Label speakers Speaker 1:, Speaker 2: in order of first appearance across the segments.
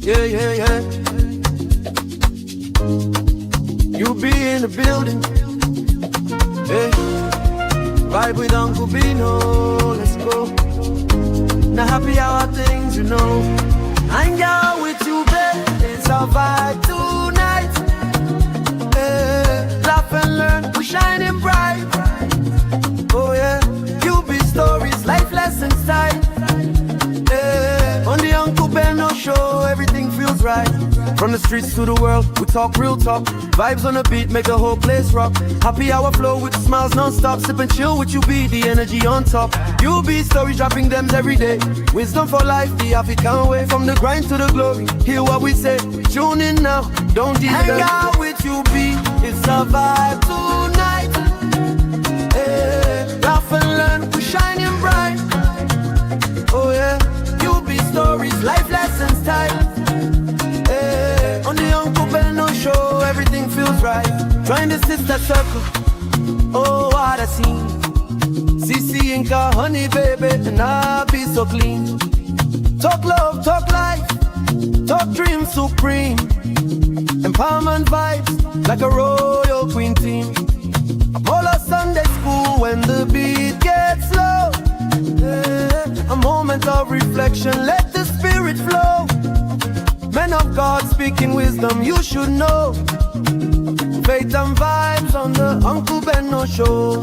Speaker 1: Yeah, yeah, yeah. You be in the building. Hey, vibe with Uncle Bino. Let's go. Now happy hour things, you know. Hang out with you, babe. It's our vibe tonight. Hey, laugh and learn. We're shining bright. Oh yeah. You be stories, life lessons time. Hey, on the Uncle Beno show, everything feels right. From the streets to the world, we talk real talk. Vibes on the beat, make the whole place rock. Happy hour flow with smiles non-stop. Sip and chill with you, be the energy on top. You be stories, dropping them every day. Wisdom for life, the African way. From the grind to the glory, hear what we say. Tune in now, don't delay. Hang out with you, be it's a vibe tonight. Hey, laugh and learn, we're shining bright. Oh yeah, you be stories, life lessons time. On the Uncle Beno show, everything feels right. Join the sister circle. Oh, what a scene. CC Inca, honey baby, and I be so clean. Talk love, talk life, talk dreams supreme. Empowerment vibes, like a royal queen team. Apollo Sunday school when the beat gets low. Yeah, a moment of reflection, let the spirit flow. Men of God speaking wisdom, you should know. Faith and vibes on the Uncle Beno show.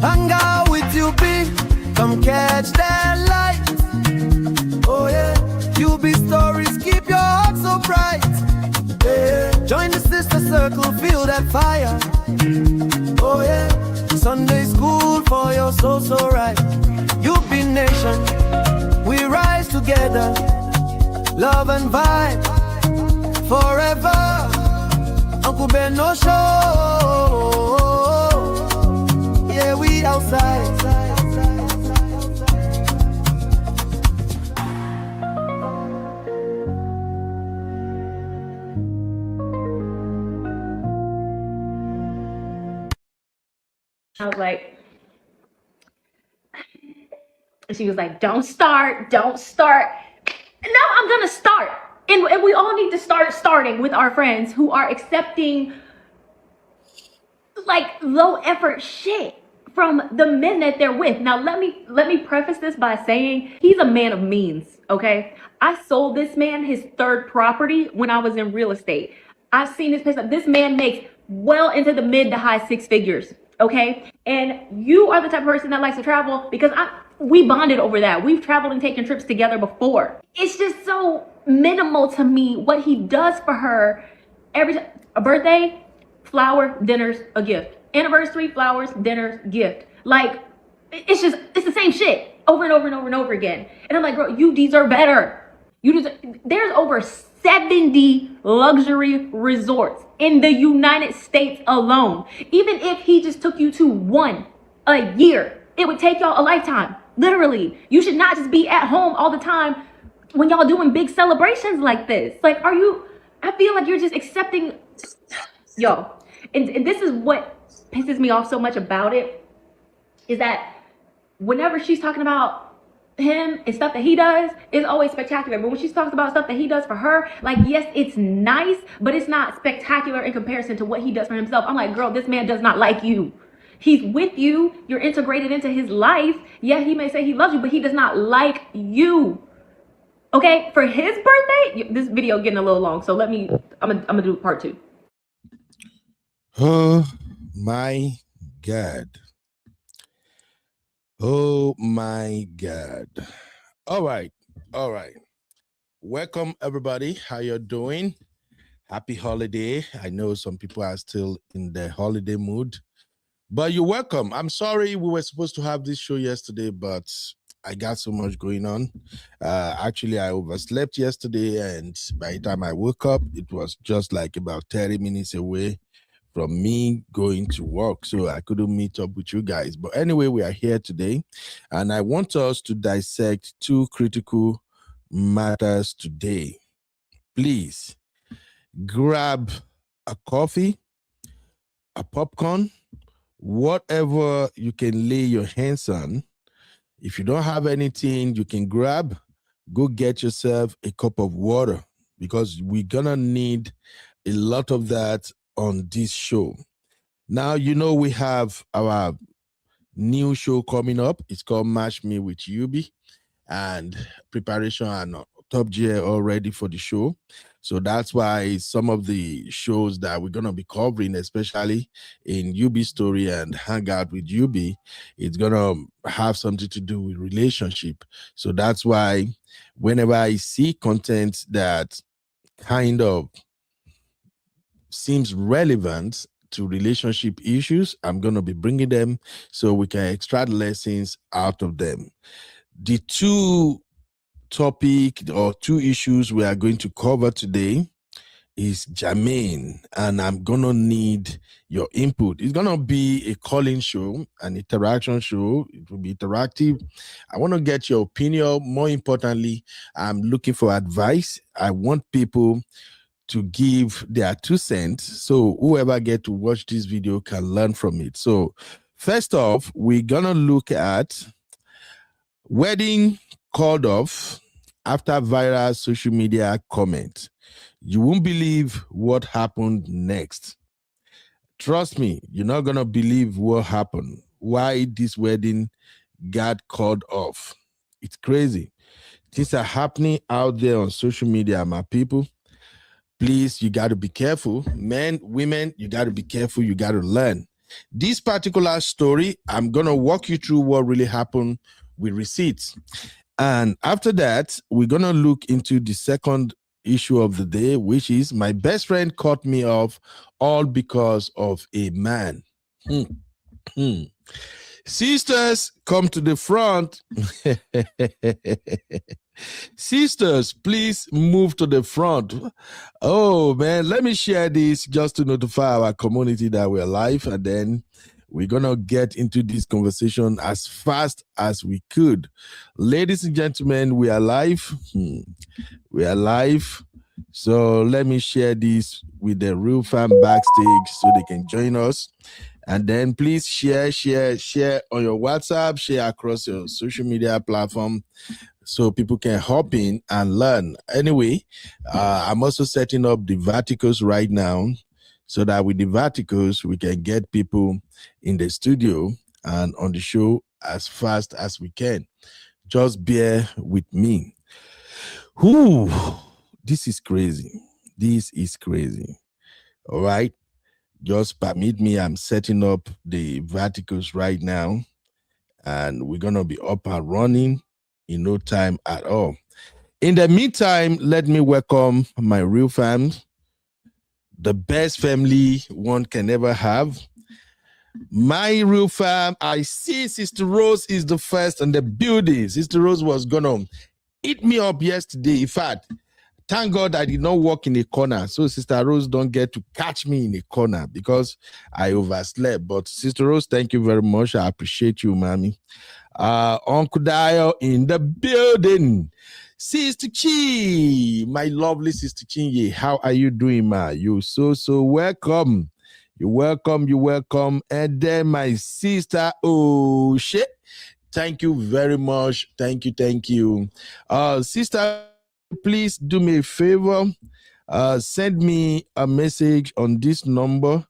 Speaker 1: Hang out with you, be come catch that light. Oh yeah, you be stories, keep your heart so bright. Yeah, join the sister circle, feel that fire. Oh yeah, Sunday school for your soul so right. You be nation, we rise together. Love and vibe forever. Uncle Beno show. Yeah, we outside.
Speaker 2: I was like, she was like, don't start. Now I'm gonna start. And we all need to start starting with our friends who are accepting like low effort shit from the men that they're with. Now let me preface this by saying he's a man of means, okay? I sold this man his third property when I was in real estate. I've seen this place. This man makes well into the mid to high six figures, okay? And you are the type of person that likes to travel because we bonded over that. We've traveled and taken trips together before. It's just so minimal to me what he does for her every time. A birthday, flower, dinners, a gift. Anniversary, flowers, dinners, gift. Like, it's the same shit over and over and over and over again. And I'm like, girl, you deserve better. There's over 70 luxury resorts in the United States alone. Even if he just took you to one a year, it would take y'all a lifetime. Literally, you should not just be at home all the time when y'all doing big celebrations like this. Like, I feel like you're just accepting, yo. And this is what pisses me off so much about it, is that whenever she's talking about him and stuff that he does, it's always spectacular. But when she talks about stuff that he does for her, like, yes, it's nice, but it's not spectacular in comparison to what he does for himself. I'm like, girl, this man does not like you. He's with you. You're integrated into his life. Yeah, he may say he loves you, but he does not like you. Okay, for his birthday, this video getting a little long, so I'm gonna do part 2.
Speaker 3: Oh my God. Oh my God. All right. Welcome everybody. How you're doing? Happy holiday. I know some people are still in the holiday mood, but you're welcome. I'm sorry we were supposed to have this show yesterday, but I got so much going on. Actually, I overslept yesterday, and by the time I woke up, it was just like about 30 minutes away from me going to work, so I couldn't meet up with you guys. But anyway, we are here today, and I want us to dissect 2 critical matters today. Please grab a coffee, a popcorn, whatever you can lay your hands on. If you don't have anything you can grab, go get yourself a cup of water, because we're gonna need a lot of that on this show. Now, we have our new show coming up. It's called Match Me with Yubi, and preparation and Top Gear all ready for the show. So that's why some of the shows that we're going to be covering, especially in UB Story and Hangout with UB, it's going to have something to do with relationship. So that's why whenever I see content that kind of seems relevant to relationship issues, I'm going to be bringing them so we can extract lessons out of them. The two issues we are going to cover today is Jermaine, and I'm gonna need your input. It's gonna be a calling show, an interaction show. It will be interactive. I want to get your opinion. More importantly, I'm looking for advice. I want people to give their 2 cents, so whoever get to watch this video can learn from it. So first off, we're gonna look at wedding called off after viral social media comment. You won't believe what happened next. Trust me, you're not gonna believe what happened. Why this wedding got called off. It's crazy. Things are happening out there on social media, my people. Please, you got to be careful. Men, women, you got to be careful. You got to learn. This particular story, I'm gonna walk you through what really happened with receipts. And after that, we're going to look into the second issue of the day, which is my best friend cut me off all because of a man. Sisters, come to the front. Sisters, please move to the front. Oh, man, let me share this just to notify our community that we're live, and then we're going to get into this conversation as fast as we could. Ladies and gentlemen, we are live. We are live. So let me share this with the Real Fam backstage so they can join us. And then please share on your WhatsApp, share across your social media platform so people can hop in and learn. Anyway, I'm also setting up the verticals right now, so that with the verticals, we can get people in the studio and on the show as fast as we can. Just bear with me. This is crazy. This is crazy. All right. Just permit me. I'm setting up the verticals right now, and we're going to be up and running in no time at all. In the meantime, let me welcome my real fans. The best family one can ever have. My real fam, I see Sister Rose is the first in the building. Sister Rose was gonna eat me up yesterday. In fact, thank God I did not walk in a corner, so Sister Rose don't get to catch me in a corner because I overslept. But Sister Rose, thank you very much. I appreciate you, mommy. Uncle Dio in the building. Sister Chi, my lovely Sister Chinye, how are you doing, ma? You so welcome. You're welcome. And then my sister, oh shit. Thank you very much. Thank you. Sister, please do me a favor. Send me a message on this number.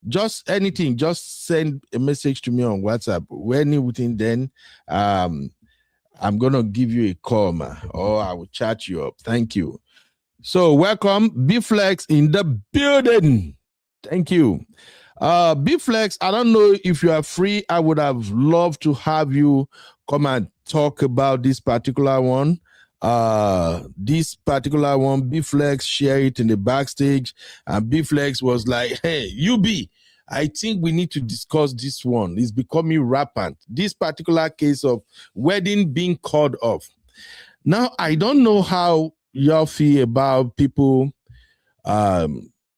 Speaker 3: Just anything, just send a message to me on WhatsApp. When within then, I'm gonna give you a call, ma, or I will chat you up. Thank you. So welcome, B-Flex in the building. Thank you. B-Flex, I don't know if you are free. I would have loved to have you come and talk about this particular one. B-Flex share it in the backstage, and B-Flex was like, hey, UB, I think we need to discuss this one. It's becoming rampant. This particular case of wedding being called off. Now, I don't know how y'all feel about people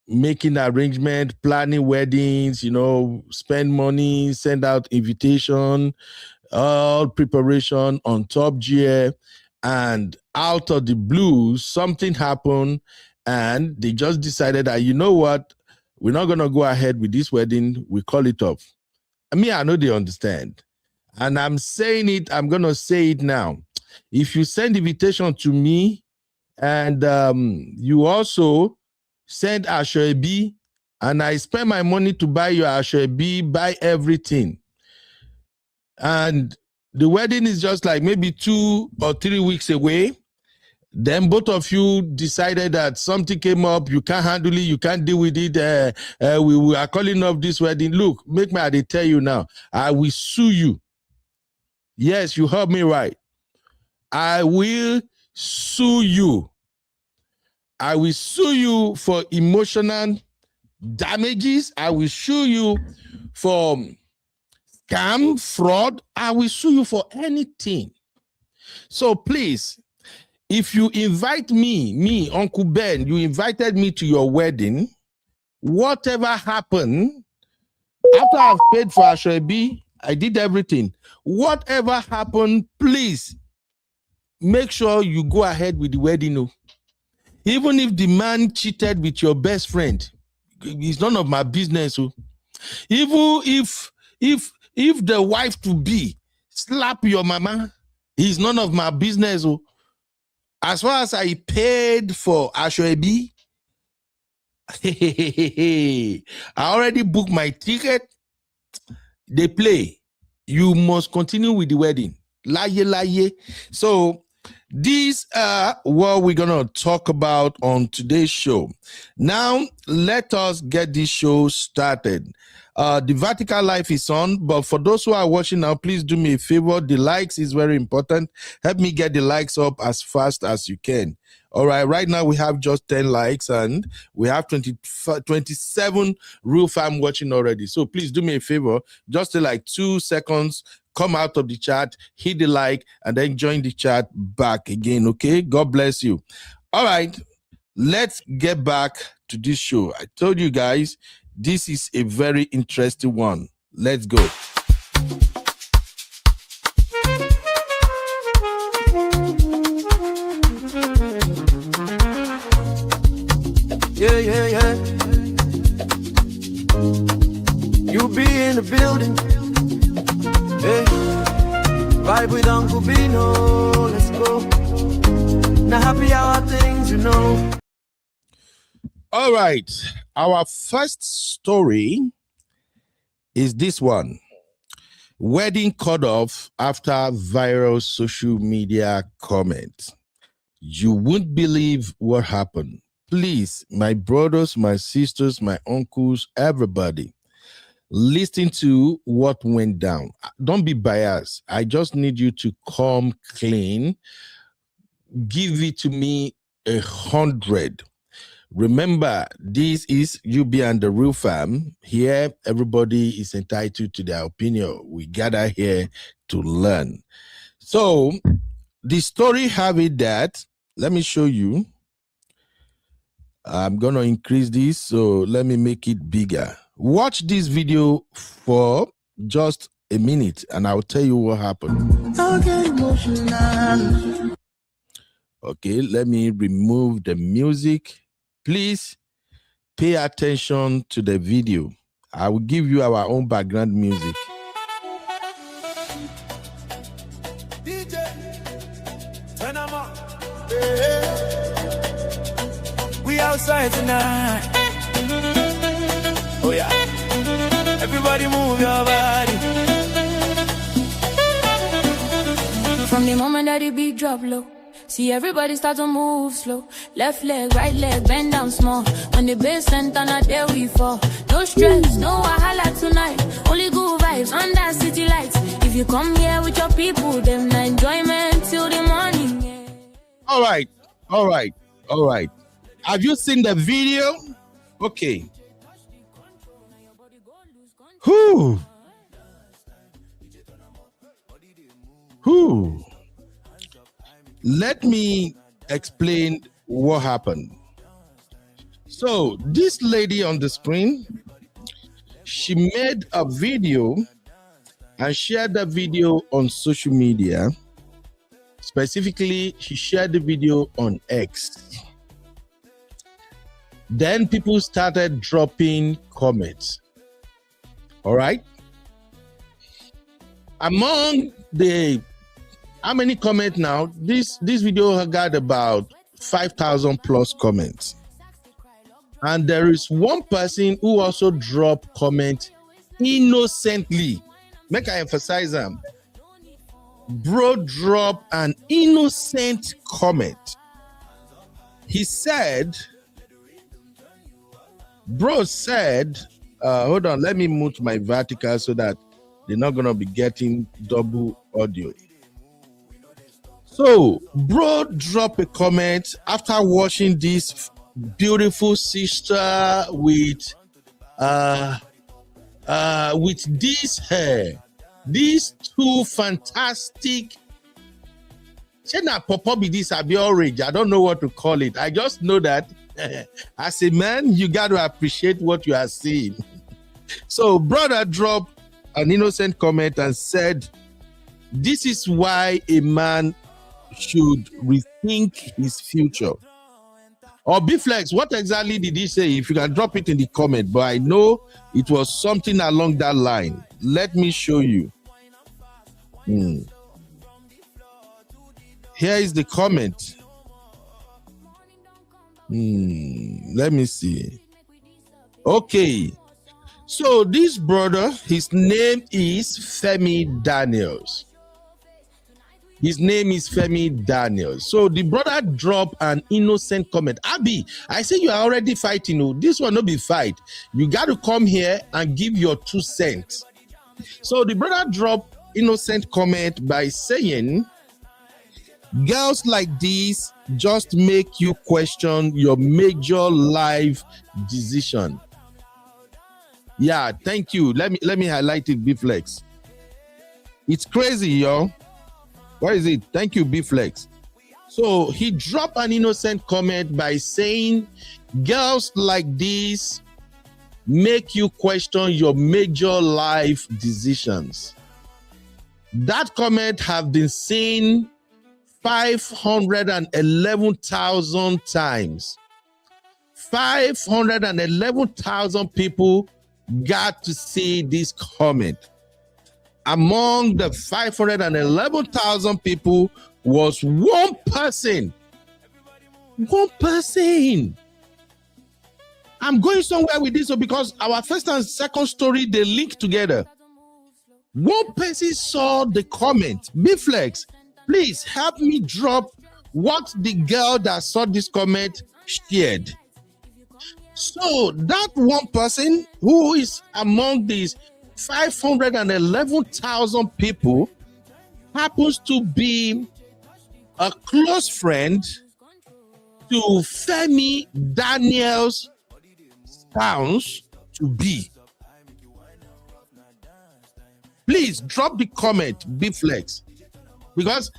Speaker 3: making arrangement, planning weddings, spend money, send out invitation, all preparation on Top Gear, and out of the blue, something happened, and they just decided that, you know what, we're not going to go ahead with this wedding. We call it off. I know they understand. And I'm saying it, I'm going to say it now. If you send invitation to me And you also sent Asoebi, and I spent my money to buy your Asoebi, buy everything. And the wedding is just like maybe 2 or 3 weeks away. Then both of you decided that something came up, you can't handle it, you can't deal with it. We are calling off this wedding. Look, make me, I tell you now, I will sue you. Yes, you heard me right. I will sue you. I will sue you for emotional damages. I will sue you for scam, fraud. I will sue you for anything. So please, if you invite me, Uncle Ben, you invited me to your wedding, whatever happened, after I've paid for Asoebi, I did everything. Whatever happened, please make sure you go ahead with the wedding. Even if the man cheated with your best friend, it's none of my business. Even if the wife to be slap your mama, it's none of my business. As far as I paid for Asoebi, I already booked my ticket. They play. You must continue with the wedding. Laye. So these are what we're going to talk about on today's show. Now, let us get this show started. The Vertical Life is on, but for those who are watching now, please do me a favor. The likes is very important. Help me get the likes up as fast as you can. All right now we have just 10 likes and we have 27 real fam watching already. So please do me a favor, just like 2 seconds, come out of the chat, hit the like, and then join the chat back again, okay? God bless you. All right, let's get back to this show. I told you guys, this is a very interesting one. Let's go.
Speaker 1: Yeah. You be in the building. Hey, vibe with Uncle Bino. Let's go. Now happy hour things, you know.
Speaker 3: All right. Our first story is this one. Wedding cut off after viral social media comment. You won't believe what happened. Please, my brothers, my sisters, my uncles, everybody, listen to what went down. Don't be biased. I just need you to come clean. Give it to me 100. Remember, this is UB and the Real Fam. Here, everybody is entitled to their opinion. We gather here to learn. So, the story have it that, let me show you. I'm going to increase this, so let me make it bigger. Watch this video for just a minute, and I'll tell you what happened. Okay, let me remove the music. Please pay attention to the video. I will give you our own background music.
Speaker 1: DJ, turn 'em up. Hey. We outside tonight. Oh yeah. Everybody move your body.
Speaker 4: From the moment that the beat drop low, see everybody start to move slow. Left leg, right leg, bend down small. When the bass enter, not there we fall. No stress, no wahala tonight. Only good vibes under city lights. If you come here with your people, then the enjoyment till the morning. Yeah.
Speaker 3: All right. Have you seen the video? Okay. Who? Let me explain what happened. So this lady on the screen, she made a video and shared the video on social media. Specifically, she shared the video on X. Then people started dropping comments. All right. Among the, how many comments now? This video got about 5,000 plus comments. And there is one person who also dropped comment innocently. Make I emphasize them. Bro dropped an innocent comment. He said, bro said, hold on, let me move my vertical so that they're not going to be getting double audio. So, bro dropped a comment after watching this beautiful sister with this hair, these two fantastic. This orange. I don't know what to call it. I just know that as a man, you got to appreciate what you are seeing. So, brother dropped an innocent comment and said, "This is why a man should rethink his future." Or B-Flex, what exactly did he say? If you can drop it in the comment, but I know it was something along that line. Let me show you. Here is the comment. Let me see. Okay. So this brother, his name is Femi Daniels. His name is Femi Daniels. So the brother dropped an innocent comment. Abi, I say you are already fighting. Oh, this will not be fight. You got to come here and give your 2 cents. So the brother dropped innocent comment by saying, girls like this just make you question your major life decision. Yeah, thank you. Let me highlight it, B-Flex. It's crazy, yo. What is it? Thank you, B-Flex. So he dropped an innocent comment by saying, girls like this make you question your major life decisions. That comment have been seen 511,000 times. 511,000 people got to see this comment. Among the 511,000 people was one person. One person. I'm going somewhere with this because our first and second story, they link together. One person saw the comment. B-Flex, please help me drop what the girl that saw this comment shared. So that one person who is among these 511,000 people happens to be a close friend to Femi Daniels' spouse to be. Please drop the comment, B-Flex, because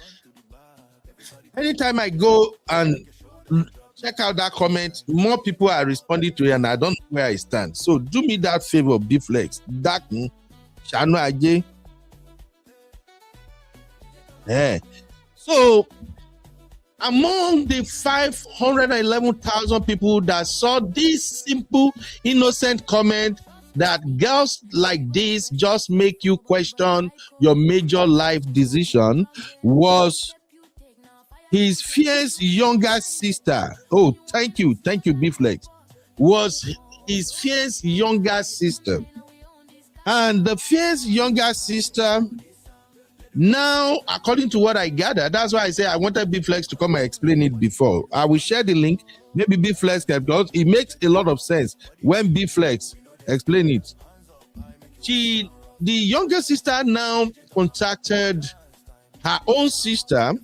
Speaker 3: anytime I go and check out that comment, more people are responding to it, and I don't know where I stand. So do me that favor, B-Flex. So among the 511,000 people that saw this simple, innocent comment that girls like this just make you question your major life decision was his fierce younger sister. Oh, thank you, B-Flex. Was his fierce younger sister. And the fierce younger sister, now, according to what I gathered, that's why I say I wanted B-Flex to come and explain it before. I will share the link. Maybe B-Flex can, because it makes a lot of sense when B-Flex explain it. The younger sister now contacted her own sister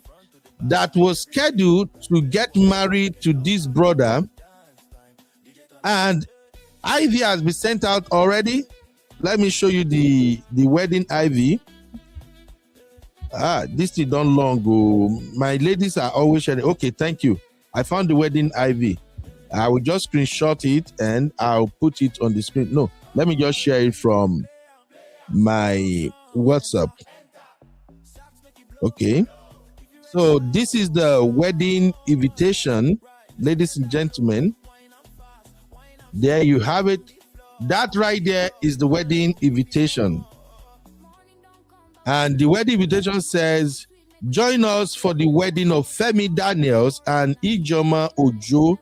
Speaker 3: that was scheduled to get married to this brother, and Ivy has been sent out already. Let me show you the wedding Ivy. This is done long ago. My ladies are always sharing. Okay, thank you. I found the wedding Ivy. I will just screenshot it and I'll put it on the screen. No, let me just share it from my WhatsApp. Okay. So this is the wedding invitation, ladies and gentlemen. There you have it. That right there is the wedding invitation. And the wedding invitation says, Join us for the wedding of Femi Daniels and Ijoma Ojo,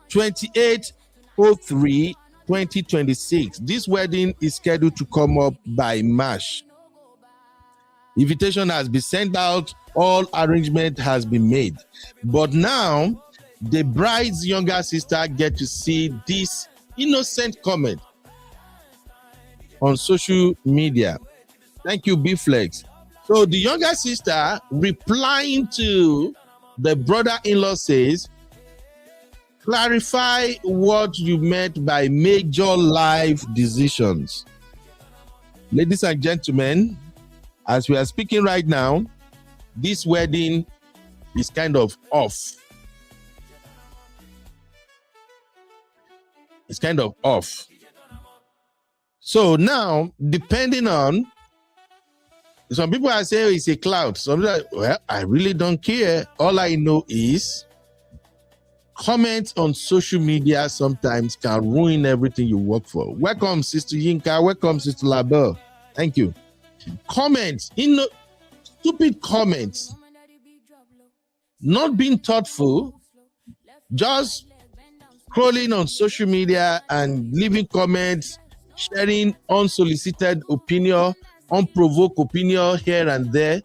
Speaker 3: 28/03/2026. This wedding is scheduled to come up by March. Invitation has been sent out. All arrangement has been made. But now, the bride's younger sister get to see this innocent comment on social media. Thank you, B-Flex. So the younger sister replying to the brother-in-law says, clarify what you meant by major life decisions. Ladies and gentlemen, as we are speaking right now, this wedding is kind of off. It's kind of off. So now, depending on, some people are saying it's a cloud. Some people are, well, I really don't care. All I know is comments on social media sometimes can ruin everything you work for. Welcome, Sister Yinka. Welcome, Sister Labelle. Thank you. Comments, stupid comments, not being thoughtful, just scrolling on social media and leaving comments, sharing unsolicited opinion, unprovoked opinion here and there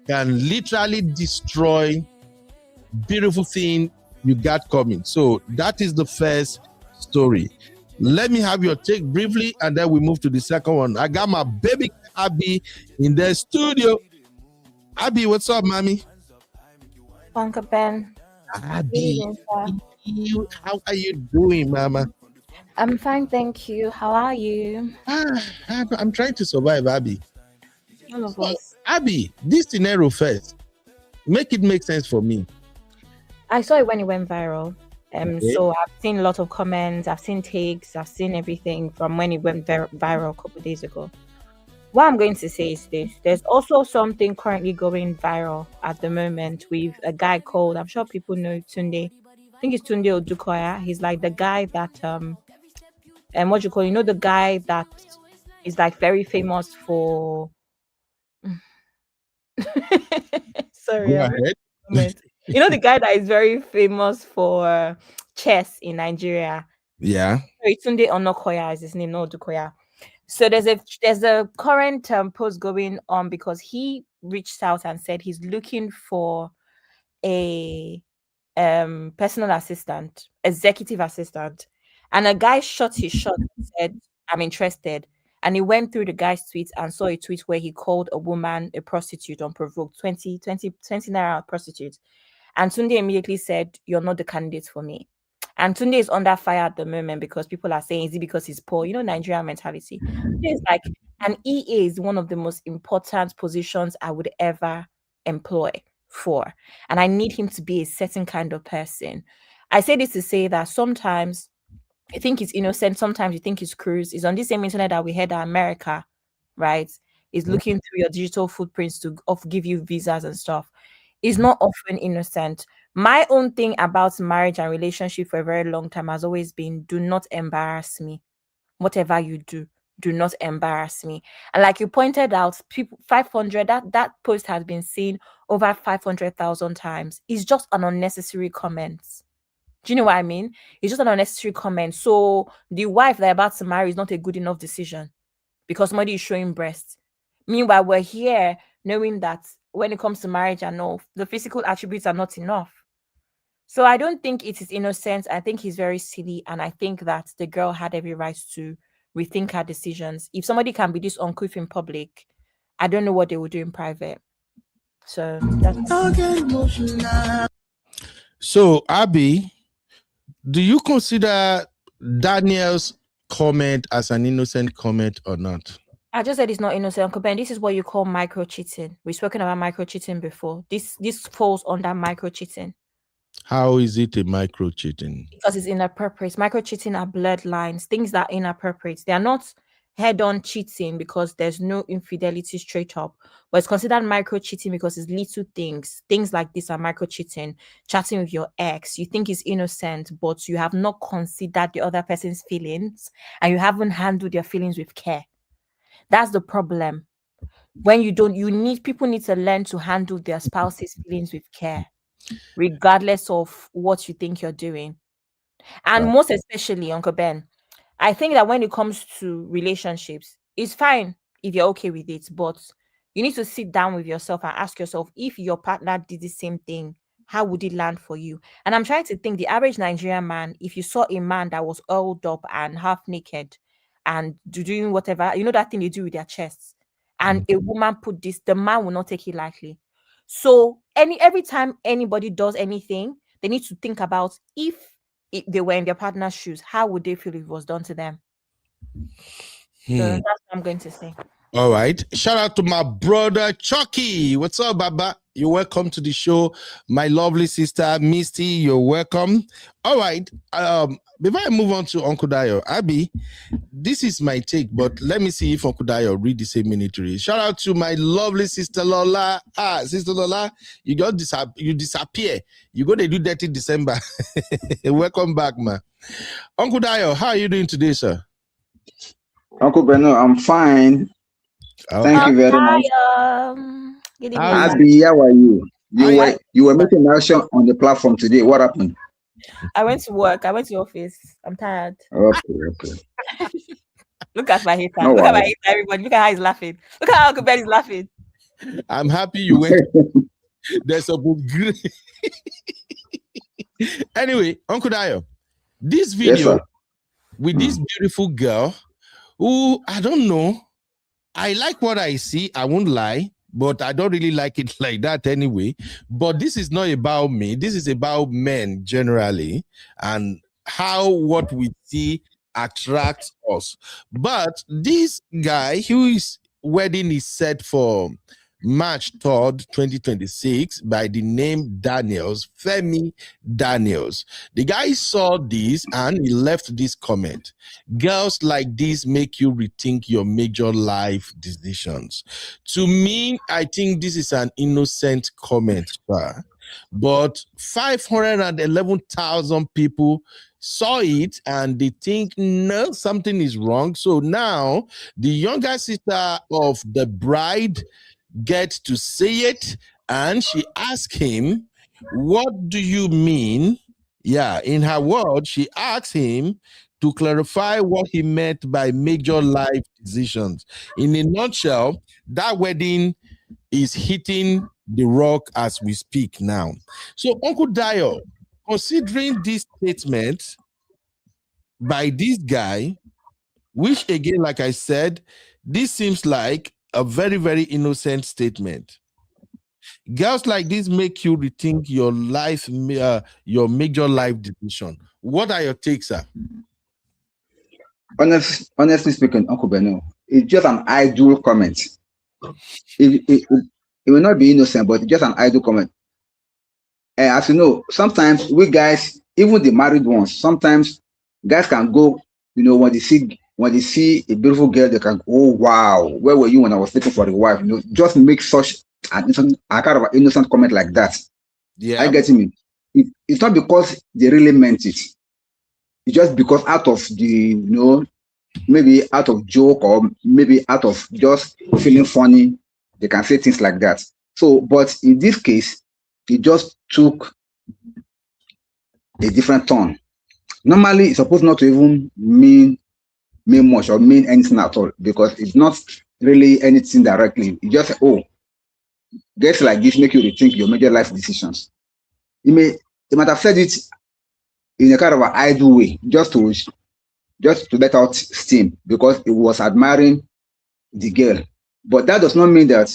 Speaker 3: can literally destroy beautiful thing you got coming. So that is the first story. Let me have your take briefly, and then we move to the second one. I got my baby Abby in the studio. Abby, what's up, mommy?
Speaker 5: Uncle Ben.
Speaker 3: Abby, how are you doing, mama?
Speaker 5: I'm fine, thank you. How are you?
Speaker 3: I'm trying to survive, Abby.
Speaker 5: All of us.
Speaker 3: Abby, this scenario first, make it make sense for me.
Speaker 5: I saw it when it went viral.
Speaker 3: Okay.
Speaker 5: So I've seen a lot of comments, I've seen takes, I've seen everything from when it went viral a couple of days ago. What I'm going to say is this: there's also something currently going viral at the moment with a guy called, I'm sure people know Tunde. I think it's Tunde Odukoya. He's like the guy that and what you call, the guy that is like very famous for sorry,
Speaker 3: Go
Speaker 5: I'm
Speaker 3: ahead.
Speaker 5: moment. The guy that is very famous for chess in Nigeria.
Speaker 3: Yeah.
Speaker 5: Sorry, Tunde Onokoya is his name, not Odukoya. So there's a current post going on because he reached out and said he's looking for a personal assistant, executive assistant, and a guy shot his shot and said, I'm interested. And he went through the guy's tweets and saw a tweet where he called a woman a prostitute unprovoked, 20 naira prostitute. And Tunde immediately said, you're not the candidate for me. And Tunde is under fire at the moment because people are saying, is it because he's poor? Nigerian mentality. It's like an EA is one of the most important positions I would ever employ for. And I need him to be a certain kind of person. I say this to say that sometimes you think it's innocent, sometimes you think it's cruise. It's on the same internet that we heard that America, right, is looking through your digital footprints to give you visas and stuff. It's not often innocent. My own thing about marriage and relationship for a very long time has always been, do not embarrass me. Whatever you do not embarrass me. And like you pointed out, people 500, that post has been seen over 500,000 times. It's just an unnecessary comment. Do you know what I mean? It's just an unnecessary comment. So the wife they're about to marry is not a good enough decision because somebody is showing breast. Meanwhile, we're here knowing that when it comes to marriage and all, the physical attributes are not enough. So I don't think it is innocent. I think he's very silly. And I think that the girl had every right to rethink her decisions. If somebody can be this uncouth in public, I don't know what they would do in private. So that's...
Speaker 3: So, Abby, do you consider Daniel's comment as an innocent comment or not?
Speaker 5: I just said it's not innocent, Uncle Ben. This is what you call micro cheating. We've spoken about micro cheating before. This falls under micro cheating.
Speaker 3: How is it a micro cheating?
Speaker 5: Because it's inappropriate. Micro cheating are blurred lines, things that are inappropriate. They are not head-on cheating because there's no infidelity straight up, but it's considered micro cheating because it's little things. Things like this are micro cheating. Chatting with your ex, you think it's innocent, but you have not considered the other person's feelings and you haven't handled their feelings with care. That's the problem. when people need to learn to handle their spouse's feelings with care, regardless of what you think you're doing. And most especially, Uncle Ben, I think that when it comes to relationships, it's fine if you're okay with it, but you need to sit down with yourself and ask yourself, if your partner did the same thing, how would it land for you? And I'm trying to think, the average Nigerian man, if you saw a man that was oiled up and half naked and doing whatever, you know that thing they do with their chests, and a woman put this, the man will not take it lightly. So every time anybody does anything, they need to think about, if they were in their partner's shoes, how would they feel if it was done to them? So that's what I'm going to say.
Speaker 3: All right. Shout out to my brother Chucky. What's up, Baba? You're welcome to the show. My lovely sister Misty, you're welcome. All right. Before I move on to Uncle Dayo, Abby, this is my take, but let me see if Uncle Dayo read the same military. Shout out to my lovely sister Lola. Sister Lola, you disappear. You go to do that in December. Welcome back, man. Uncle Dayo, how are you doing today, sir?
Speaker 6: Uncle Beno, I'm fine. Thank you very much.
Speaker 5: Good evening.
Speaker 6: Abby, how are you? You were making mention on the platform today. What happened?
Speaker 5: I went to work. I went to office. I'm tired.
Speaker 6: Okay.
Speaker 5: Look at my hater.
Speaker 6: No
Speaker 5: Look at my
Speaker 6: worries.
Speaker 5: hater, everybody. Look at how he's laughing. Look at how Uncle Ben is laughing.
Speaker 3: I'm happy you went. There's a book. Anyway, Uncle Dayo, this video
Speaker 6: Yes,
Speaker 3: with this beautiful girl who, I don't know, I like what I see, I won't lie, but I don't really like it like that anyway. But this is not about me. This is about men generally and how what we see attracts us. But this guy, whose wedding is set for March 3rd, 2026, by the name Daniels, Femi Daniels. The guy saw this and he left this comment. Girls like this make you rethink your major life decisions. To me, I think this is an innocent comment, sir. But 511,000 people saw it and they think, no, something is wrong. So now the younger sister of the bride gets to say it, and she asked him, what do you mean? Yeah, in her words, she asked him to clarify what he meant by major life decisions. In a nutshell, that wedding is hitting the rock as we speak now. So, Uncle Dayo, considering this statement by this guy, which again, like I said, this seems like a very, very innocent statement. Girls like this make you rethink your life, your major life decision. What are your takes, sir?
Speaker 6: honestly speaking, Uncle Beno, it's just an idle comment. It will not be innocent, but it's just an idle comment. And as you know, sometimes we guys, even the married ones, sometimes guys can go, when they see a beautiful girl, they can go, oh wow, where were you when I was looking for a wife? Just make such a kind of an innocent comment like that.
Speaker 3: Yeah,
Speaker 6: I get me. It's not because they really meant it. It's just because out of the, maybe out of joke or maybe out of just feeling funny, they can say things like that. So, but in this case, it just took a different turn. Normally, it's supposed not to even mean much or mean anything at all, because it's not really anything directly. You just say, oh, guys like this make you rethink your major life decisions. You might have said it in a kind of an idle way, just to let out steam, because it was admiring the girl. But that does not mean that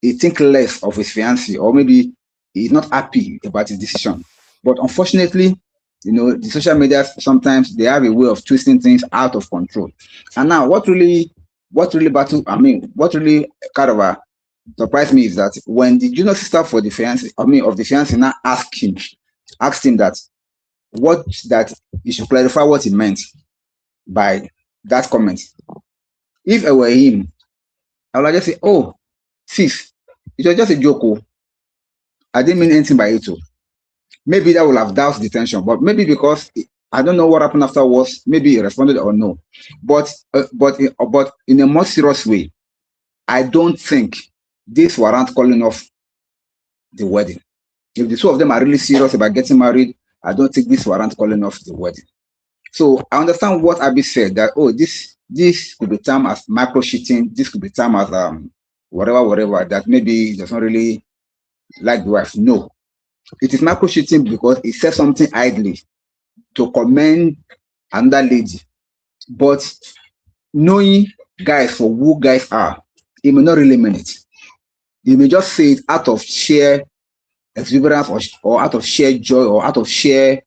Speaker 6: he think less of his fiancée, or maybe he's not happy about his decision. But unfortunately, the social media, sometimes they have a way of twisting things out of control. And now what really kind of surprised me is that when the junior sister for the fiancé, of the fiancé now asked him that he should clarify what he meant by that comment. If I were him, I would just say, oh, sis, it was just a joke. I didn't mean anything by it too. Maybe that will have doused the tension, but maybe because I don't know what happened afterwards, maybe he responded or no. But in a more serious way, I don't think this warrant calling off the wedding. If the two of them are really serious about getting married, I don't think this warrant calling off the wedding. So I understand what Abby said, that this could be termed as micro cheating, this could be termed as whatever, that maybe he does not really like the wife. No, it is micro cheating because he said something idly to commend another lady. But knowing guys for who guys are, he may not really mean it. He may just say it out of sheer exuberance or out of sheer joy or out of sheer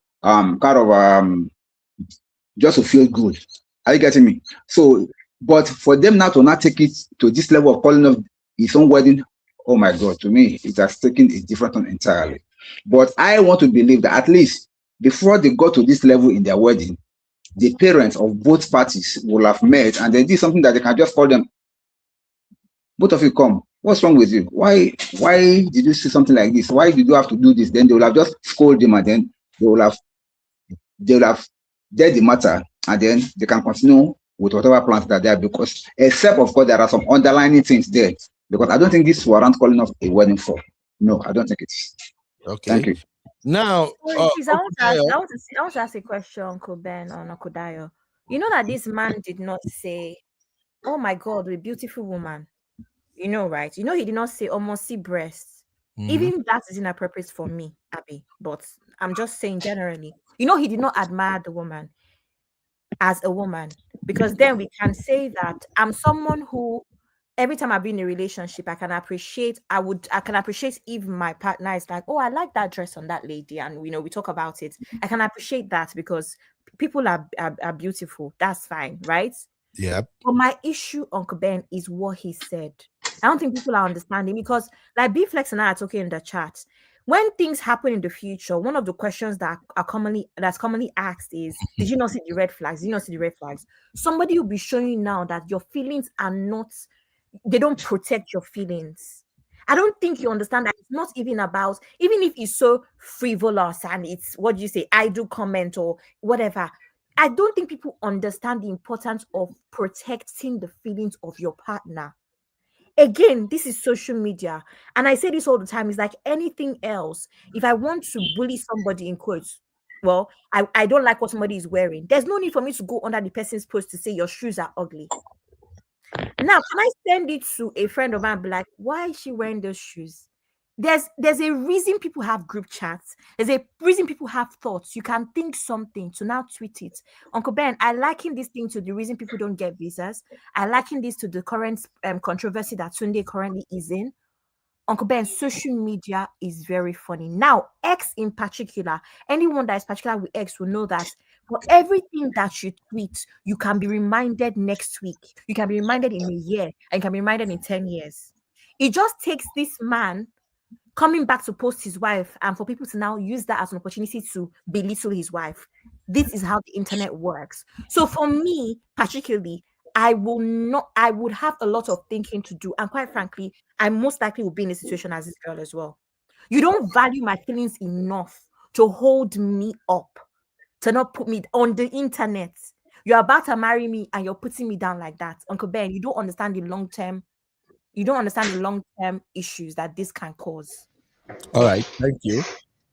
Speaker 6: just to feel good. Are you getting me? So, but for them now to not take it to this level of calling off his own wedding, oh my God, to me, it has taken a different one entirely. But I want to believe that at least before they got to this level in their wedding, the parents of both parties will have met and they did something that they can just call them, both of you come. What's wrong with you? Why did you see something like this? Why did you have to do this? Then they will have just scolded them and then they will have dead the matter and then they can continue with whatever plans that they have, because except of course there are some underlying things there, because I don't think this warrant calling off a wedding for. No, I don't think it is.
Speaker 3: Okay.
Speaker 6: Thank you.
Speaker 3: Now,
Speaker 5: Please, I want to ask a question, Uncle Ben or Uncle Dio. You know that this man did not say, "Oh my God, a beautiful woman." You know, right? You know, he did not say, "Almost see breasts." Even that is inappropriate for me, Abby. But I'm just saying generally. You know, he did not admire the woman as a woman, because then we can say that I'm someone who, every time I've been in a relationship, I can appreciate if my partner is like, "Oh, I like that dress on that lady," and we talk about it. I can appreciate that because people are beautiful. That's fine, right?
Speaker 3: yeah.
Speaker 5: But my issue, Uncle Ben, is what he said. I don't think people are understanding, because like B-Flex and I are talking in the chat. When things happen in the future, one of the questions that's commonly asked is, did you not see the red flags? Did you not see the red flags? Somebody will be showing you now that your feelings they don't protect your feelings. I don't think you understand that it's not even about, even if it's so frivolous and it's, what do you say, idle comment or whatever. I don't think people understand the importance of protecting the feelings of your partner. Again, this is social media. And I say this all the time. It's like anything else. If I want to bully somebody in quotes, well, I don't like what somebody is wearing, there's no need for me to go under the person's post to say your shoes are ugly. Now, can I send it to a friend of mine and be like, why is she wearing those shoes? There's a reason people have group chats. There's a reason people have thoughts. You can think something to now tweet it. Uncle Ben, I liken this thing to the reason people don't get visas. I liken this to the current controversy that Tunde currently is in. Uncle Ben, social media is very funny. Now, X in particular, anyone that is particular with X will know that for everything that you tweet, you can be reminded next week. You can be reminded in a year, and you can be reminded in 10 years. It just takes this man coming back to post his wife and for people to now use that as an opportunity to belittle his wife. This is how the internet works. So for me, particularly, I would have a lot of thinking to do. And quite frankly, I most likely will be in a situation as this girl as well. You don't value my feelings enough to hold me up, to not put me on the internet. You're about to marry me and you're putting me down like that. Uncle Ben, you don't understand the long-term issues that this can cause.
Speaker 3: All right, thank you.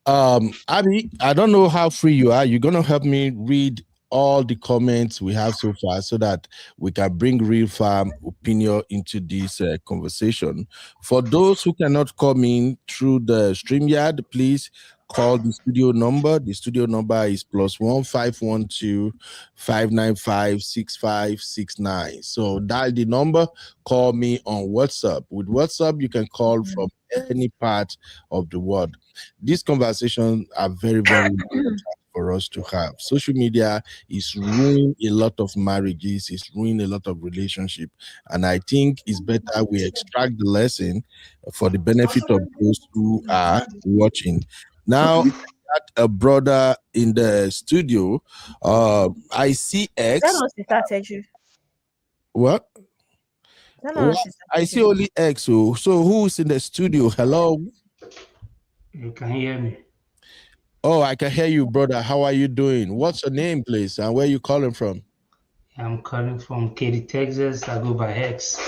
Speaker 3: Abby, I don't know how free you are. You're gonna help me read all the comments we have so far so that we can bring real farm opinion into this conversation. For those who cannot come in through the StreamYard, please call the studio number. The studio number is +1 512 595 6569. So dial the number, call me on WhatsApp. With WhatsApp, you can call from any part of the world. These conversations are very, very important for us to have. Social media is ruining a lot of marriages, it's ruining a lot of relationships, and I think it's better we extract the lesson for the benefit of those who are watching. Now, a brother in the studio. I see X. What? Well, I see only X. So who's in the studio? Hello.
Speaker 7: You can hear me.
Speaker 3: Oh, I can hear you, brother. How are you doing? What's your name, please, and where are you calling from?
Speaker 7: I'm calling from Katy, Texas. I go by X.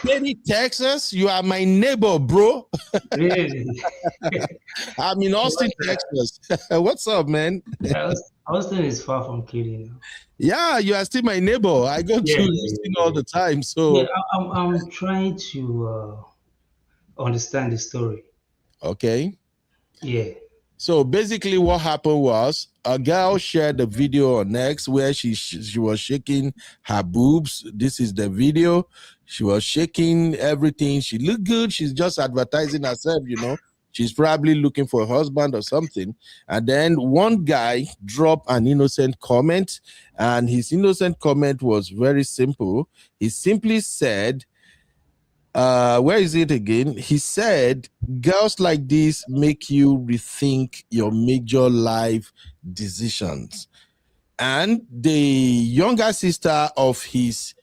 Speaker 3: Katy, Texas. You are my neighbor, bro.
Speaker 7: Really?
Speaker 3: I'm in Austin, Texas. What's up, man?
Speaker 7: Austin is far from Katy now.
Speaker 3: Yeah, you are still my neighbor. I go to Houston all the time. So
Speaker 7: Yeah, I'm trying to understand the story.
Speaker 3: okay.
Speaker 7: Yeah.
Speaker 3: So basically, what happened was a girl shared the video on X where she was shaking her boobs. This is the video. She was shaking everything. She looked good. She's just advertising herself, you know. She's probably looking for a husband or something. And then one guy dropped an innocent comment, and his innocent comment was very simple. He simply said, where is it again? He said, girls like this make you rethink your major life decisions. And the younger sister of his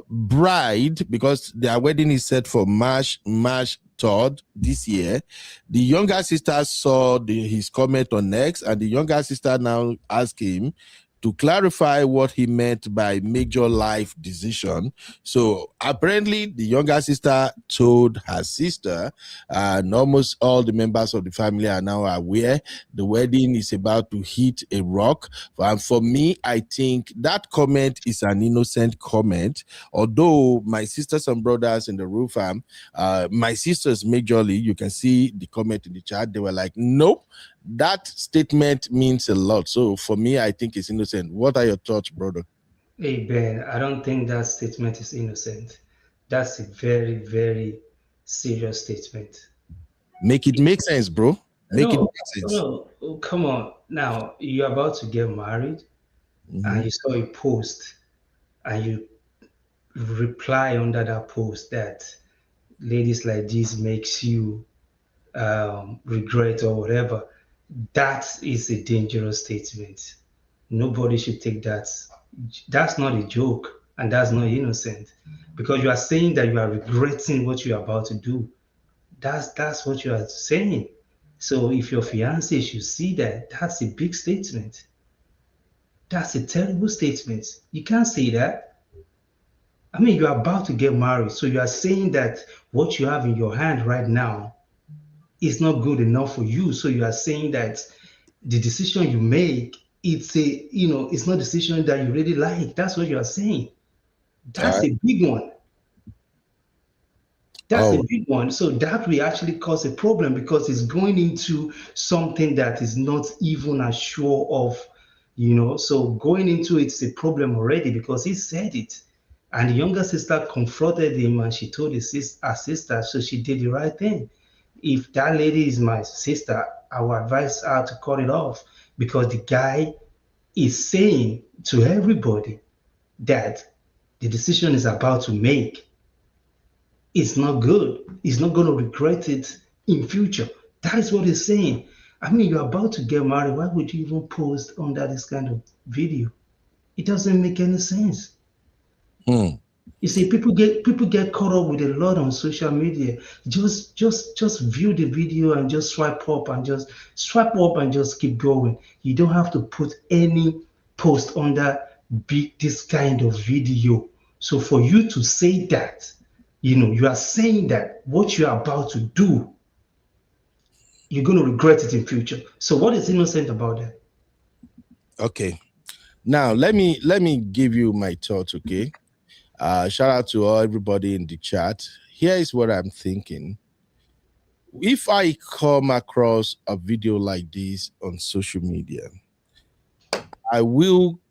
Speaker 3: bride, because their wedding is set for March 3rd this year, the younger sister saw his comment on X, and the younger sister now asked him to clarify what he meant by major life decision. So apparently the younger sister told her sister, and almost all the members of the family are now aware the wedding is about to hit a rock. And for me, I think that comment is an innocent comment. Although my sisters and brothers in the Rule Fam, my sisters majorly, you can see the comment in the chat, they were like, nope, that statement means a lot. So for me, I think it's innocent. What are your thoughts, brother?
Speaker 7: Hey, Ben, I don't think that statement is innocent. That's a very, very serious statement.
Speaker 3: Make it make sense, bro. Make it make sense.
Speaker 7: No, come on. Now, you're about to get married, and you saw a post, and you reply under that post that ladies like this makes you regret or whatever. That is a dangerous statement. Nobody should take that. That's not a joke, and that's not innocent, because you are saying that you are regretting what you are about to do. That's what you are saying. So if your fiance should see that, that's a big statement. That's a terrible statement. You can't say that. I mean, you are about to get married, so you are saying that what you have in your hand right now is not good enough for you. So you are saying that the decision you make, it's not a decision that you really like. That's what you are saying. That's a big one. That's a big one. So that will actually cause a problem, because it's going into something that is not even as sure of, So going into it's a problem already, because he said it. And the younger sister confronted him, and she told her sister, so she did the right thing. If that lady is my sister, I would advise her to cut it off, because the guy is saying to everybody that the decision is about to make is not good. He's not going to regret it in future. That is what he's saying. I mean, you're about to get married. Why would you even post under this kind of video? It doesn't make any sense. You see, people get caught up with a lot on social media. Just view the video and just swipe up and just keep going. You don't have to put any post under this kind of video. So for you to say that, you are saying that what you are about to do, you're going to regret it in future. So what is innocent about that?
Speaker 3: Okay. Now let me give you my thoughts, okay? Shout out to everybody in the chat. Here is what I'm thinking. If I come across a video like this on social media, I will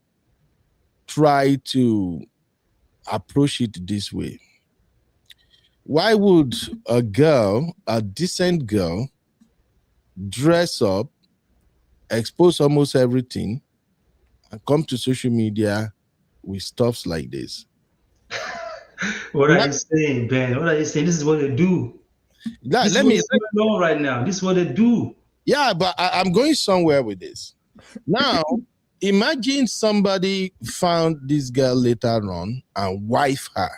Speaker 3: try to approach it this way. Why would a decent girl, dress up, expose almost everything, and come to social media with stuffs like this?
Speaker 7: What are you saying, Ben? What are you saying? This is what they do. Let me know right now. This is what they do.
Speaker 3: Yeah, but I'm going somewhere with this. Now, imagine somebody found this girl later on and wife her.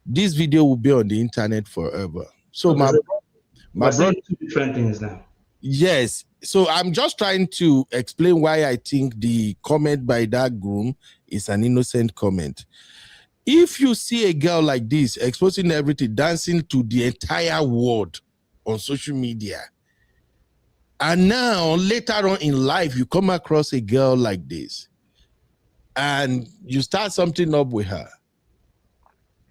Speaker 3: This video will be on the internet forever. So my brother,
Speaker 7: two different things now.
Speaker 3: Yes. So I'm just trying to explain why I think the comment by that groom is an innocent comment. If you see a girl like this exposing everything, dancing to the entire world on social media, and now later on in life you come across a girl like this and you start something up with her,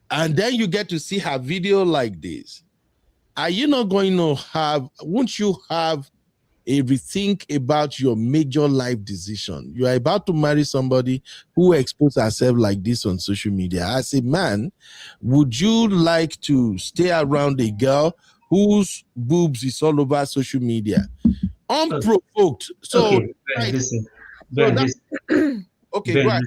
Speaker 3: and then you get to see her video like this, are you not going to have, won't you have a rethink about your major life decision? You are about to marry somebody who exposes herself like this on social media. As a man, would you like to stay around a girl whose boobs is all over social media? Unprovoked. So,
Speaker 7: okay, Ben, listen. Ben, listen.
Speaker 3: Okay,
Speaker 7: Ben,
Speaker 3: right.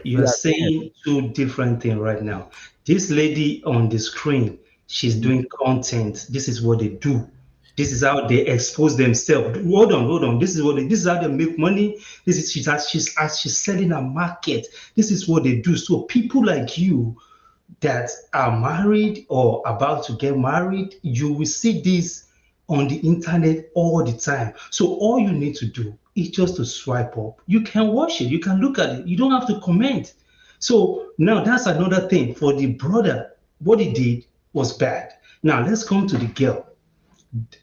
Speaker 7: you are saying two different things right now. This lady on the screen, she's doing content. This is what they do. This is how they expose themselves. Hold on. This is how they make money. This is she's selling a market. This is what they do. So people like you that are married or about to get married, you will see this on the internet all the time. So all you need to do is just to swipe up. You can watch it. You can look at it. You don't have to comment. So now that's another thing for the brother. What he did was bad. Now let's come to the girl.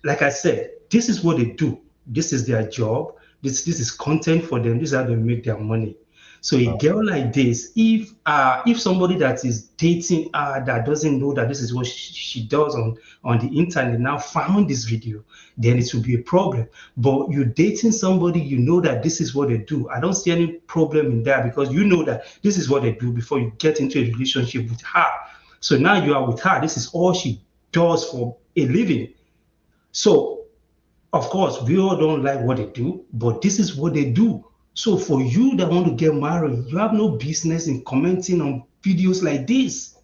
Speaker 7: Like I said, this is what they do. This is their job. This is content for them. This is how they make their money. So a girl like this, if somebody that is dating her that doesn't know that this is what she does on the internet now found this video, then it will be a problem. But you're dating somebody, you know that this is what they do. I don't see any problem in that because you know that this is what they do before you get into a relationship with her. So now you are with her. This is all she does for a living. So, of course, we all don't like what they do, but this is what they do. So for you that want to get married, you have no business in commenting on videos like this.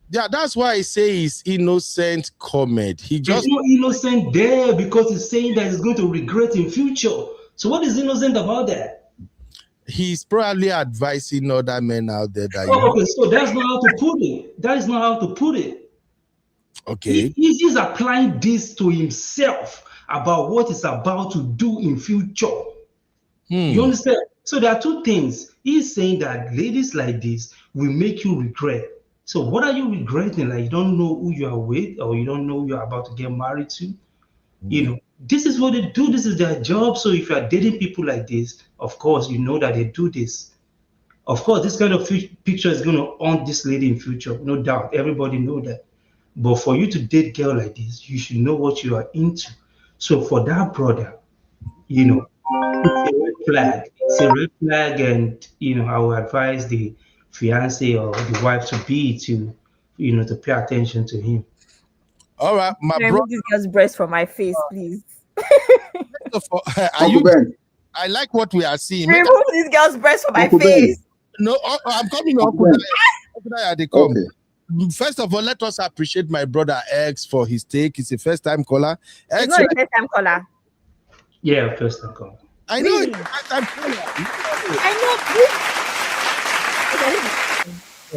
Speaker 3: Yeah, that's why I say it's innocent comment.
Speaker 7: There's no innocent there because he's saying that he's going to regret in future. So what is innocent about that?
Speaker 3: He's probably advising other men out there that.
Speaker 7: Okay, so that's not how to put it. That is not how to put it.
Speaker 3: Okay.
Speaker 7: He's applying this to himself about what he's about to do in future. You understand? So there are two things. He's saying that ladies like this will make you regret. So what are you regretting? Like you don't know who you are with, or you don't know who you are about to get married to. You know, this is what they do. This is their job. So if you are dating people like this, of course, you know that they do this. Of course, this kind of picture is going to haunt this lady in future. No doubt. Everybody know that. But for you to date girl like this, you should know what you are into. So for that brother, you know, it's a red flag. It's a red flag, and you know, I would advise the fiance or the wife to be to pay attention to him.
Speaker 3: All right, my brother.
Speaker 5: Remove this girl's breast from my face, please.
Speaker 3: I like what we are seeing.
Speaker 5: Remove this girl's breast from my face.
Speaker 3: No, I'm coming up. They come. Okay. First of all, let us appreciate my brother X for his take. He's a first-time caller.
Speaker 5: He's not a first-time caller.
Speaker 7: Yeah, first-time caller.
Speaker 3: I know. Really? First-time caller. I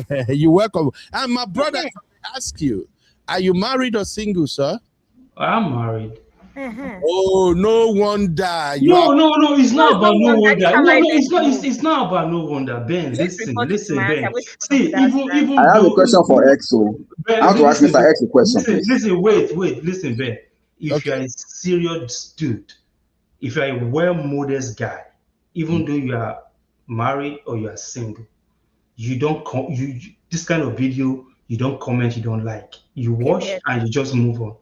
Speaker 3: know. You're welcome. And my brother, I ask you, are you married or single, sir?
Speaker 7: I'm married.
Speaker 3: Oh, no wonder.
Speaker 7: No, it's not about no wonder. It's not about no wonder. Ben, listen, Ben. See, even
Speaker 6: I have a question for EXO. I have to ask Mr. X a question.
Speaker 7: Listen, wait, listen, Ben. If you're a serious dude, if you're a well-modest guy, even though you are married or you are single, you don't this kind of video, you don't comment, you don't like. You watch and you just move on.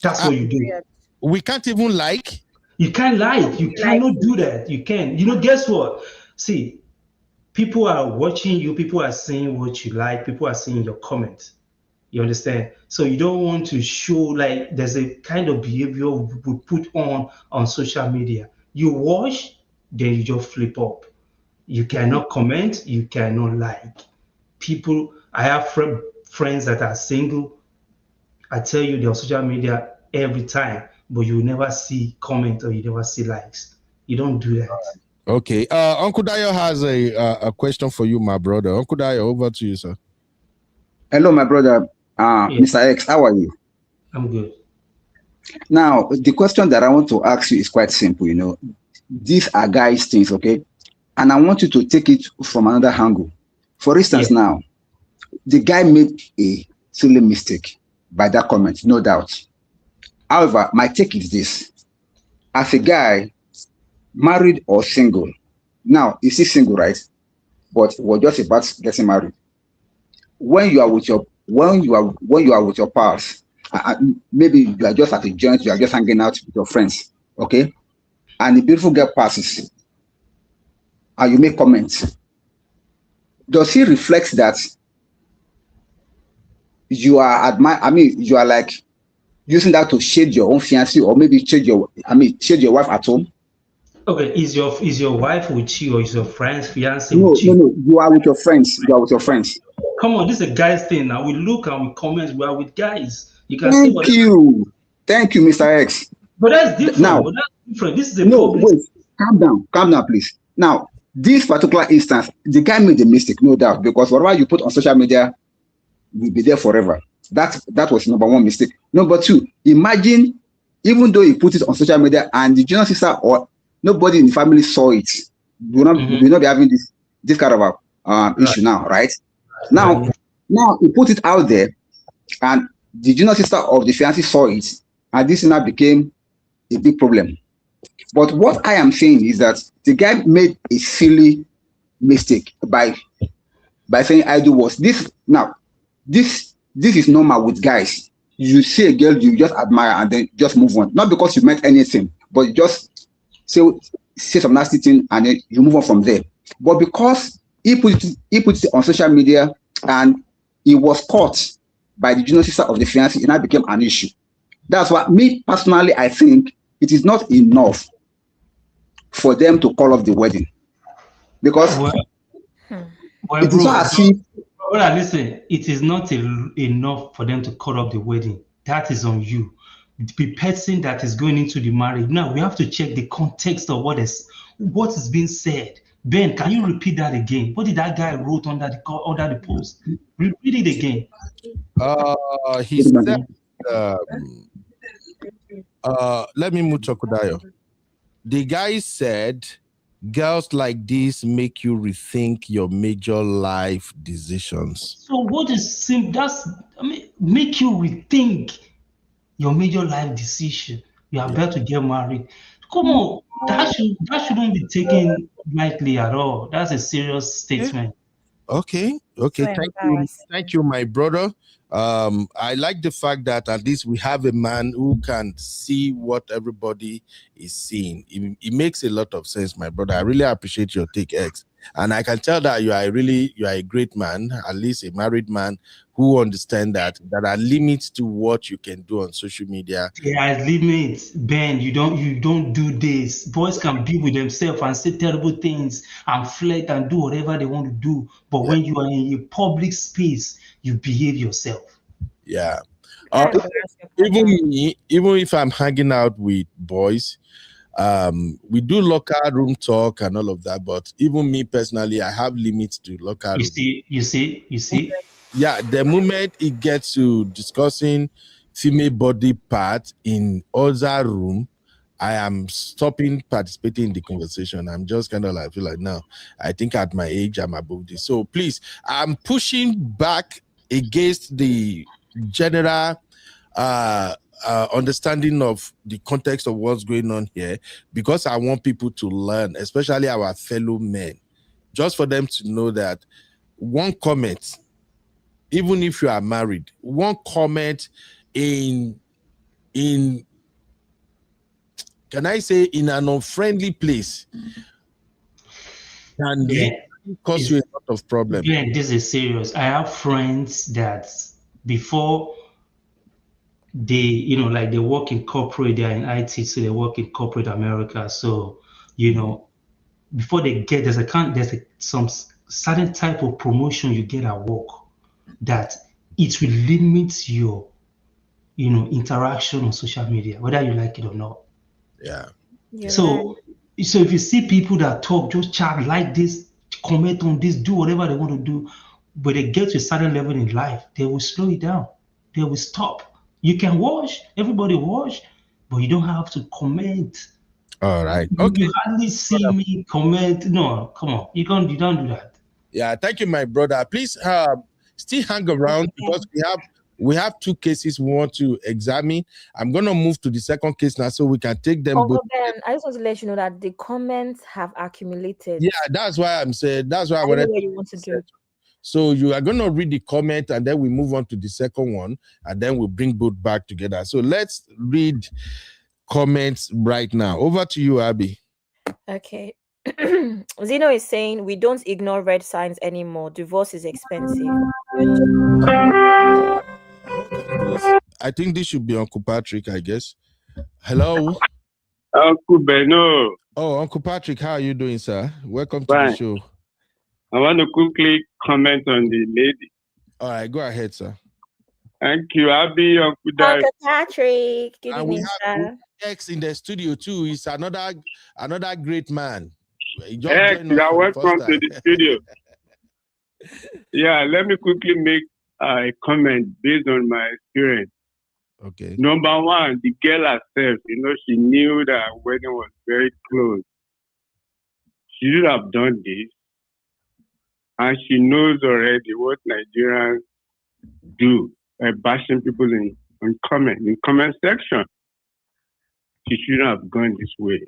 Speaker 7: That's what you do.
Speaker 3: We can't even like.
Speaker 7: You can't like. You cannot do that. You can. You know, guess what? See, people are watching you. People are seeing what you like. People are seeing your comments. You understand? So you don't want to show like there's a kind of behavior we put on social media. You watch, then you just flip up. You cannot comment. You cannot like. People, I have friends that are single. I tell you, they're on social media every time, but you never see comment or you never see likes. You don't do that.
Speaker 3: Okay. Uncle Dayo has a question for you, my brother. Uncle Dayo, over to you, sir.
Speaker 6: Hello, my brother. Mr. X, how are you?
Speaker 7: I'm good.
Speaker 6: Now, the question that I want to ask you is quite simple. You know, these are guys' things, okay? And I want you to take it from another angle. For instance, now, the guy made a silly mistake by that comment, no doubt. However, my take is this: as a guy, married or single, now is he single, right? But we're just about getting married. When you are with your pals, maybe you are just at a joint, you are just hanging out with your friends, okay? And the beautiful girl passes, and you make comments. Does he reflect that you are you are like using that to shade your own fiancé, or maybe shade your wife at home?
Speaker 7: Okay, is your wife with you, or is your friend's fiance
Speaker 6: No,
Speaker 7: with you?
Speaker 6: no, you are with your friends. You are with your friends.
Speaker 7: Come on, this is a guy's thing now. We look and we comment. We are with guys. You can say whatever.
Speaker 6: Thank you, Mr. X.
Speaker 7: But that's different.
Speaker 6: Now,
Speaker 7: This is a
Speaker 6: public. Wait, calm down, please. Now, this particular instance, the guy made a mistake, no doubt, because whatever you put on social media will be there forever. That was number one mistake. Number two, imagine, even though he put it on social media and the junior sister or nobody in the family saw it, we will not be having this kind of a issue now, right? Now he put it out there, and the junior sister of the fiancé saw it, and this now became a big problem. But what I am saying is that the guy made a silly mistake by saying I do was this. Now, this is normal with guys. You see a girl you just admire and then just move on. Not because you meant anything, but you just say some nasty thing and then you move on from there. But because he put it on social media and he was caught by the junior sister of the fiancé, it now became an issue. That's why, me personally, I think it is not enough for them to call off the wedding, because it is not as if.
Speaker 7: Well, listen, it is not enough for them to call off the wedding. That is on you. The person that is going into the marriage. Now we have to check the context of what is being said. Ben, can you repeat that again? What did that guy wrote under the post? Repeat it again.
Speaker 3: He said, let me move to Kudayo. The guy said, girls like this make you rethink your major life decisions.
Speaker 7: So what is make you rethink your major life decision? You are about to get married. Come on, that shouldn't be taken lightly at all. That's a serious statement.
Speaker 3: Okay. Thank you, my brother. I like the fact that at least we have a man who can see what everybody is seeing. It makes a lot of sense, my brother. I really appreciate your take, X. And I can tell that you are a great man, at least a married man who understand that there are limits to what you can do on social media.
Speaker 7: There are limits, Ben. You don't do this. Boys can be with themselves and say terrible things and flirt and do whatever they want to do. But when you are in a public space, you behave yourself.
Speaker 3: Yeah. Even if I'm hanging out with boys, we do locker room talk and all of that, but even me personally, I have limits to locker room.
Speaker 7: You see.
Speaker 3: Yeah, the moment it gets to discussing female body parts in other room, I am stopping participating in the conversation. I'm just kind of feel like, no, I think at my age, I'm above this. So please, I'm pushing back against the general understanding of the context of what's going on here, because I want people to learn, especially our fellow men, just for them to know that one comment, even if you are married, one comment in can I say in an unfriendly place can cause you a lot of problems.
Speaker 7: Yeah, this is serious. I have friends that before they, they work in corporate, they are in IT, so they work in corporate America. So, before they get, there's some certain type of promotion you get at work that it will limit your, interaction on social media, whether you like it or not.
Speaker 3: Yeah.
Speaker 7: So if you see people that talk, just chat like this, comment on this, do whatever they want to do, but they get to a certain level in life, they will slow it down. They will stop. You can watch, everybody watch, but you don't have to comment.
Speaker 3: All right. Okay.
Speaker 7: You hardly see me comment. No, come on. You don't do that.
Speaker 3: Yeah, thank you, my brother. Please, still hang around because we have 2 cases we want to examine. I'm gonna move to the second case now so we can take them both.
Speaker 5: Ben, I just want to let you know that the comments have accumulated.
Speaker 3: Yeah, that's why I'm saying that's why I
Speaker 5: know
Speaker 3: wanted
Speaker 5: what you want to do.
Speaker 3: So you are gonna read the comment and then we move on to the second one and then we'll bring both back together. So let's read comments right now. Over to you, Abby.
Speaker 5: Okay. Zeno is saying we don't ignore red signs anymore. Divorce is expensive.
Speaker 3: I think this should be Uncle Patrick, I guess. Hello.
Speaker 8: Uncle Beno.
Speaker 3: Oh, Uncle Patrick, how are you doing, sir? Welcome to
Speaker 8: Fine.
Speaker 3: the show.
Speaker 8: I want to quickly comment on the lady.
Speaker 3: All right, go ahead, sir.
Speaker 8: Thank you. I'll be Uncle Dad.
Speaker 5: Uncle Patrick. Good
Speaker 3: And we
Speaker 5: evening,
Speaker 3: have
Speaker 5: sir.
Speaker 3: X in the studio too. He's another great man.
Speaker 8: X, you are welcome to the studio. Yeah, let me quickly make a comment based on my experience.
Speaker 3: Okay.
Speaker 8: Number one, the girl herself, she knew that her wedding was very close. She should have done this. And she knows already what Nigerians do by bashing people in comment section. She shouldn't have gone this way.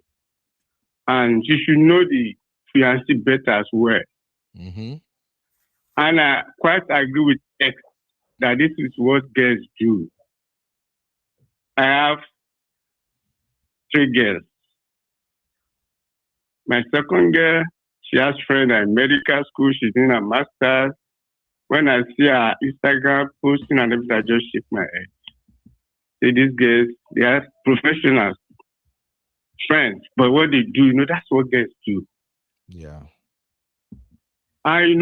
Speaker 8: And she should know the fiancé better as well.
Speaker 3: Mm-hmm.
Speaker 8: And I quite agree with X that this is what girls do. I have 3 girls. My second girl, she has friends at medical school. She's in a master's. When I see her Instagram posting and everything, I just shake my head. See, these girls, they are professionals, friends. But what they do, that's what girls do.
Speaker 3: Yeah.
Speaker 8: And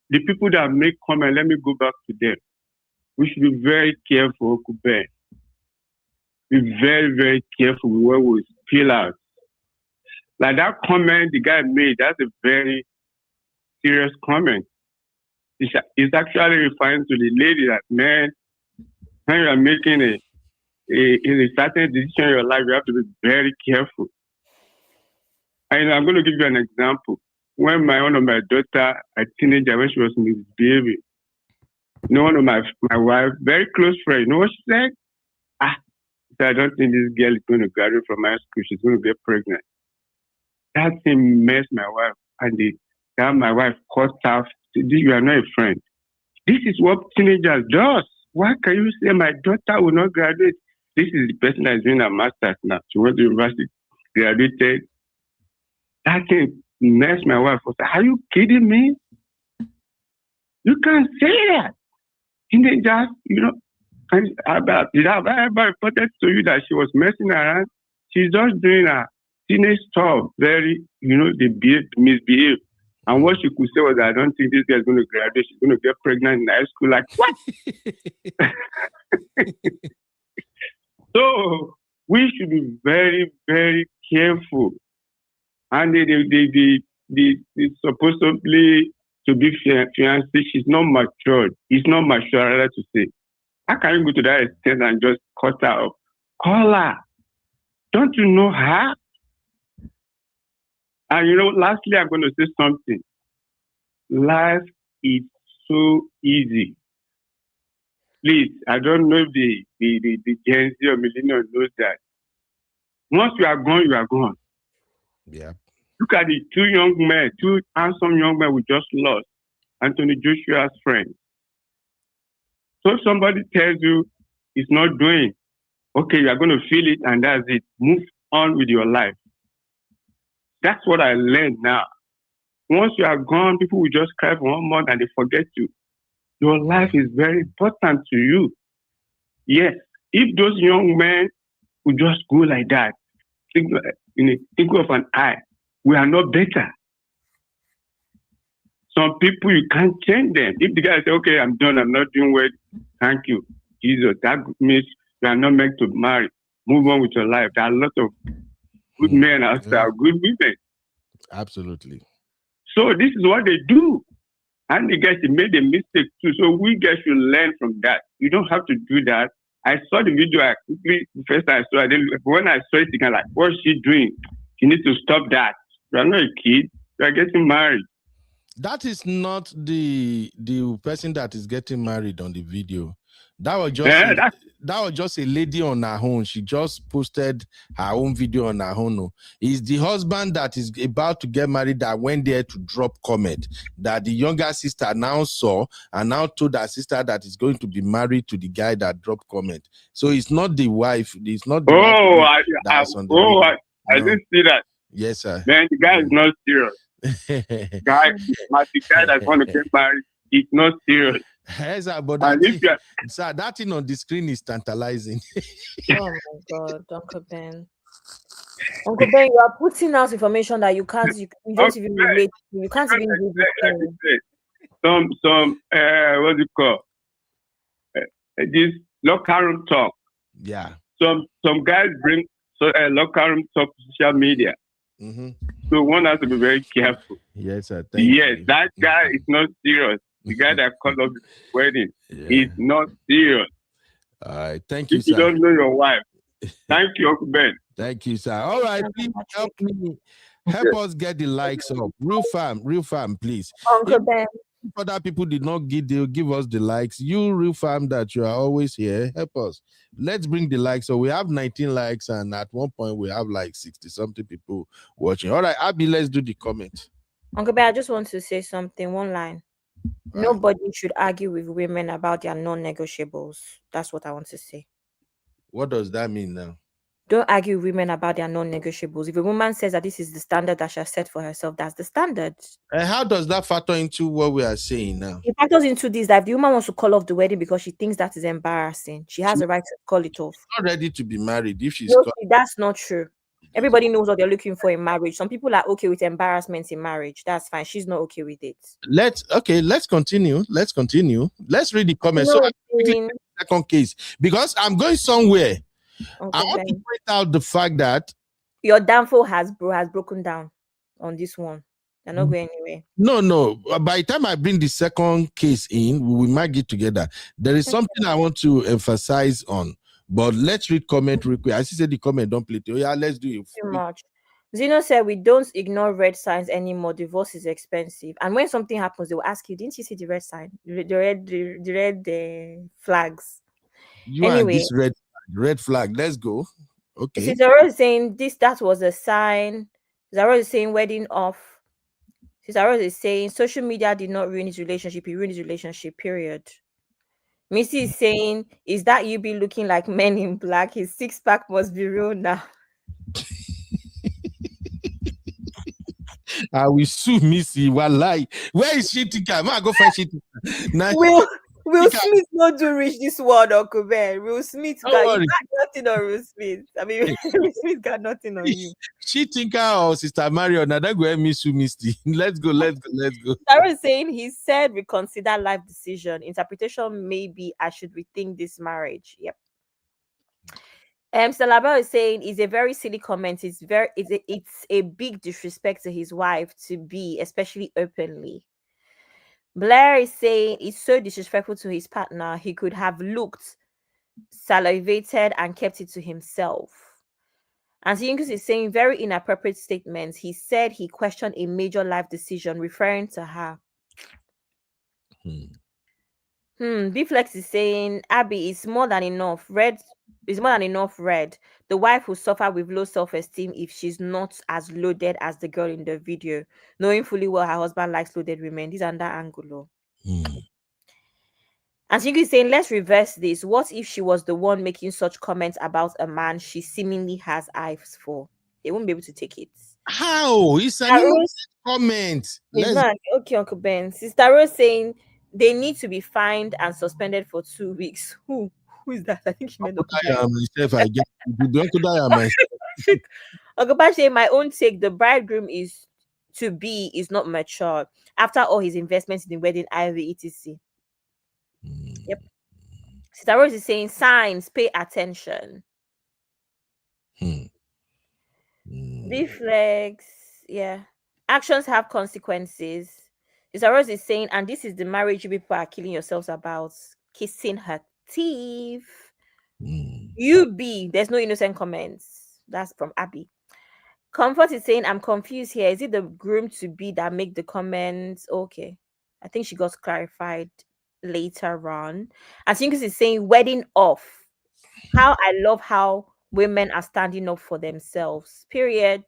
Speaker 8: the people that make comment, let me go back to them. We should be very careful, Uncle Ben. Be very, very careful with what we spill out. Like that comment the guy made, that's a very serious comment. It's actually referring to the lady that, man, when you are making a certain decision in your life, you have to be very careful. And I'm going to give you an example. When one of my daughter, a teenager, when she was misbehaving, one of my wife, very close friend, what she said? I don't think this girl is going to graduate from high school. She's going to get pregnant. That thing messed my wife. And my wife caught her. You are not a friend. This is what teenagers do. Why can you say my daughter will not graduate? This is the person that is doing a master's now. She went to university, graduated. That thing messed my wife. I said, are you kidding me? You can't say that. Teenagers, did I ever reported to you that she was messing around? She's just doing a teenage stuff, very, they misbehave. And what she could say was, I don't think this girl is going to graduate. She's going to get pregnant in high school. Like, what? So, we should be very, very careful. And they supposedly to be fiancé, she's not matured. It's not mature, rather to say. How can you go to that extent and just cut her off? Call her. Don't you know her? And lastly, I'm going to say something. Life is so easy. Please, I don't know if the Gen Z or millennial knows that. Once you are gone, you are gone.
Speaker 3: Yeah.
Speaker 8: Look at the 2 handsome young men we just lost. Anthony Joshua's friends. So if somebody tells you it's not doing, okay, you are going to feel it and that's it. Move on with your life. That's what I learned now. Once you are gone, people will just cry for 1 month and they forget you. Your life is very important to you. Yes, if those young men would just go like that, think of an eye, we are not better. Some people, you can't change them. If the guy says, okay, I'm done, I'm not doing well, thank you, Jesus, that means you are not meant to marry. Move on with your life. There are a lot of good men out there, good women.
Speaker 3: Absolutely.
Speaker 8: So this is what they do. And the guys, they made a mistake too. So we guys should learn from that. You don't have to do that. I saw the video, first I saw it. When I saw it, I was like, what's she doing? You need to stop that. You are not a kid. You are getting married.
Speaker 3: That is not the person that is getting married on the video. That was just a lady on her own. She just posted her own video on her own. It's the husband that is about to get married that went there to drop comment that the younger sister now saw and now told her sister that is going to be married to the guy that dropped comment. So it's not the wife. It's not the wife that's on the video.
Speaker 8: I didn't see that.
Speaker 3: Yes, sir.
Speaker 8: Man, the guy is not serious. The guy that's going to get married is not serious.
Speaker 3: Yes, sir, but sir, that thing on the screen is tantalizing.
Speaker 5: Oh my God, Uncle Ben. Uncle Ben, you are putting out information that you can't, you don't even relate to. You can't even do this.
Speaker 8: Some what's it called? This locker room talk.
Speaker 3: Yeah.
Speaker 8: Some guys bring locker room talk to social media.
Speaker 3: Mm-hmm.
Speaker 8: So one has to be very careful.
Speaker 3: Yes, sir.
Speaker 8: That guy is not serious. The guy that called up the wedding is not serious.
Speaker 3: All right. Thank you,
Speaker 8: if
Speaker 3: sir.
Speaker 8: You don't know your wife. Thank you, Uncle Ben.
Speaker 3: Thank you, sir. All right, please help me. Help us get the likes up. Real fam, please.
Speaker 5: Uncle Ben.
Speaker 3: If other people did not give us the likes, you real fam that you are always here, help us. Let's bring the likes. So we have 19 likes, and at one point we have like 60-something people watching. All right, Abby, let's do the comment.
Speaker 5: Uncle Ben, I just want to say something. One line. Right. Nobody should argue with women about their non-negotiables. That's what I want to say.
Speaker 3: What does that mean now?
Speaker 5: Don't argue with women about their non-negotiables. If a woman says that this is the standard that she has set for herself, that's the standard.
Speaker 3: And how does that factor into what we are saying now?
Speaker 5: It factors into this, that if the woman wants to call off the wedding because she thinks that is embarrassing, she has a right to call it off.
Speaker 3: She's not ready to be married if she's...
Speaker 5: No, that's not true. Everybody knows what they're looking for in marriage. Some people are okay with embarrassment in marriage. That's fine. She's not okay with it.
Speaker 3: Let's continue. Let's read the comments. So second case, because I'm going somewhere. Okay, I want to point out the fact that
Speaker 5: your downfall has broken down on this one. They're not going anywhere.
Speaker 3: No. By the time I bring the second case in, we might get together. There is something I want to emphasize on. But let's read comment real quick. I see the comment, don't play it. Oh, yeah, let's do it.
Speaker 5: Too much. Zeno said, we don't ignore red signs anymore. Divorce is expensive. And when something happens, they will ask you, didn't you see the red sign? The red flags.
Speaker 3: Anyway, this red flag. Let's go. Okay.
Speaker 5: Cesaro is saying that was a sign. Cesaro is saying wedding off. Cesaro is saying social media did not ruin his relationship. He ruined his relationship, period. Missy is saying, is that you be looking like Men in Black? His six-pack must be real now.
Speaker 3: I will sue Missy. Wallahi. Where is she? I go find she.
Speaker 5: Will Smith not do reach this world, Uncle Ben? Will Smith got nothing on Will Smith. I mean, Will Smith got nothing on you.
Speaker 3: She think or Sister Mario. Now that go me sue Misty. Let's go.
Speaker 5: Sarah is saying he said reconsider life decision. Interpretation maybe I should rethink this marriage. Yep. Salabel is saying it's a very silly comment. It's a big disrespect to his wife to be, especially openly. Blair is saying it's so disrespectful to his partner. He could have looked, salivated, and kept it to himself. And Yinkus is saying very inappropriate statements. He said he questioned a major life decision, referring to her. Bflex is saying Abby is more than enough. Red. The wife will suffer with low self-esteem if she's not as loaded as the girl in the video, knowing fully well her husband likes loaded women. This is under Angulo. And Shingu is saying, let's reverse this. What if she was the one making such comments about a man she seemingly has eyes for? They won't be able to take it.
Speaker 3: How? It's a comment.
Speaker 5: Okay, Uncle Ben. Sister Rose saying they need to be fined and suspended for 2 weeks. Who is that? I think she meant Uncle Ben saying, my own take, the bridegroom is not mature after all his investments in the wedding, etc. Yep. Sister Rose is saying signs, pay attention. Reflex, yeah. Actions have consequences. Sister Rose is saying, and this is the marriage you people are killing yourselves about, kissing her teeth. There's no innocent comments. That's from Abby. Comfort is saying, I'm confused here. Is it the groom to be that make the comments? Okay. I think she got clarified later on. I think is saying wedding off. How I love how women are standing up for themselves. Period.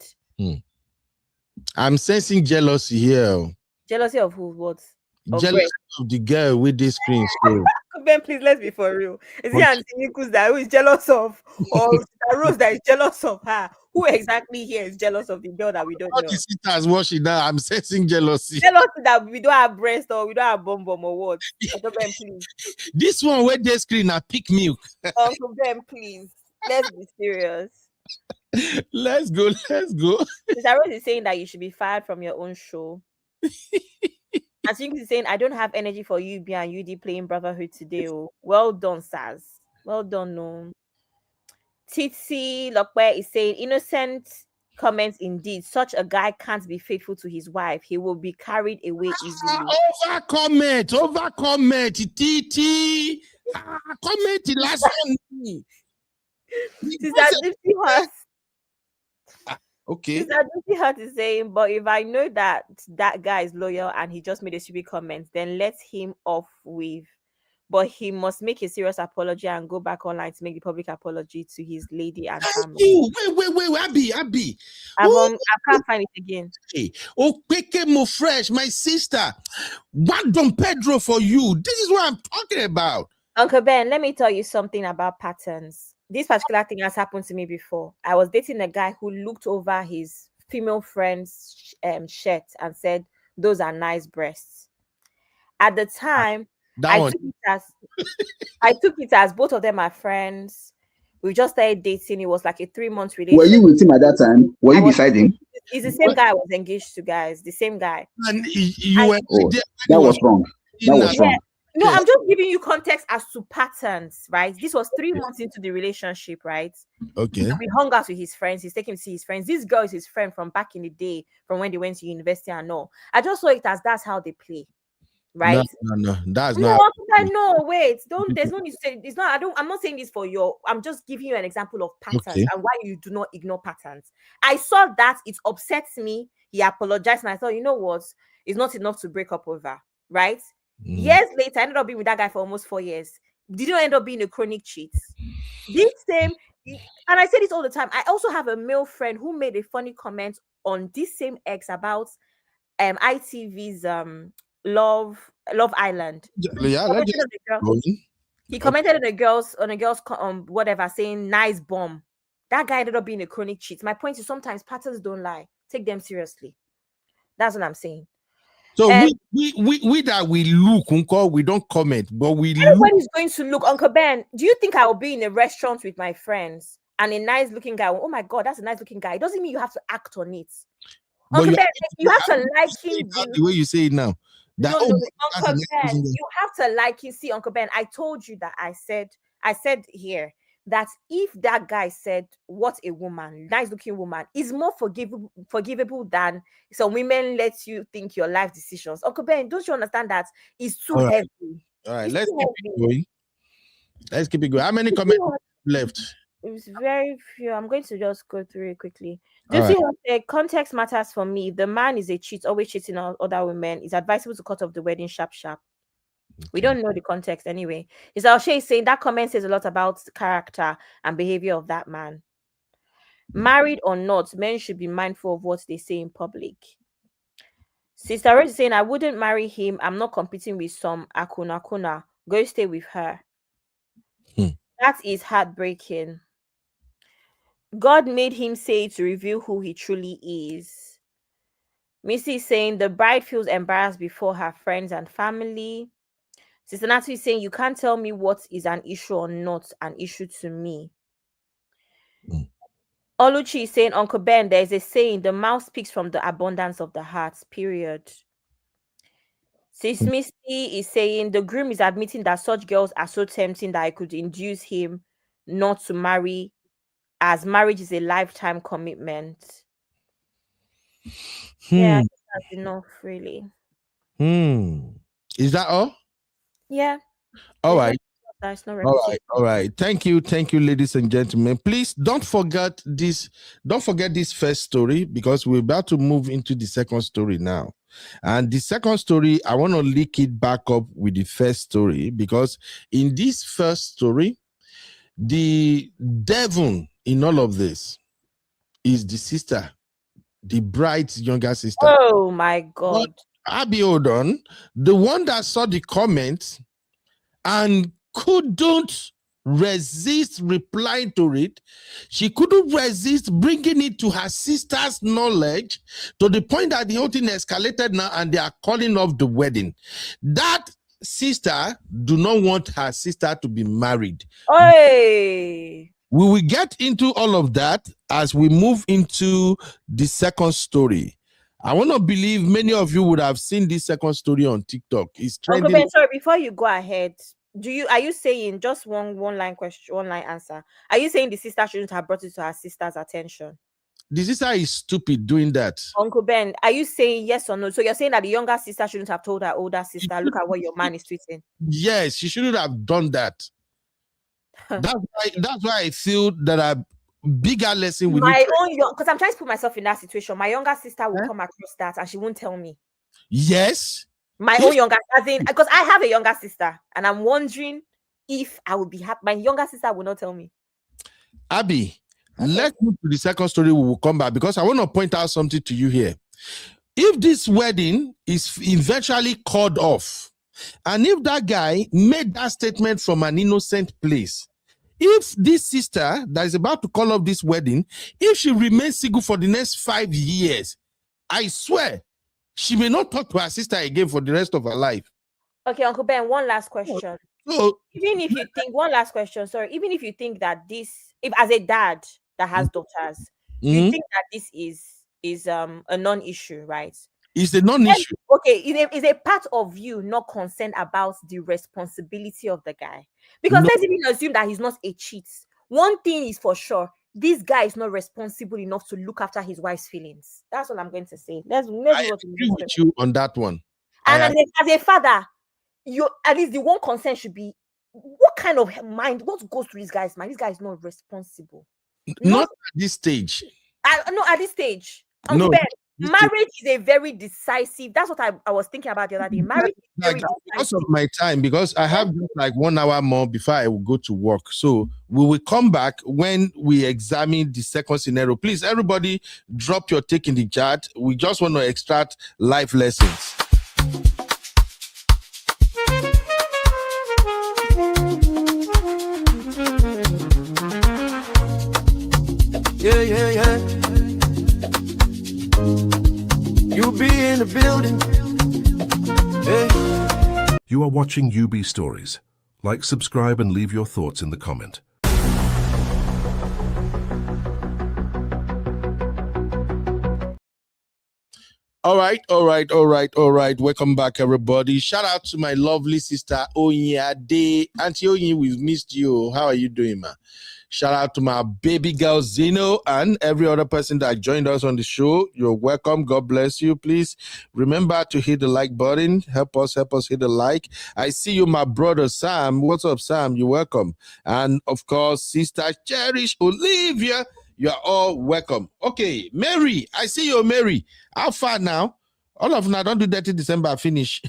Speaker 3: I'm sensing jealousy here.
Speaker 5: Jealousy of who? What? Of
Speaker 3: Jealousy of the girl with this screen. So
Speaker 5: Ben, please, let's be for real. Is it
Speaker 3: What?
Speaker 5: Auntie Nikus that who is jealous of, or Sister Rose that is jealous of her? Who exactly here is jealous of the girl that we don't
Speaker 3: all
Speaker 5: know?
Speaker 3: the sisters watching now, I'm sensing jealousy.
Speaker 5: Jealous that we don't have breast or we don't have bum or what? Uncle Ben, please.
Speaker 3: This one where this screen I pick milk.
Speaker 5: Uncle Ben, please. Let's be serious.
Speaker 3: Let's go.
Speaker 5: Sister Rose is saying that you should be fired from your own show. I think he's saying, I don't have energy for UB and UD playing Brotherhood today. Oh. Well done, Saz. Well done, no. Titi Lokwe is saying, innocent comments indeed. Such a guy can't be faithful to his wife. He will be carried away easily.
Speaker 3: Over comment. Titi. Comment the last one.
Speaker 5: Sister Dipsy Hurt.
Speaker 3: Okay.
Speaker 5: Sister Dipsy Hurt is saying, but if I know that that guy is loyal and he just made a stupid comment, then let him off with. But he must make a serious apology and go back online to make the public apology to his lady and family.
Speaker 3: Wait, Abby.
Speaker 5: I can't find it again.
Speaker 3: Oh, Peke Mo Fresh, my sister. What Don Pedro for you? This is what I'm talking about.
Speaker 5: Uncle Ben, let me tell you something about patterns. This particular thing has happened to me before. I was dating a guy who looked over his female friend's shirt and said, those are nice breasts. At the time, I took it as both of them are friends. We just started dating. It was like a 3-month relationship.
Speaker 6: Were you with him at that time? Were you beside him?
Speaker 5: He's the same guy I was engaged to, guys. The same guy.
Speaker 3: And
Speaker 6: that was wrong. That was wrong.
Speaker 5: No, I'm just giving you context as to patterns, right? This was 3 months into the relationship, right?
Speaker 3: Okay.
Speaker 5: We hung out with his friends. He's taking to see his friends. This girl is his friend from back in the day, from when they went to university and all. I just saw it as that's how they play, right?
Speaker 3: No, that's
Speaker 5: no,
Speaker 3: not.
Speaker 5: No, wait. There's no need to say it's not. I'm not saying this for your. I'm just giving you an example of patterns and why you do not ignore patterns. I saw that it upsets me. He apologized, and I thought, you know what? It's not enough to break up over, right? Years later, I ended up being with that guy for almost 4 years. Didn't end up being a chronic cheat. This same, and I say this all the time. I also have a male friend who made a funny comment on this same ex about ITV's Love Island.
Speaker 3: Yeah,
Speaker 5: he commented on a girl's whatever, saying nice bomb. That guy ended up being a chronic cheat. My point is sometimes patterns don't lie. Take them seriously. That's what I'm saying.
Speaker 3: So we that we look, Uncle, we don't comment, but we
Speaker 5: everybody's going to look. Uncle Ben, do you think I will be in a restaurant with my friends and a nice looking guy? Oh my God, that's a nice looking guy. It doesn't mean you have to act on it. Uncle Ben, you have to like him.
Speaker 3: The way you say it now.
Speaker 5: Uncle Ben, you have to like him. See, Uncle Ben, I told you that I said here that if that guy said what a woman, nice looking woman, is more forgivable than some women let you think your life decisions. Uncle Ben, don't you understand that it's too heavy?
Speaker 3: All right, let's keep it going. How many comments left?
Speaker 5: It's very few. I'm going to just go through it quickly. Context matters for me. If the man is a cheat, always cheating on other women, it's advisable to cut off the wedding sharp. Okay. We don't know the context anyway. Is Alshay saying that comment says a lot about the character and behavior of that man. Married or not, men should be mindful of what they say in public. Sister Rose is saying, I wouldn't marry him. I'm not competing with some akuna. Go stay with her. That is heartbreaking. God made him say to reveal who he truly is. Missy is saying the bride feels embarrassed before her friends and family. Sister Natu is saying, you can't tell me what is an issue or not an issue to me. Oluchi is saying, Uncle Ben, there's a saying, the mouth speaks from the abundance of the heart, period. Sis Misty is saying, the groom is admitting that such girls are so tempting that it could induce him not to marry, as marriage is a lifetime commitment. Yeah, that's enough, really.
Speaker 3: Is that all?
Speaker 5: Yeah.
Speaker 3: All right.
Speaker 5: That's not
Speaker 3: All
Speaker 5: requisite.
Speaker 3: right, all right. Thank you, ladies and gentlemen. Please don't forget this. Don't forget this first story because we're about to move into the second story now. And the second story, I want to link it back up with the first story because in this first story, the devil in all of this is the sister, the bride's younger sister.
Speaker 5: Oh my God.
Speaker 3: Abby Odon, the one that saw the comments and couldn't resist replying to it. She couldn't resist bringing it to her sister's knowledge to the point that the whole thing escalated now and they are calling off the wedding. That sister do not want her sister to be married.
Speaker 5: Hey.
Speaker 3: We will get into all of that as we move into the second story. I want to believe many of you would have seen this second story on TikTok. It's trending.
Speaker 5: Uncle Ben, sorry, before you go ahead, are you saying just one line question, one line answer? Are you saying the sister shouldn't have brought it to her sister's attention?
Speaker 3: The sister is stupid doing that.
Speaker 5: Uncle Ben, are you saying yes or no? So you're saying that the younger sister shouldn't have told her older sister, look at what your man is tweeting?
Speaker 3: Yes, she shouldn't have done that. That's why I feel that a bigger lesson with
Speaker 5: my own, because I'm trying to put myself in that situation. My younger sister will come across that and she won't tell me.
Speaker 3: Yes.
Speaker 5: My own younger, because I have a younger sister, and I'm wondering if I would be happy. My younger sister will not tell me.
Speaker 3: Abby, let's move to the second story. We will come back because I want to point out something to you here. If this wedding is eventually called off, and if that guy made that statement from an innocent place, if this sister that is about to call off this wedding, if she remains single for the next 5 years, I swear, she may not talk to her sister again for the rest of her life.
Speaker 5: Okay, Uncle Ben, one last question.
Speaker 3: So,
Speaker 5: even if you think, even if you think that this, if as a dad that has daughters, you think that this is a non-issue, right?
Speaker 3: It's a non-issue.
Speaker 5: Okay, is a part of you not concerned about the responsibility of the guy? Because let's even assume that he's not a cheat. One thing is for sure, this guy is not responsible enough to look after his wife's feelings. That's what I'm going to say. I
Speaker 3: agree with you on that one.
Speaker 5: And as a father, you at least the one concern should be what kind of mind, what goes through this guy's mind? This guy is not responsible.
Speaker 3: Not at this stage.
Speaker 5: Not at this stage. Uncle Ben, marriage is a very decisive. That's what I was thinking about the other day. Marriage is very
Speaker 3: because of my time, because I have just like 1 hour more before I will go to work. So we will come back when we examine the second scenario. Please, everybody, drop your take in the chat. We just want to extract life lessons.
Speaker 1: Yeah. You be in the building. Hey.
Speaker 9: You are watching UB Stories. Like, subscribe, and leave your thoughts in the comment.
Speaker 3: All right. Welcome back, everybody. Shout out to my lovely sister Onyade. Auntie Onyi, we've missed you. How are you doing, ma? Shout out to my baby girl Zeno and every other person that joined us on the show. You're welcome. God bless you. Please remember to hit the like button. Help us hit the like. I see you, my brother Sam. What's up, Sam? You're welcome. And of course, sister Cherish Olivia. You're all welcome. Okay, Mary. I see you, Mary. How far now? All of them, don't do that in December, finish.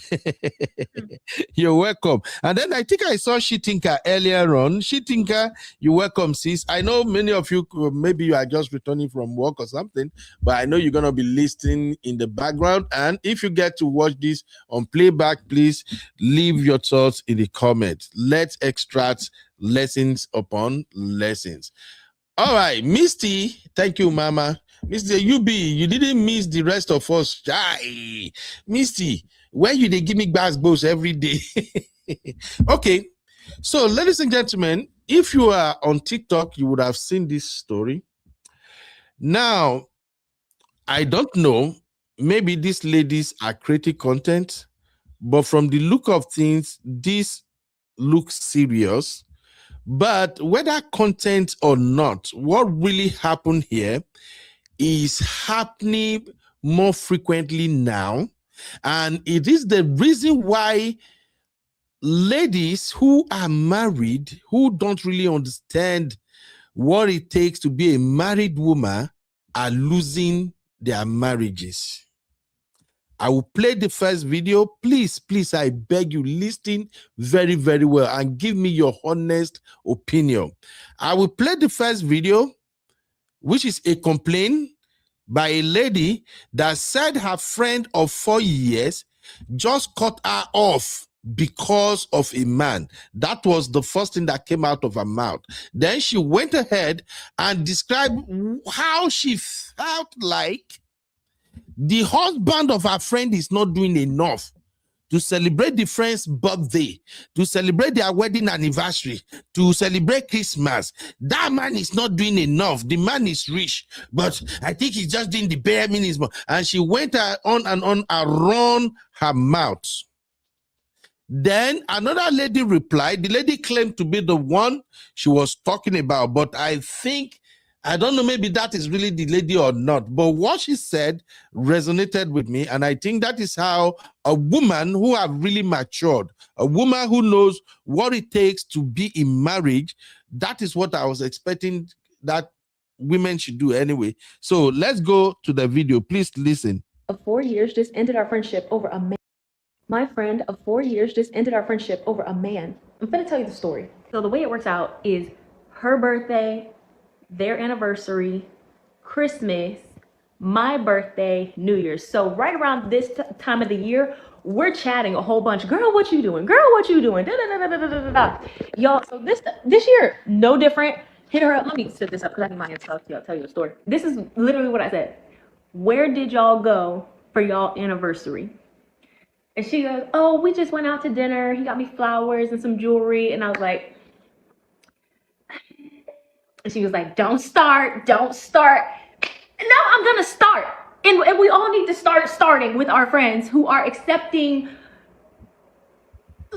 Speaker 3: You're welcome. And then I think I saw Shitinka earlier on. Shitinka, you're welcome, sis. I know many of you, maybe you are just returning from work or something, but I know you're going to be listening in the background. And if you get to watch this on playback, please leave your thoughts in the comments. Let's extract lessons upon lessons. All right, Misty, thank you, Mama. Mr. UB, you didn't miss the rest of us. Aye. Misty, where you they give me bass every day? Okay, so ladies and gentlemen, if you are on TikTok, you would have seen this story. Now, I don't know, maybe these ladies are creating content, but from the look of things, this looks serious. But whether content or not, what really happened here is happening more frequently now, and it is the reason why ladies who are married, who don't really understand what it takes to be a married woman, are losing their marriages. I will play the first video. Please, please, I beg you, listen very, very well and give me your honest opinion. I will play the first video, which is a complaint by a lady that said her friend of 4 years just cut her off because of a man. That was the first thing that came out of her mouth. Then she went ahead and described how she felt like the husband of her friend is not doing enough to celebrate the friend's birthday, to celebrate their wedding anniversary, to celebrate Christmas. That man is not doing enough. The man is rich, but I think he's just doing the bare minimum. And she went on and on around her mouth. Then another lady replied. The lady claimed to be the one she was talking about, but I don't know, maybe that is really the lady or not. But what she said resonated with me, and I think that is how a woman who have really matured, a woman who knows what it takes to be in marriage, that is what I was expecting that women should do anyway. So let's go to the video. Please listen.
Speaker 2: Of 4 years just ended our friendship over a man. My friend of 4 years just ended our friendship over a man. I'm gonna tell you the story. So the way it works out is her birthday, their anniversary, Christmas, my birthday, New Year's. So right around this time of the year, we're chatting a whole bunch. Girl, what you doing? Girl, what you doing? Da, da, da, da, da, da, da. Y'all, so this year, no different. Hit her up. Let me set this up because I can mind stuff. I'll tell you a story. This is literally what I said. Where did y'all go for y'all anniversary? And she goes, oh, we just went out to dinner. He got me flowers and some jewelry. And I was like, and she was like, don't start. Now I'm going to start. And we all need to start starting with our friends who are accepting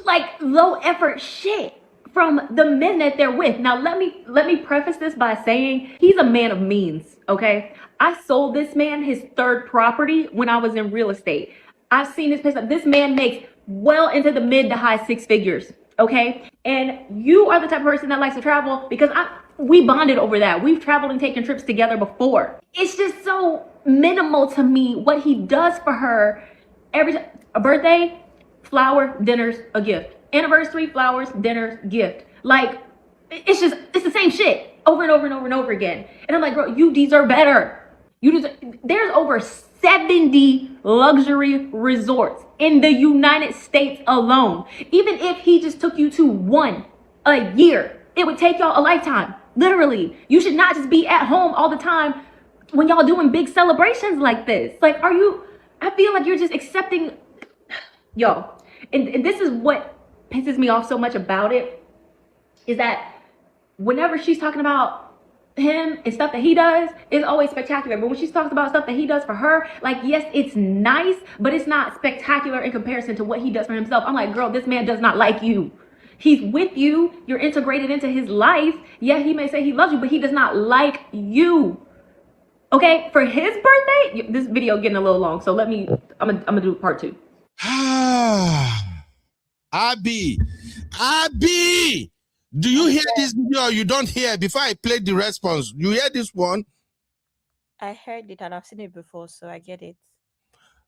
Speaker 2: like low effort shit from the men that they're with. Now, let me preface this by saying he's a man of means, okay? I sold this man his third property when I was in real estate. I've seen this person. This man makes well into the mid to high 6 figures, okay? And you are the type of person that likes to travel because we bonded over that. We've traveled and taken trips together before. It's just so minimal to me what he does for her every time. A birthday, flower, dinners, a gift. Anniversary, flowers, dinners, gift. Like, it's the same shit over and over and over and over again. And I'm like, girl, you deserve better. There's over 70 luxury resorts in the United States alone. Even if he just took you to one a year, it would take y'all a lifetime. Literally. You should not just be at home all the time when y'all doing big celebrations like this. Like, I feel like you're just accepting, yo. And this is what pisses me off so much about it, is that whenever she's talking about him and stuff that he does, it's always spectacular. But when she talks about stuff that he does for her, like, yes, it's nice, but it's not spectacular in comparison to what he does for himself. I'm like, girl, this man does not like you. He's with you. You're integrated into his life. Yeah, he may say he loves you, but he does not like you. Okay, for his birthday, this video getting a little long, so I'm gonna do part 2.
Speaker 3: Abby, do you hear this video or you don't hear? Before I play the response, you hear this one?
Speaker 5: I heard it and I've seen it before, so I get it.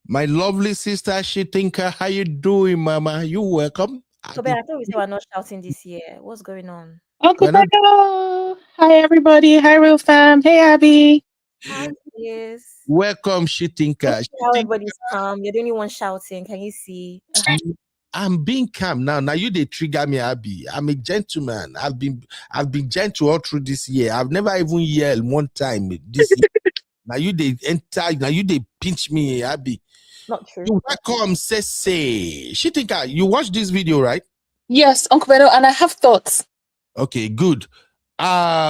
Speaker 3: My lovely sister Shitinka, how you doing, mama? You welcome.
Speaker 5: So, Ben, I thought we said we're not shouting this year. What's going on?
Speaker 10: Uncle Beto! Hi, everybody. Hi, Real Fam. Hey, Abby.
Speaker 5: Hi, yes.
Speaker 3: Welcome, Shitinka.
Speaker 5: How everybody's calm. You're the only one shouting. Can you see?
Speaker 3: I'm being calm now. Now you they trigger me, Abby. I'm a gentleman. I've been gentle all through this year. I've never even yelled one time this year. Now you they enter. Now you they pinch me, Abby.
Speaker 5: Not true.
Speaker 3: You welcome, say. Shitinka, you watched this video, right?
Speaker 10: Yes, Uncle Beto, and I have thoughts.
Speaker 3: Okay, good.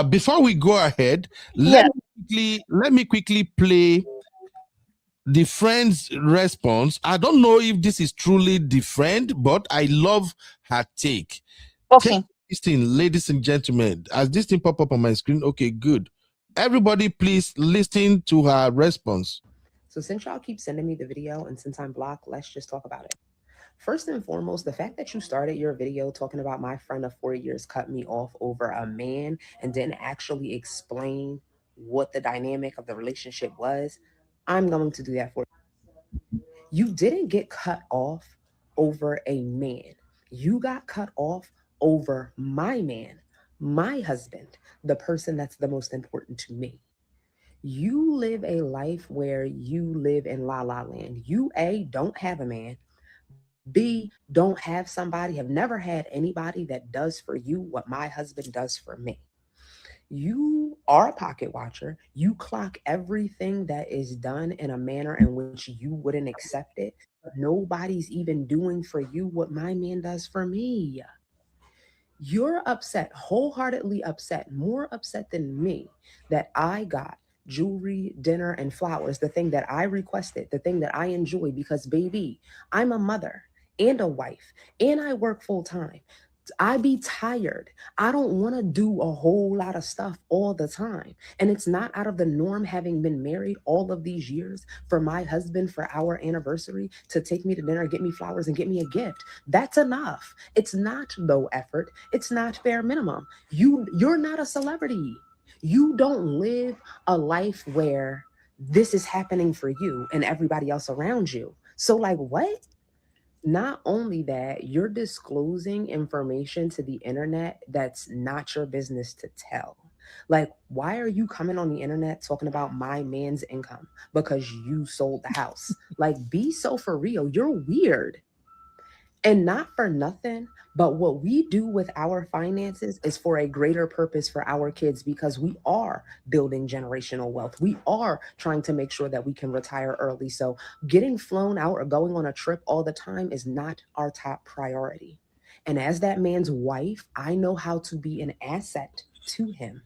Speaker 3: Before we go ahead, let me quickly play the friend's response. I don't know if this is truly the friend, but I love her take.
Speaker 10: Okay.
Speaker 3: This thing, ladies and gentlemen, as this thing pop up on my screen. Okay, good. Everybody, please listen to her response.
Speaker 11: So since y'all keep sending me the video and since I'm blocked, let's just talk about it. First and foremost, the fact that you started your video talking about my friend of 4 years cut me off over a man and didn't actually explain what the dynamic of the relationship was, I'm going to do that for you. You didn't get cut off over a man. You got cut off over my man, my husband, the person that's the most important to me. You live a life where you live in la la land. You don't have a man. B, don't have somebody, have never had anybody that does for you what my husband does for me. You are a pocket watcher. You clock everything that is done in a manner in which you wouldn't accept it. But nobody's even doing for you what my man does for me. You're upset, wholeheartedly upset, more upset than me that I got jewelry, dinner, and flowers, the thing that I requested, the thing that I enjoy, because baby, I'm a mother and a wife and I work full time. I be tired. I don't want to do a whole lot of stuff all the time. And it's not out of the norm, having been married all of these years, for my husband for our anniversary to take me to dinner, get me flowers, and get me a gift. That's enough. It's not low effort. It's not bare minimum. You're not a celebrity. You don't live a life where this is happening for you and everybody else around you. So like, what? Not only that, you're disclosing information to the internet that's not your business to tell. Like, why are you coming on the internet talking about my man's income? Because you sold the house. Like, be so for real. You're weird. And not for nothing, but what we do with our finances is for a greater purpose for our kids, because we are building generational wealth. We are trying to make sure that we can retire early. So getting flown out or going on a trip all the time is not our top priority. And as that man's wife, I know how to be an asset to him.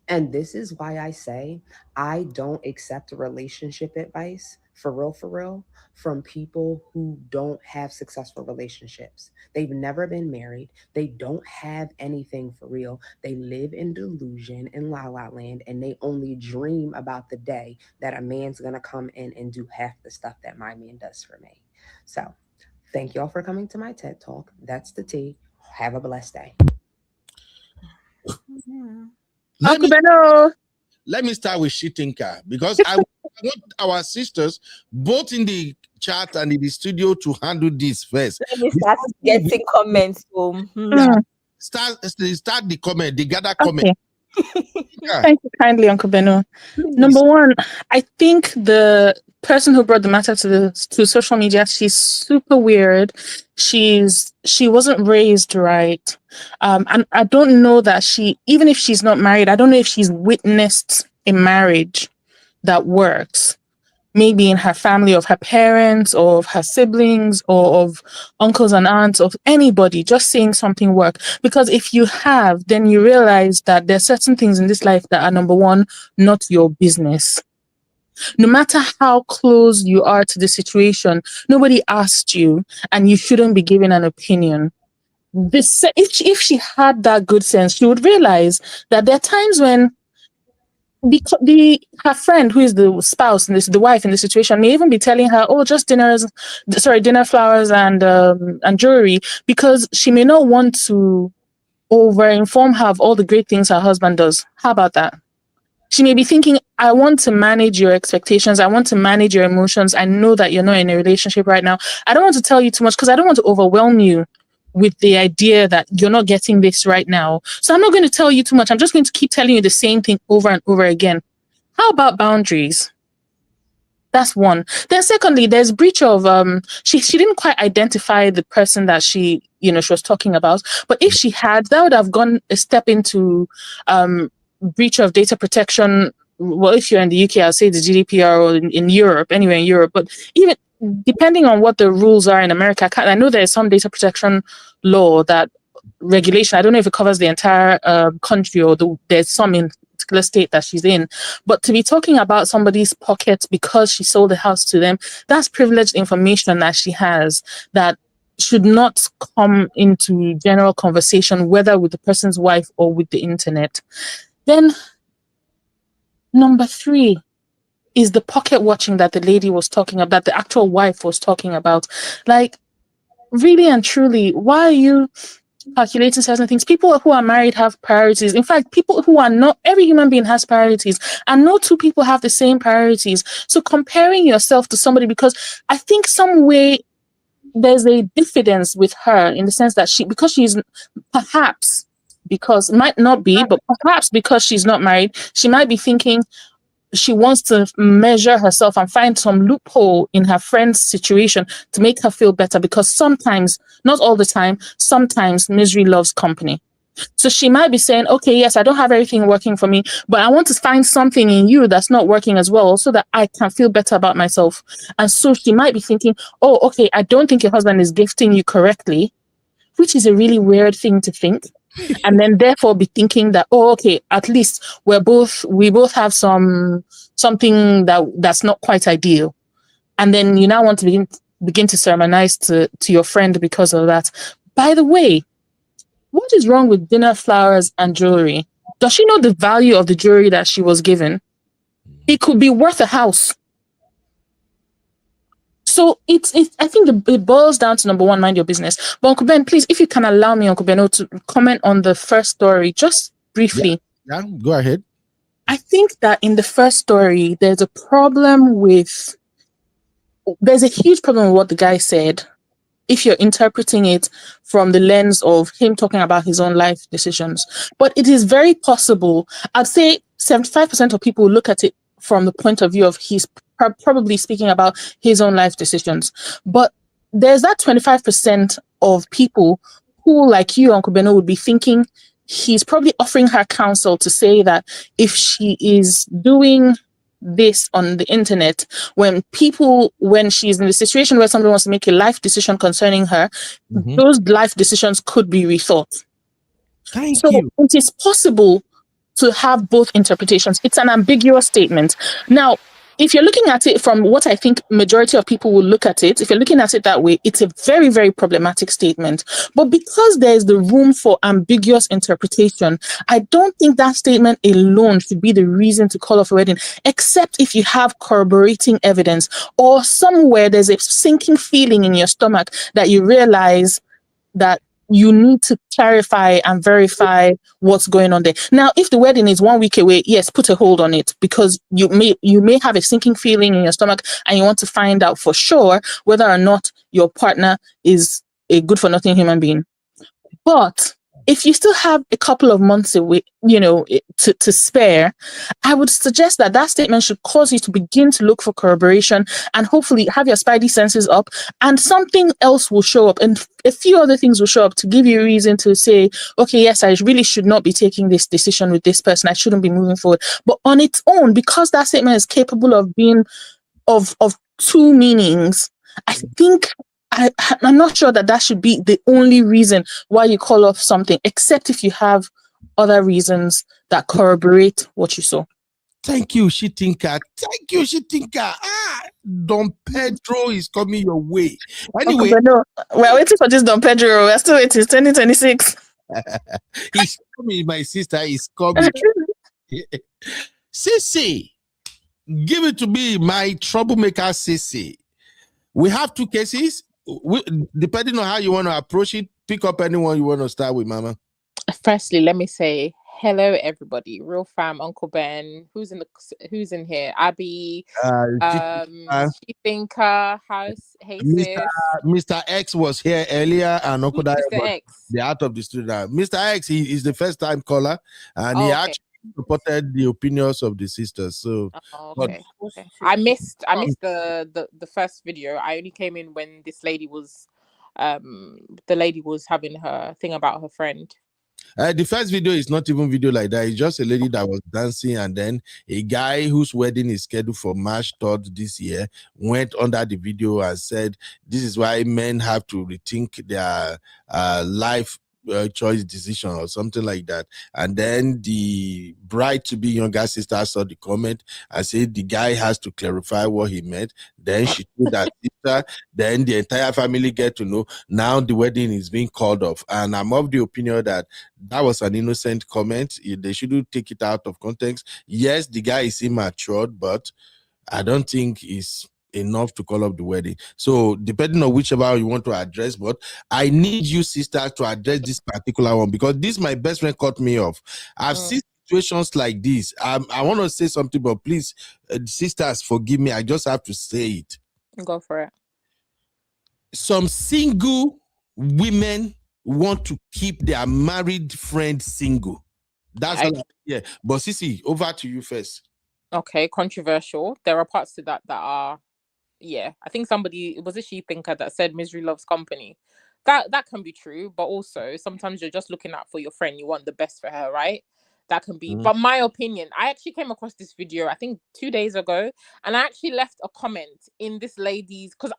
Speaker 11: And this is why I say I don't accept relationship advice, for real, from people who don't have successful relationships. They've never been married. They don't have anything for real. They live in delusion in la la land, and they only dream about the day that a man's gonna come in and do half the stuff that my man does for me. So thank y'all for coming to my TED Talk. That's the tea. Have a blessed day.
Speaker 10: Uncle Benno.
Speaker 3: Let me start with Shitinka, because I want our sisters, both in the chat and in the studio, to handle this first.
Speaker 5: Let me start getting comments.
Speaker 3: Start the comment, the gather comment.
Speaker 10: Yeah. Thank you kindly, Uncle Benno. Number one, I think the person who brought the matter to social media, she's super weird. She wasn't raised right. And I don't know that even if she's not married, I don't know if she's witnessed a marriage that works. Maybe in her family, of her parents or of her siblings or of uncles and aunts, of anybody, just seeing something work. Because if you have, then you realize that there's certain things in this life that are, number one, not your business. No matter how close you are to the situation, nobody asked you, and you shouldn't be giving an opinion. If she had that good sense, she would realize that there are times when her friend, who is the spouse and the wife in the situation, may even be telling her, "Oh, just dinner, flowers, and jewelry," because she may not want to over-inform her of all the great things her husband does. How about that? She may be thinking, "I want to manage your expectations. I want to manage your emotions. I know that you're not in a relationship right now. I don't want to tell you too much because I don't want to overwhelm you with the idea that you're not getting this right now. So I'm not going to tell you too much. I'm just going to keep telling you the same thing over and over again." How about boundaries? That's one. Then secondly, there's breach of she didn't quite identify the person that she was talking about. But if she had, that would have gone a step into breach of data protection. Well, if you're in the UK, I'll say the GDPR, or in Europe, anywhere in Europe. But even depending on what the rules are in America, I know there's some data protection law, that regulation. I don't know if it covers the entire country, or there's some in particular state that she's in. But to be talking about somebody's pockets because she sold the house to them, that's privileged information that she has that should not come into general conversation, whether with the person's wife or with the internet. Then number 3 is the pocket watching that the lady was talking about, the actual wife was talking about. Like, really and truly, why are you calculating certain things? People who are married have priorities. In fact, people who are not, every human being has priorities, and no two people have the same priorities. So comparing yourself to somebody, because I think some way there's a diffidence with her in the sense that because she's perhaps, because might not be, but perhaps because she's not married, she might be thinking she wants to measure herself and find some loophole in her friend's situation to make her feel better, because sometimes, not all the time, sometimes misery loves company. So she might be saying, okay, yes, I don't have everything working for me, but I want to find something in you that's not working as well so that I can feel better about myself. And so she might be thinking, oh, okay, I don't think your husband is gifting you correctly, which is a really weird thing to think. And then therefore be thinking that, oh, okay, at least we both have something that's not quite ideal. And then you now want to begin to sermonize to your friend because of that. By the way, what is wrong with dinner, flowers, and jewelry? Does she know the value of the jewelry that she was given? It could be worth a house. So it's I think it boils down to, number one, mind your business. But Uncle Ben, please, if you can allow me, Uncle Beno, to comment on the first story, just briefly.
Speaker 3: Yeah, go ahead.
Speaker 10: I think that in the first story, there's a huge problem with what the guy said, if you're interpreting it from the lens of him talking about his own life decisions. But it is very possible, I'd say 75% of people look at it from the point of view of he's probably speaking about his own life decisions. But there's that 25% of people who, like you, Uncle Beno, would be thinking he's probably offering her counsel to say that if she is doing this on the internet, when she's in the situation where somebody wants to make a life decision concerning her, those life decisions could be rethought.
Speaker 3: Thank you.
Speaker 10: It is possible to have both interpretations. It's an ambiguous statement. Now, if you're looking at it from what I think majority of people will look at it, if you're looking at it that way, it's a very, very problematic statement. But because there's the room for ambiguous interpretation, I don't think that statement alone should be the reason to call off a wedding, except if you have corroborating evidence or somewhere there's a sinking feeling in your stomach that you realize that you need to clarify and verify what's going on there. Now, if the wedding is 1 week away, yes, put a hold on it, because you may have a sinking feeling in your stomach and you want to find out for sure whether or not your partner is a good for nothing human being. But if you still have a couple of months away, to spare, I would suggest that statement should cause you to begin to look for corroboration and hopefully have your spidey senses up, and something else will show up, and a few other things will show up to give you a reason to say, okay, yes, I really should not be taking this decision with this person. I shouldn't be moving forward. But on its own, because that statement is capable of being of two meanings, I think I'm not sure that should be the only reason why you call off something, except if you have other reasons that corroborate what you saw.
Speaker 3: Thank you, Shitinka. Thank you, Shitinka. Don Pedro is coming your way. Anyway,
Speaker 10: we're waiting for this Don Pedro. We're still waiting. It's 2026.
Speaker 3: He's coming, my sister. He's coming. Sissy, give it to me, my troublemaker Sissy. We have two cases. Depending on how you want to approach it, pick up anyone you want to start with, Mama.
Speaker 12: Firstly, let me say hello, everybody. Real fam, Uncle Ben. Who's in here? Abby, Shifinka, House, hey sis.
Speaker 3: Mr. X was here earlier, and Uncle Dayo, they're out of the studio now. Mr. X, he is the first time caller, and he actually supported the opinions of the sisters. So
Speaker 12: okay. I missed the first video. I only came in when this lady was the lady was having her thing about her friend.
Speaker 3: The first video is not even video like that. It's just a lady that was dancing, and then a guy whose wedding is scheduled for March 3rd this year went under the video and said, this is why men have to rethink their life choice decision or something like that. And then the bride-to-be younger sister saw the comment and said the guy has to clarify what he meant. Then she told that sister, then the entire family get to know. Now the wedding is being called off. And I'm of the opinion that was an innocent comment. They shouldn't take it out of context. Yes, the guy is immature, but I don't think he's enough to call up the wedding. So depending on whichever you want to address, but I need you sisters to address this particular one because this my best friend cut me off. I've seen situations like this. I want to say something, but please, sisters, forgive me. I just have to say it.
Speaker 12: Go for it.
Speaker 3: Some single women want to keep their married friend single. That's all. Yeah. But Sisi, over to you first.
Speaker 12: Okay, controversial. There are parts to that are, yeah. I think somebody, was a she thinker that said misery loves company. That can be true, but also sometimes you're just looking out for your friend. You want the best for her, right? That can be. But my opinion, I actually came across this video, I think 2 days ago, and I actually left a comment in this lady's, because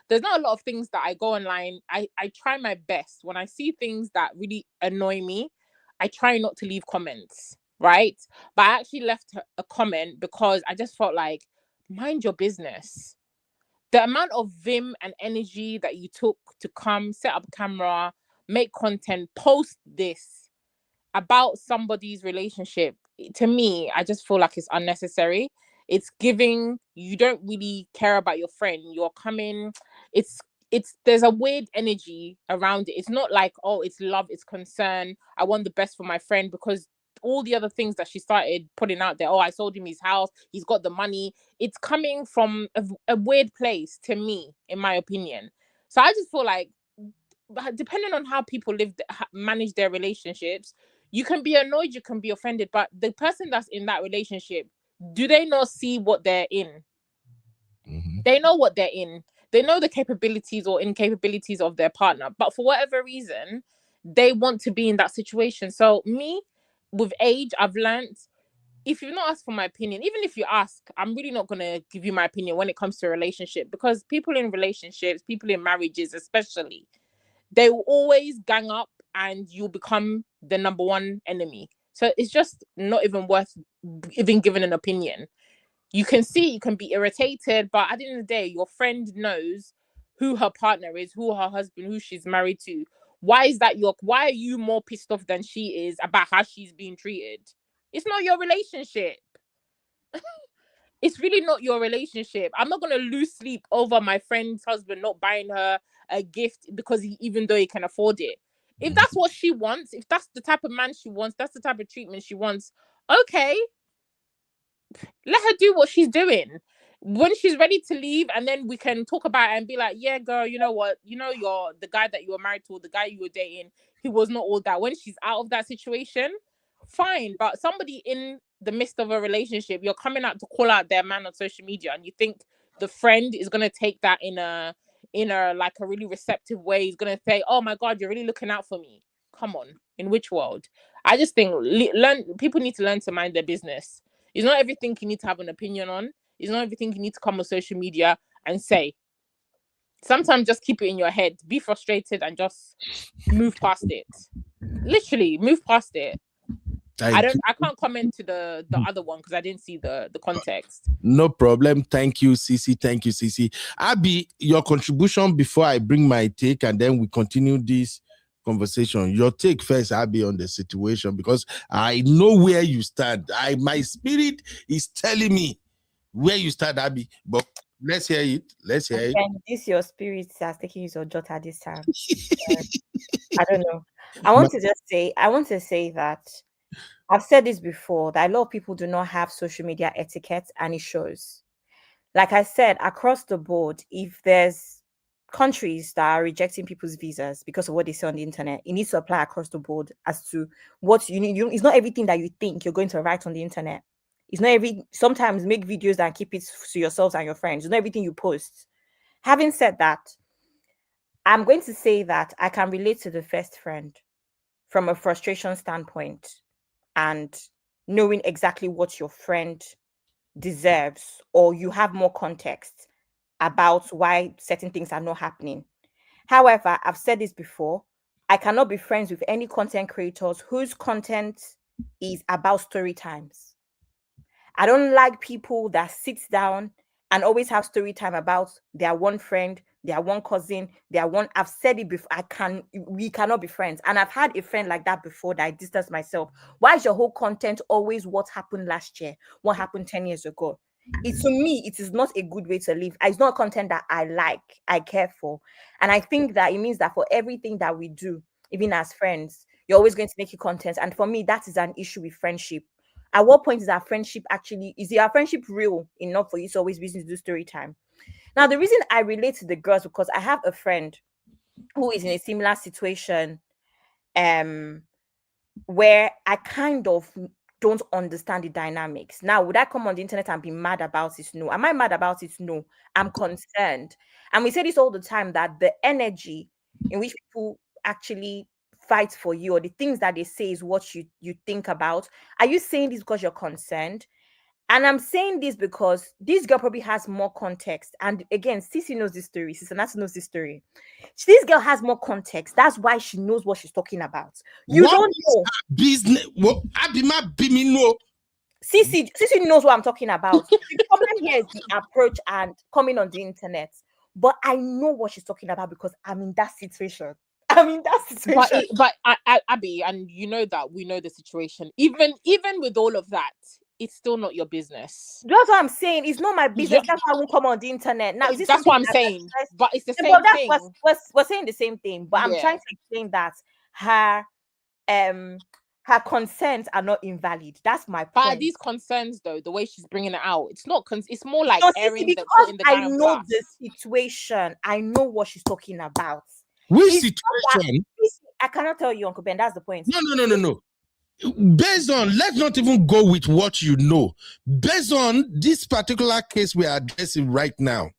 Speaker 12: there's not a lot of things that I go online. I try my best when I see things that really annoy me. I try not to leave comments, right? But I actually left a comment because I just felt like, mind your business. The amount of vim and energy that you took to come, set up camera, make content, post this about somebody's relationship, to me, I just feel like it's unnecessary. It's giving, you don't really care about your friend. You're coming, there's a weird energy around it. It's not like, oh, it's love, it's concern. I want the best for my friend, because all the other things that she started putting out there, oh, I sold him his house, he's got the money. It's coming from a weird place to me, in my opinion. So I just feel like, depending on how people manage their relationships, you can be annoyed, you can be offended, but the person that's in that relationship, do they not see what they're in? They know what they're in. They know the capabilities or incapabilities of their partner, but for whatever reason, they want to be in that situation. So me, with age, I've learned, if you've not asked for my opinion, even if you ask, I'm really not going to give you my opinion when it comes to a relationship, because people in relationships, people in marriages especially, they will always gang up and you'll become the number one enemy. So it's just not even worth even giving an opinion. You can see, you can be irritated, but at the end of the day, your friend knows who her partner is, who her husband, who she's married to. Why are you more pissed off than she is about how she's being treated? It's not your relationship. It's really not your relationship. I'm not going to lose sleep over my friend's husband not buying her a gift because even though he can afford it. If that's what she wants, if that's the type of man she wants, that's the type of treatment she wants, okay, let her do what she's doing. When she's ready to leave, and then we can talk about it and be like, yeah, girl, you know what? You know, you're the guy that you were married to, or the guy you were dating, he was not all that. When she's out of that situation, fine. But somebody in the midst of a relationship, you're coming out to call out their man on social media, and you think the friend is going to take that in a like a really receptive way. He's going to say, oh my God, you're really looking out for me. Come on. In which world? I just think people need to learn to mind their business. It's not everything you need to have an opinion on. It's not everything you need to come on social media and say. Sometimes just keep it in your head. Be frustrated and just move past it. Literally, move past it. I can't comment to the other one because I didn't see the context.
Speaker 3: No problem. Thank you, Sisi. Thank you, Sisi. Abby, your contribution before I bring my take, and then we continue this conversation. Your take first, Abby, on the situation, because I know where you stand. My spirit is telling me where you stand, Abby. But let's hear it. Let's hear it.
Speaker 5: This your spirit has taken you to Jota this time. I don't know. I want to say that I've said this before, that a lot of people do not have social media etiquette, and it shows. Like I said, across the board, if there's countries that are rejecting people's visas because of what they say on the internet, it needs to apply across the board as to what you need. It's not everything that you think you're going to write on the internet. It's not sometimes make videos and keep it to yourselves and your friends. It's not everything you post. Having said that, I'm going to say that I can relate to the first friend from a frustration standpoint, and knowing exactly what your friend deserves, or you have more context about why certain things are not happening. However, I've said this before, I cannot be friends with any content creators whose content is about story times. I don't like people that sit down and always have story time about their one friend, their one cousin, their one. I've said it before. We cannot be friends. And I've had a friend like that before that I distanced myself. Why is your whole content always what happened last year? What happened 10 years ago? to me, it is not a good way to live. It's not content that I like, I care for. And I think that it means that for everything that we do, even as friends, you're always going to make it content. And for me, that is an issue with friendship. At what point is our friendship our friendship real enough for you to always be to do story time? Now, the reason I relate to the girls, because I have a friend who is in a similar situation, where I kind of don't understand the dynamics. Now, would I come on the internet and be mad about it? No. Am I mad about it? No. I'm concerned. And we say this all the time, that the energy in which people actually fight for you, or the things that they say, is what you think about. Are you saying this because you're concerned? And I'm saying this because this girl probably has more context. And again, Sissy knows this story. Sister Nat knows this story. This girl has more context. That's why she knows what she's talking about. You
Speaker 3: What
Speaker 5: don't
Speaker 3: is
Speaker 5: know.
Speaker 3: her business? What Abima Bimi know?
Speaker 5: Sissy knows what I'm talking about. The problem here is the approach and coming on the internet. But I know what she's talking about because I'm in that situation.
Speaker 12: But Abby, and you know that we know the situation. Even with all of that, it's still not your business.
Speaker 5: That's what I'm saying. It's not my business. That's why I won't come on the internet. Now, is this
Speaker 12: that's what I'm
Speaker 5: something
Speaker 12: saying. But it's the same
Speaker 5: but
Speaker 12: thing.
Speaker 5: we're saying the same thing. But I'm trying to explain that her concerns are not invalid. That's my point.
Speaker 12: But these concerns, though, the way she's bringing it out, it's not. It's more like airing the
Speaker 5: because
Speaker 12: in the
Speaker 5: I know the situation. I know what she's talking about.
Speaker 3: Which situation?
Speaker 5: I cannot tell you, Uncle Ben. That's the point.
Speaker 3: No. Based on, let's not even go with what you know. Based on this particular case we are addressing right now,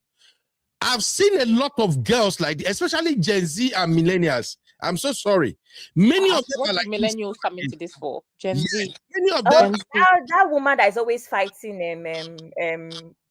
Speaker 3: I've seen a lot of girls like this, especially Gen Z and millennials. I'm so sorry. Many of them
Speaker 12: what
Speaker 3: are like
Speaker 12: millennials come into this for? Gen Z.
Speaker 3: Many of them.
Speaker 5: That woman that is always fighting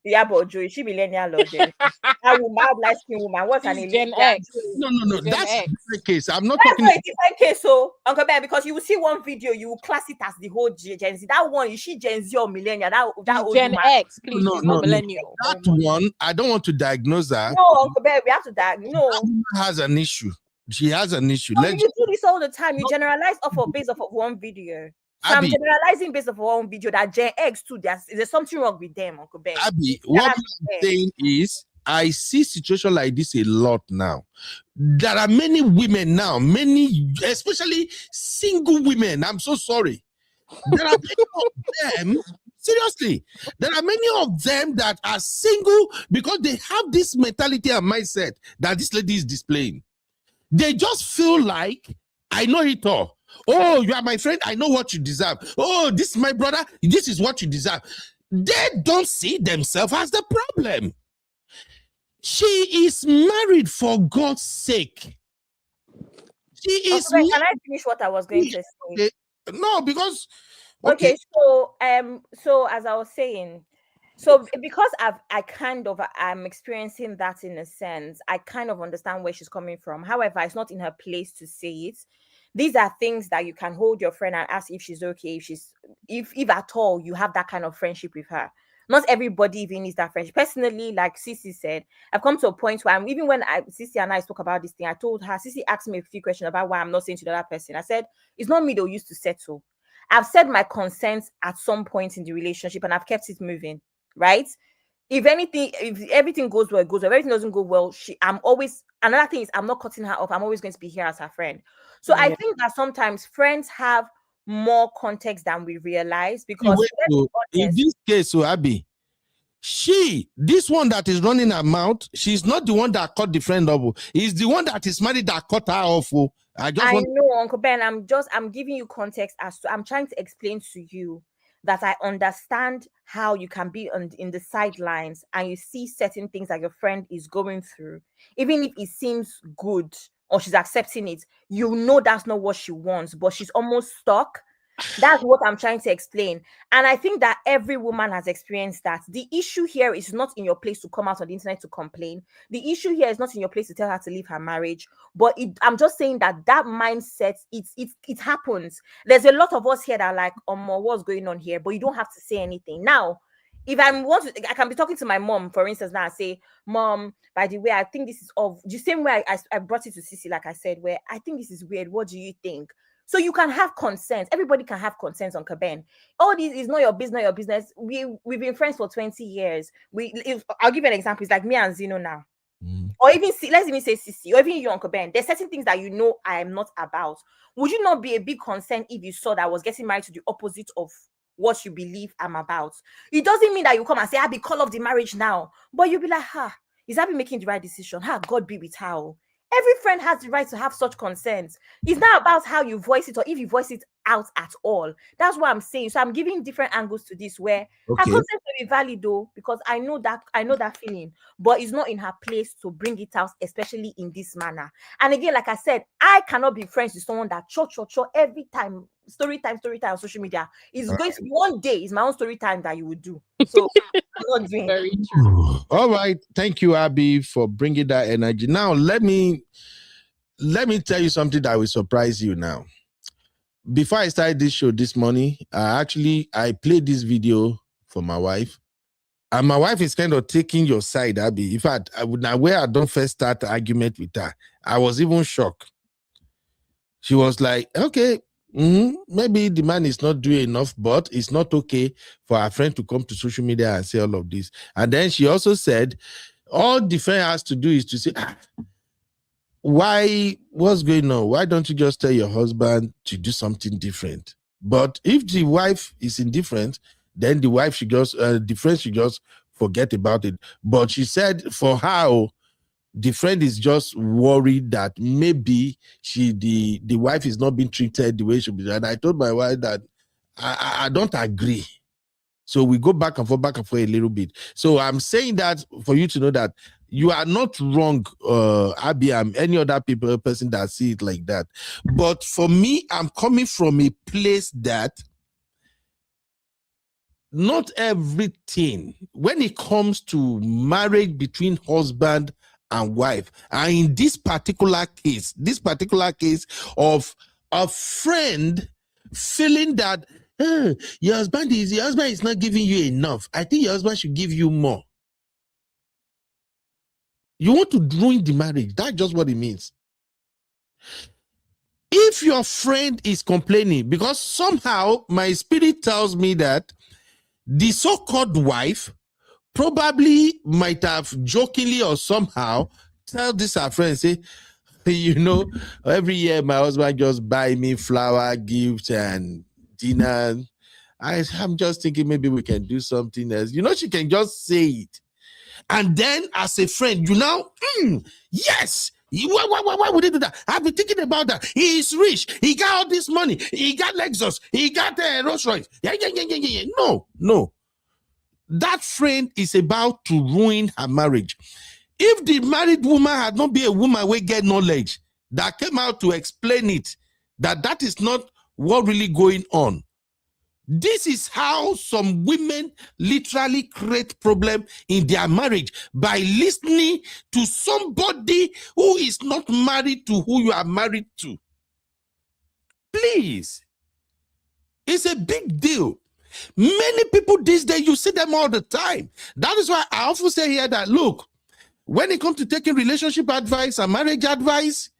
Speaker 5: Yabo Joy, she millennial or Gen. That woman, light skin woman, what's her name?
Speaker 12: Gen X.
Speaker 3: No. That's a different case. I'm not
Speaker 5: That's
Speaker 3: talking.
Speaker 5: not a different case, so Uncle Ben, because you will see one video, you will class it as the whole Gen Z. That one, is she Gen Z or millennial? That old
Speaker 12: Gen
Speaker 5: woman.
Speaker 12: X, please. She's not millennial.
Speaker 3: That one, I don't want to diagnose her.
Speaker 5: No, Uncle Ben, we have to diagnose. No.
Speaker 3: That woman has an issue. She has an issue.
Speaker 5: You do this all the time. You generalize based off of one video. So
Speaker 3: Abby,
Speaker 5: I'm generalizing based off of one video that Gen X too. There's something wrong with them, Uncle Ben.
Speaker 3: Abby, what I'm saying is, I see situation like this a lot now. There are many women now, especially single women. I'm so sorry. There are many of them. Seriously, there are many of them that are single because they have this mentality and mindset that this lady is displaying. They just feel like, I know it all. Oh, you are my friend. I know what you deserve. Oh, this is my brother. This is what you deserve. They don't see themselves as the problem. She is married, for God's sake. She is.
Speaker 5: Can I finish what I was going to say?
Speaker 3: No, because
Speaker 5: okay. So as I was saying, so because I'm experiencing that in a sense, I kind of understand where she's coming from. However, it's not in her place to say it. These are things that you can hold your friend and ask if she's okay, if at all you have that kind of friendship with her. Not everybody even needs that friendship. Personally, like Sissy said, I've come to a point where even when Sissy and I spoke about this thing, I told her, Sissy asked me a few questions about why I'm not saying to the other person. I said, it's not me they'll use to settle. I've said my concerns at some point in the relationship and I've kept it moving, right? If everything goes well, it goes well. If everything doesn't go well, another thing is I'm not cutting her off. I'm always going to be here as her friend. So I think that sometimes friends have more context than we realize because
Speaker 3: in this case, so Abby, this one that is running her mouth, she's not the one that cut the friend off. He's the one that is married that cut her off. I
Speaker 5: know, Uncle Ben. I'm giving you context I'm trying to explain to you that I understand how you can be in the sidelines and you see certain things that your friend is going through, even if it seems good or she's accepting it, you know that's not what she wants, but she's almost stuck. That's what I'm trying to explain. And I think that every woman has experienced that. The issue here is not in your place to come out on the internet to complain. The issue here is not in your place to tell her to leave her marriage. But I'm just saying that mindset, it happens. There's a lot of us here that are like, what's going on here? But you don't have to say anything. Now, if I can be talking to my mom, for instance, now and say, Mom, by the way, I think this is the same way I brought it to Sissy, like I said, where I think this is weird. What do you think? So you can have consent. Everybody can have consent on Kaben. All this is not your business, not your business. We've been friends for 20 years. I'll give you an example. It's like me and Zeno now. Or even let's even say Sisi, or even you, Uncle Ben. There's certain things that you know I am not about. Would you not be a big concern if you saw that I was getting married to the opposite of what you believe I'm about? It doesn't mean that you come and say, I'll be call off the marriage now. But you'll be like, is Abby making the right decision? God be with her. Every friend has the right to have such concerns. It's not about how you voice it or if you voice it out at all. That's what I'm saying. So I'm giving different angles to this where her consent will be valid though, because I know that feeling, but it's not in her place to bring it out, especially in this manner. And again, like I said, I cannot be friends with someone that cho every time, story time on social media. It's going to be one day, it's my own story time that you would do. So I'm not doing
Speaker 12: very true.
Speaker 3: All right. Thank you, Abby, for bringing that energy. Now, let me tell you something that will surprise you now. Before I started this show this morning, I played this video for my wife. And my wife is kind of taking your side, Abby. In fact, where I don't first start the argument with her, I was even shocked. She was like, okay, maybe the man is not doing enough, but it's not okay for our friend to come to social media and say all of this. And then she also said, all the friend has to do is to say, what's going on? Why don't you just tell your husband to do something different? But if the wife is indifferent, then the wife should just, the friend should just forget about it. But she said for her, the friend is just worried that maybe the wife is not being treated the way she should be. And I told my wife that I don't agree. So we go back and forth a little bit. So I'm saying that for you to know that you are not wrong, Abby, any other person that see it like that. But for me, I'm coming from a place that not everything, when it comes to marriage between husband and wife, and in this particular case of a friend feeling that your husband is not giving you enough. I think your husband should give you more. You want to ruin the marriage. That's just what it means. If your friend is complaining, because somehow my spirit tells me that the so-called wife probably might have jokingly or somehow tell this her friend, say, every year my husband just buy me flower, gift, and dinner. I'm just thinking maybe we can do something else. She can just say it. And then as a friend, yes, why would he do that? I've been thinking about that. He is rich. He got all this money. He got Lexus. He got Rolls Royce. Yeah. No. That friend is about to ruin her marriage. If the married woman had not been a woman who get knowledge that came out to explain it, that is not what really going on. This is how some women literally create problem in their marriage, by listening to somebody who is not married to who you are married to. Please. It's a big deal. Many people these days, you see them all the time. That is why I often say here that, look, when it comes to taking relationship advice and marriage advice,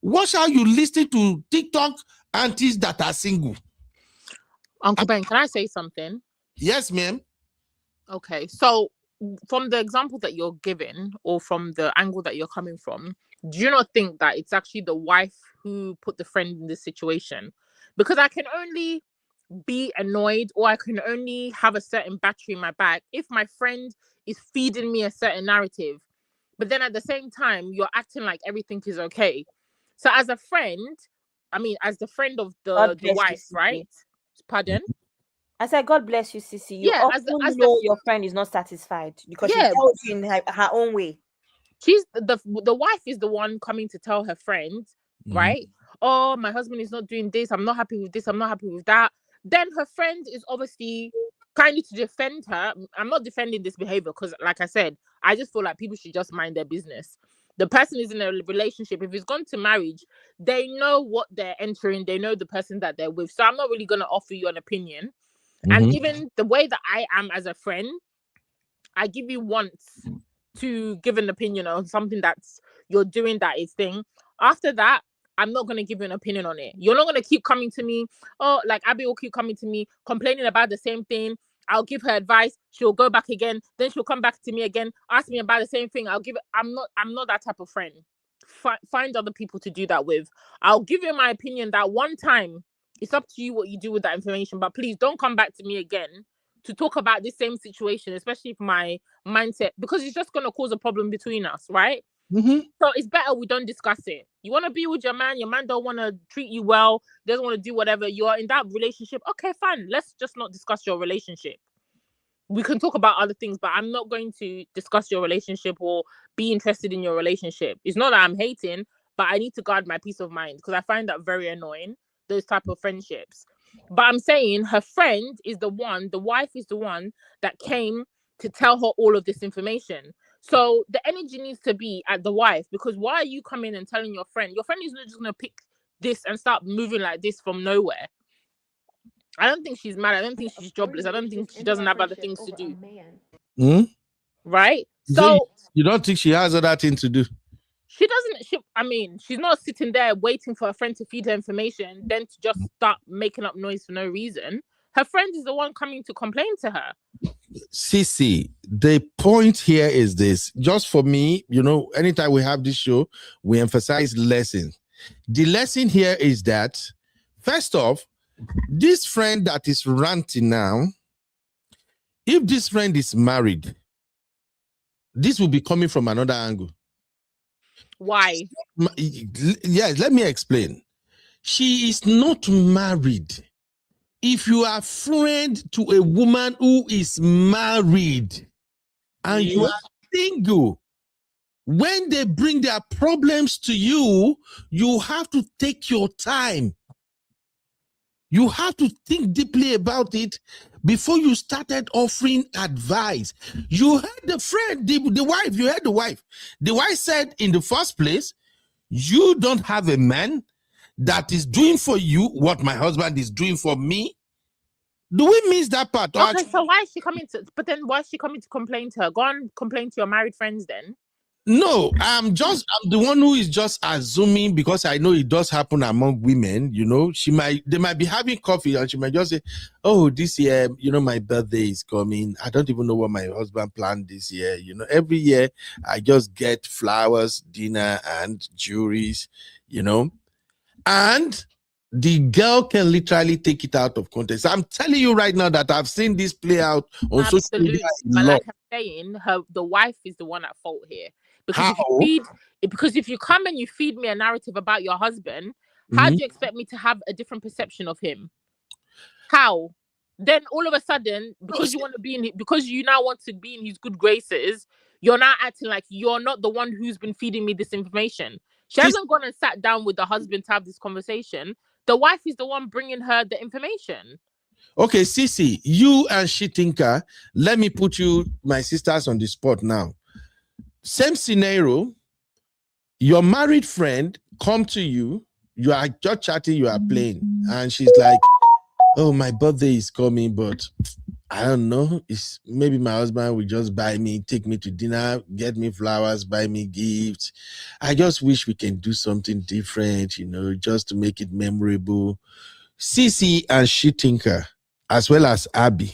Speaker 3: watch how you listen to TikTok aunties that are single.
Speaker 12: Uncle Ben, can I say something?
Speaker 3: Yes, ma'am.
Speaker 12: Okay, so from the example that you're giving, or from the angle that you're coming from, do you not think that it's actually the wife who put the friend in this situation? Because I can only be annoyed, or I can only have a certain battery in my back if my friend is feeding me a certain narrative, but then at the same time you're acting like everything is okay. So as a friend, as the friend of the wife, right? Pardon?
Speaker 5: I said, God bless you, Sisi. You often know your friend is not satisfied because she tells you in her own way.
Speaker 12: She's the wife is the one coming to tell her friend, right? Oh, my husband is not doing this. I'm not happy with this. I'm not happy with that. Then her friend is obviously kindly to defend her. I'm not defending this behavior because, like I said, I just feel like people should just mind their business. The person is in a relationship. If it's gone to marriage, they know what they're entering. They know the person that they're with. So I'm not really going to offer you an opinion. And even the way that I am as a friend, I give you once to give an opinion on something that's you're doing that is thing. After that, I'm not going to give you an opinion on it. You're not going to keep coming to me. Oh, like Abby will keep coming to me, complaining about the same thing. I'll give her advice. She'll go back again. Then she'll come back to me again, ask me about the same thing. I'm not that type of friend. Find other people to do that with. I'll give you my opinion that one time. It's up to you what you do with that information. But please don't come back to me again to talk about this same situation, especially if my mindset, because it's just going to cause a problem between us, right?
Speaker 3: Mm-hmm.
Speaker 12: So it's better we don't discuss it. You want to be with your man don't want to treat you well, doesn't want to do whatever. You're in that relationship. Okay, fine. Let's just not discuss your relationship. We can talk about other things, but I'm not going to discuss your relationship or be interested in your relationship. It's not that I'm hating, but I need to guard my peace of mind because I find that very annoying, those type of friendships. But I'm saying her friend is the wife is the one that came to tell her all of this information. So the energy needs to be at the wife, because why are you coming and telling your friend? Your friend is not just going to pick this and start moving like this from nowhere. I don't think she's mad. I don't think she's jobless. I don't think she doesn't have other things to do. Right? So
Speaker 3: you don't think she has other things to do?
Speaker 12: She doesn't. She's not sitting there waiting for her friend to feed her information, then to just start making up noise for no reason. Her friend is the one coming to complain to her.
Speaker 3: Cece, the point here is this. Just for me, anytime we have this show, we emphasize lessons. The lesson here is that, first off, this friend that is ranting now, if this friend is married, this will be coming from another angle.
Speaker 12: Why?
Speaker 3: Yes, let me explain. She is not married. If you are friend to a woman who is married and you are single, when they bring their problems to you, you have to take your time. You have to think deeply about it before you started offering advice. You heard the friend, the wife, you heard the wife. The wife said in the first place, you don't have a man that is doing for you what my husband is doing for me. Do we miss that part?
Speaker 12: Okay, so why is she coming to complain to her? Go on, complain to your married friends then.
Speaker 3: No, I'm the one who is just assuming, because I know it does happen among women. They might be having coffee and she might just say, oh, this year, my birthday is coming. I don't even know what my husband planned this year. Every year I just get flowers, dinner, and jewelries, and the girl can literally take it out of context. I'm telling you right now that I've seen this play out on social media.
Speaker 12: But like I'm saying, the wife is the one at fault here. Because if you come and you feed me a narrative about your husband, how do you expect me to have a different perception of him? How? Then all of a sudden, because you now want to be in his good graces, you're now acting like you're not the one who's been feeding me this information. She hasn't gone and sat down with the husband to have this conversation. The wife is the one bringing her the information.
Speaker 3: Okay, Cece, you and Shitinka, let me put my sisters on the spot now. Same scenario, your married friend come to you, you are just chatting, you are playing, and she's like, oh, my birthday is coming, but I don't know, maybe my husband will just take me to dinner, get me flowers, buy me gifts. I just wish we can do something different, just to make it memorable. Cece and Shitinka, as well as Abby,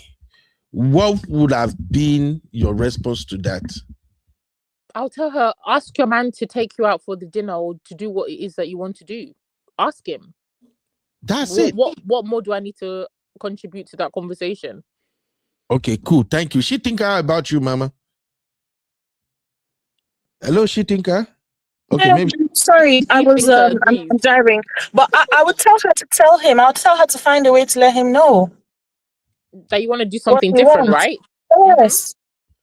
Speaker 3: what would have been your response to that?
Speaker 12: I'll tell her, ask your man to take you out for the dinner or to do what it is that you want to do. Ask him.
Speaker 3: That's it.
Speaker 12: What more do I need to contribute to that conversation?
Speaker 3: Okay, cool. Thank you. Shitinka, about you, Mama. Hello, Shitinka. Okay, maybe.
Speaker 10: Sorry, I was I'm driving, but I would tell her to tell him. I'll tell her to find a way to let him know
Speaker 12: that you want to do something different, right?
Speaker 10: Yes.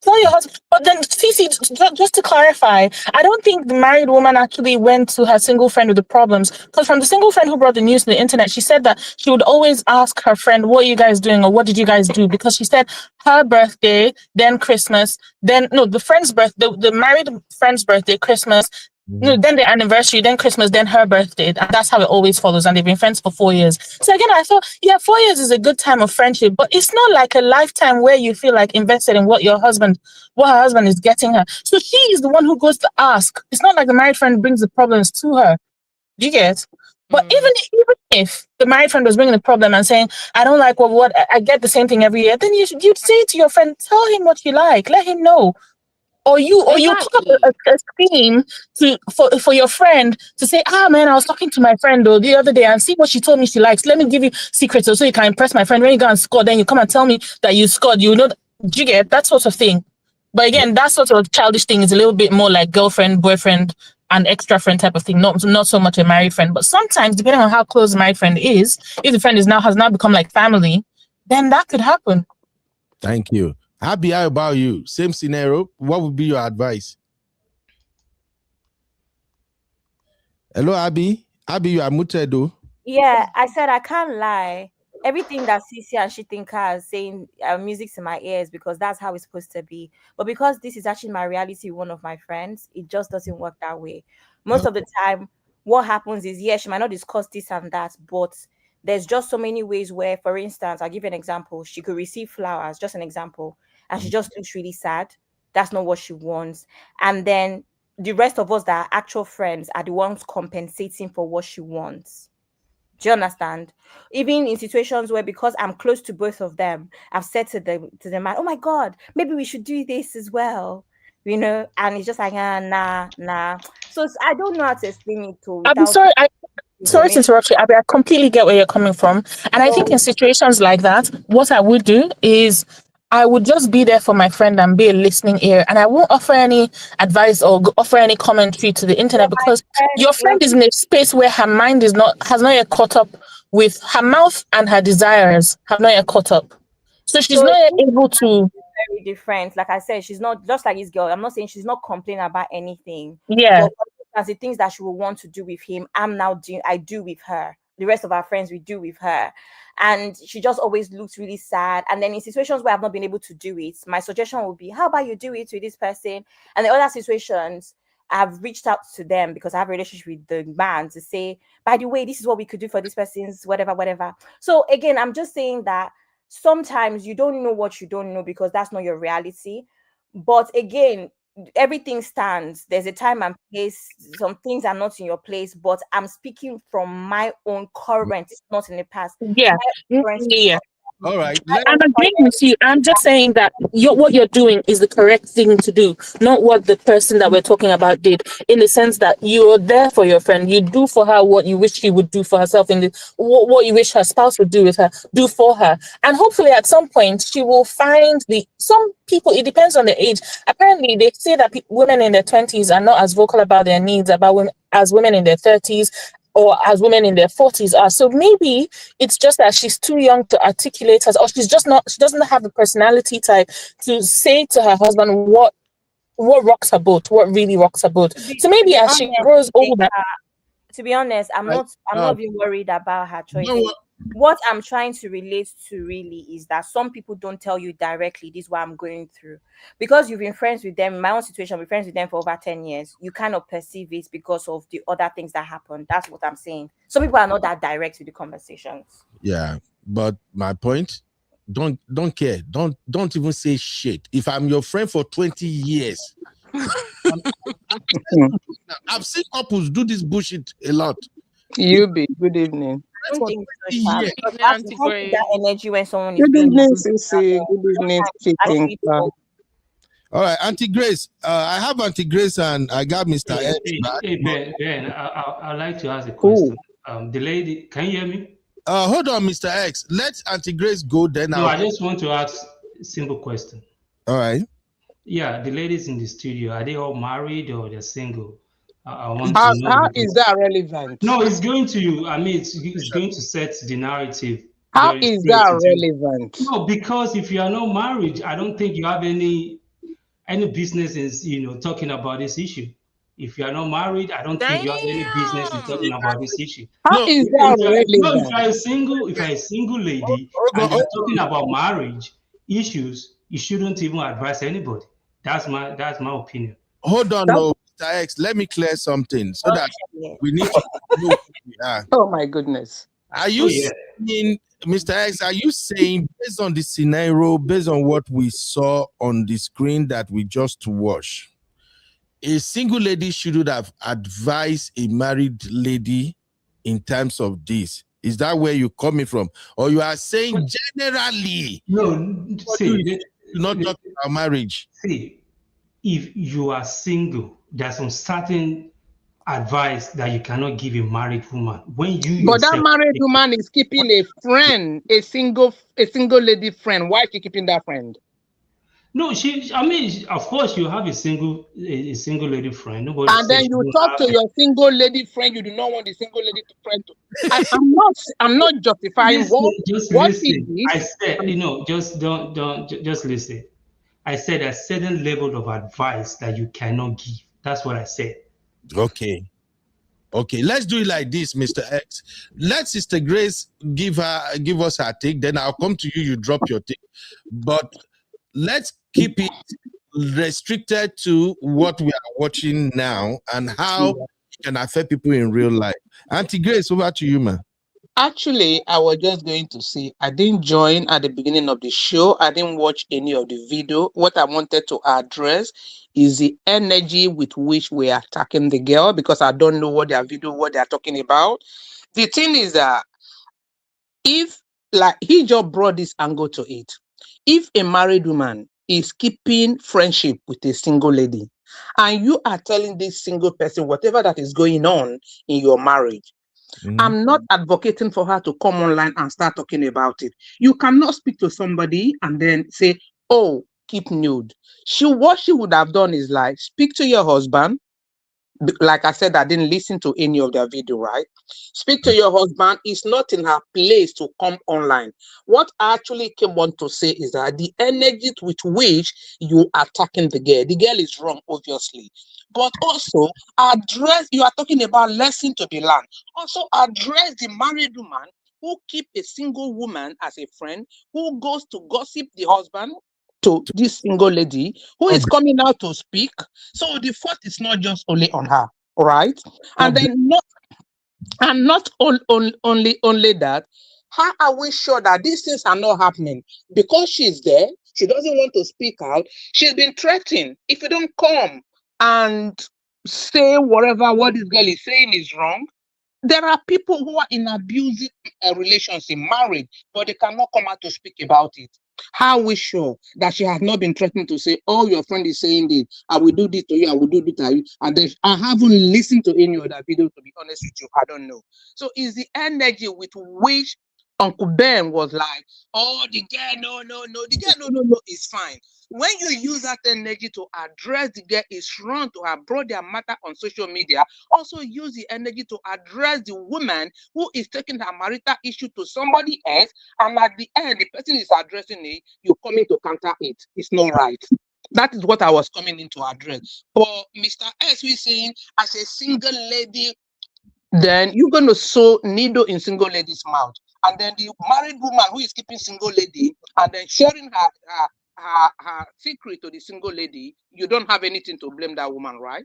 Speaker 10: Tell your husband. But then, Fifi, just to clarify, I don't think the married woman actually went to her single friend with the problems. Because from the single friend who brought the news to the internet, she said that she would always ask her friend, what are you guys doing? Or what did you guys do? Because she said her birthday, then Christmas, the married friend's birthday, Christmas, then the anniversary, then Christmas, then her birthday. And that's how it always follows. And they've been friends for 4 years. So again, I thought, 4 years is a good time of friendship, but it's not like a lifetime where you feel like invested in what her husband is getting her. So she is the one who goes to ask. It's not like the married friend brings the problems to her. Do you get? But even if the married friend was bringing the problem and saying, I don't like what I get the same thing every year, then you'd say to your friend, tell him what you like, let him know. Or you put up a scheme for your friend to say, man, I was talking to my friend the other day and see what she told me she likes. Let me give you secrets so you can impress my friend. When you go and score, then you come and tell me that you scored. You know, do you get that sort of thing? But again, that sort of childish thing is a little bit more like girlfriend, boyfriend, and extra friend type of thing. Not so much a married friend. But sometimes, depending on how close the married friend is, if the friend has now become like family, then that could happen.
Speaker 3: Thank you. Abby, how about you? Same scenario. What would be your advice? Hello, Abby. Abby, you are muted though.
Speaker 5: Yeah, I said I can't lie. Everything that Cece and Shitinka is saying, music's in my ears because that's how it's supposed to be. But because this is actually my reality, one of my friends, it just doesn't work that way. Most of the time, what happens is, she might not discuss this and that, but there's just so many ways where, for instance, I'll give you an example. She could receive flowers, just an example, and she just looks really sad. That's not what she wants. And then the rest of us that are actual friends are the ones compensating for what she wants. Do you understand? Even in situations where, because I'm close to both of them, I've said to the man, oh my God, maybe we should do this as well. You know, and it's just like, nah. So I don't know how to explain it to.
Speaker 10: I'm sorry. Sorry to interrupt you, Abby. I completely get where you're coming from. And I think in situations like that, what I would do is I would just be there for my friend and be a listening ear. And I won't offer any advice or offer any commentary to the internet because your friend is in a space where her mind has not yet caught up with her mouth, and her desires have not yet caught up. So she's not yet able to.
Speaker 5: Very different. Like I said, she's not just like this girl. I'm not saying she's not complaining about anything.
Speaker 10: Yeah.
Speaker 5: But as the things that she will want to do with him, I do with her. The rest of our friends, we do with her. And she just always looks really sad. And then in situations where I've not been able to do it, my suggestion would be, how about you do it with this person? And in other situations, I've reached out to them because I have a relationship with the man to say, by the way, this is what we could do for this person's whatever. So again, I'm just saying that sometimes you don't know what you don't know because that's not your reality. But again, everything stands. There's a time and place. Some things are not in your place, but I'm speaking from my own current. It's not in the past.
Speaker 10: Yeah.
Speaker 3: All right.
Speaker 10: I'm agreeing with you. I'm just saying that what you're doing is the correct thing to do, not what the person that we're talking about did, in the sense that you're there for your friend. You do for her what you wish she would do for herself, and what you wish her spouse would do with her, do for her. And hopefully at some point she will find some people, it depends on the age. Apparently they say that women in their 20s are not as vocal about their needs as women in their 30s. Or as women in their 40s are. So maybe it's just that she's too young to articulate her, or she doesn't have the personality type to say to her husband what rocks her boat, what really rocks her boat. So maybe as she grows older.
Speaker 5: To be honest, I'm not even worried about her choices. What I'm trying to relate to really is that some people don't tell you directly, this is what I'm going through. Because you've been friends with them, in my own situation, I've been friends with them for over 10 years. You kind of perceive it because of the other things that happen. That's what I'm saying. Some people are not that direct with the conversations.
Speaker 3: Yeah, but my point, don't care. Don't even say shit. If I'm your friend for 20 years, I've seen couples do this bullshit a lot.
Speaker 13: Good evening.
Speaker 5: That energy when someone is
Speaker 13: good evening, Sissy. Good evening,
Speaker 3: all right, Auntie Grace. I have Auntie Grace and I got Mr. X.
Speaker 7: Hey, Ben, I'd like to ask a question. The lady, can you hear me?
Speaker 3: Hold on, Mr. X. Let Auntie Grace go then.
Speaker 7: No, I just want to ask a simple question.
Speaker 3: All right.
Speaker 7: Yeah, the ladies in the studio, are they all married or they're single? I want
Speaker 13: how,
Speaker 7: to know.
Speaker 13: How is that relevant?
Speaker 7: No, it's going to, it's going to set the narrative.
Speaker 13: How is that relevant?
Speaker 7: No, because if you are not married, I don't think you have any business in, talking about this issue. If you are not married, I don't think you have any business in talking about this issue.
Speaker 13: How is that relevant?
Speaker 7: No, if you're a single lady and you're talking about marriage issues, you shouldn't even advise anybody. That's my opinion.
Speaker 3: Hold on, no, Mr. X. Let me clear something so that we need to know who we are.
Speaker 13: Oh my goodness.
Speaker 3: Are you saying, Mr. X, are you saying based on the scenario, based on what we saw on the screen that we just watched, a single lady shouldn't have advised a married lady in terms of this. Is that where you're coming from? Or you are saying generally?
Speaker 7: No, see,
Speaker 3: not talking about marriage.
Speaker 7: See, if you are single, there's some certain advice that you cannot give a married woman. When you
Speaker 13: But that
Speaker 7: yourself,
Speaker 13: married woman is keeping a friend, a single lady friend. Why is she keeping that friend?
Speaker 7: no, I mean, of course, you have a single lady friend. Nobody
Speaker 13: And then you talk to your single lady friend. You do not want the single lady friend to. I'm not justifying what she did.
Speaker 7: I said, just listen. I said a certain level of advice that you cannot give. That's what I said.
Speaker 3: Okay, let's do it like this, Mr. X. Let Sister Grace give us her take, then I'll come to you, you drop your take. But let's keep it restricted to what we are watching now and how it can affect people in real life. Auntie Grace, over to you, man.
Speaker 13: Actually, I was just going to say, I didn't join at the beginning of the show. I didn't watch any of the video. What I wanted to address is the energy with which we are attacking the girl, because I don't know what they are talking about. The thing is that if, like, he just brought this angle to it. If a married woman is keeping friendship with a single lady, and you are telling this single person whatever that is going on in your marriage, I'm not advocating for her to come online and start talking about it. You cannot speak to somebody and then say, oh, keep nude. What she would have done is like, speak to your husband. Like I said, I didn't listen to any of their video, right? Speak to your husband. It's not in her place to come online. What I actually came on to say is that the energy with which you are attacking the girl is wrong, obviously. But also you are talking about lesson to be learned. Also address the married woman who keep a single woman as a friend, who goes to gossip the husband to this single lady who is coming out to speak. So the fault is not just only on her, all right? And then not only that, how are we sure that these things are not happening? Because she's there, she doesn't want to speak out. She's been threatened. If you don't come and say what this girl is saying is wrong, there are people who are in abusive relationship, married, but they cannot come out to speak about it. How are we sure that she has not been threatened to say, oh, your friend is saying this, I will do this to you, I will do this to you, and then I haven't listened to any other video, to be honest with you, I don't know. So is the energy with which Uncle Ben was like, oh, the girl, no, is fine. When you use that energy to address the girl, it's wrong to have brought their matter on social media. Also use the energy to address the woman who is taking her marital issue to somebody else, and at the end, the person is addressing it, you're coming to counter it. It's not right. That is what I was coming in to address. For Mr. S, who is saying, as a single lady, then you're going to sow needle in single lady's mouth. And then the married woman who is keeping single lady and then sharing her secret to the single lady, you don't have anything to blame that woman, right?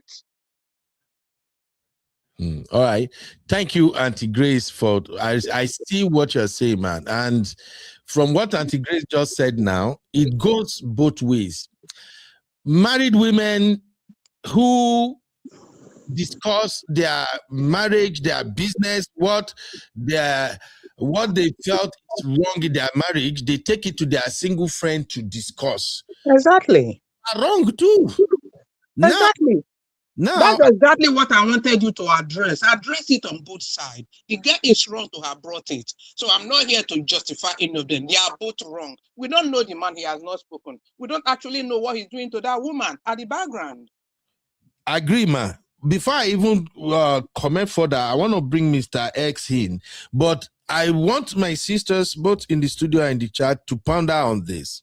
Speaker 3: All right. Thank you, Auntie Grace, for I see what you're saying, man. And from what Auntie Grace just said now, it goes both ways. Married women who discuss their marriage, their business, what they felt is wrong in their marriage, they take it to their single friend to discuss.
Speaker 13: Exactly.
Speaker 3: Are wrong too.
Speaker 13: Exactly.
Speaker 3: Now,
Speaker 13: that's exactly what I wanted you to address. Address it on both sides. The girl is wrong to have brought it. So I'm not here to justify any of them. They are both wrong. We don't know the man, he has not spoken. We don't actually know what he's doing to that woman at the background.
Speaker 3: I agree, man. Before I even comment further, I want to bring Mr. X in. But I want my sisters, both in the studio and in the chat, to ponder on this.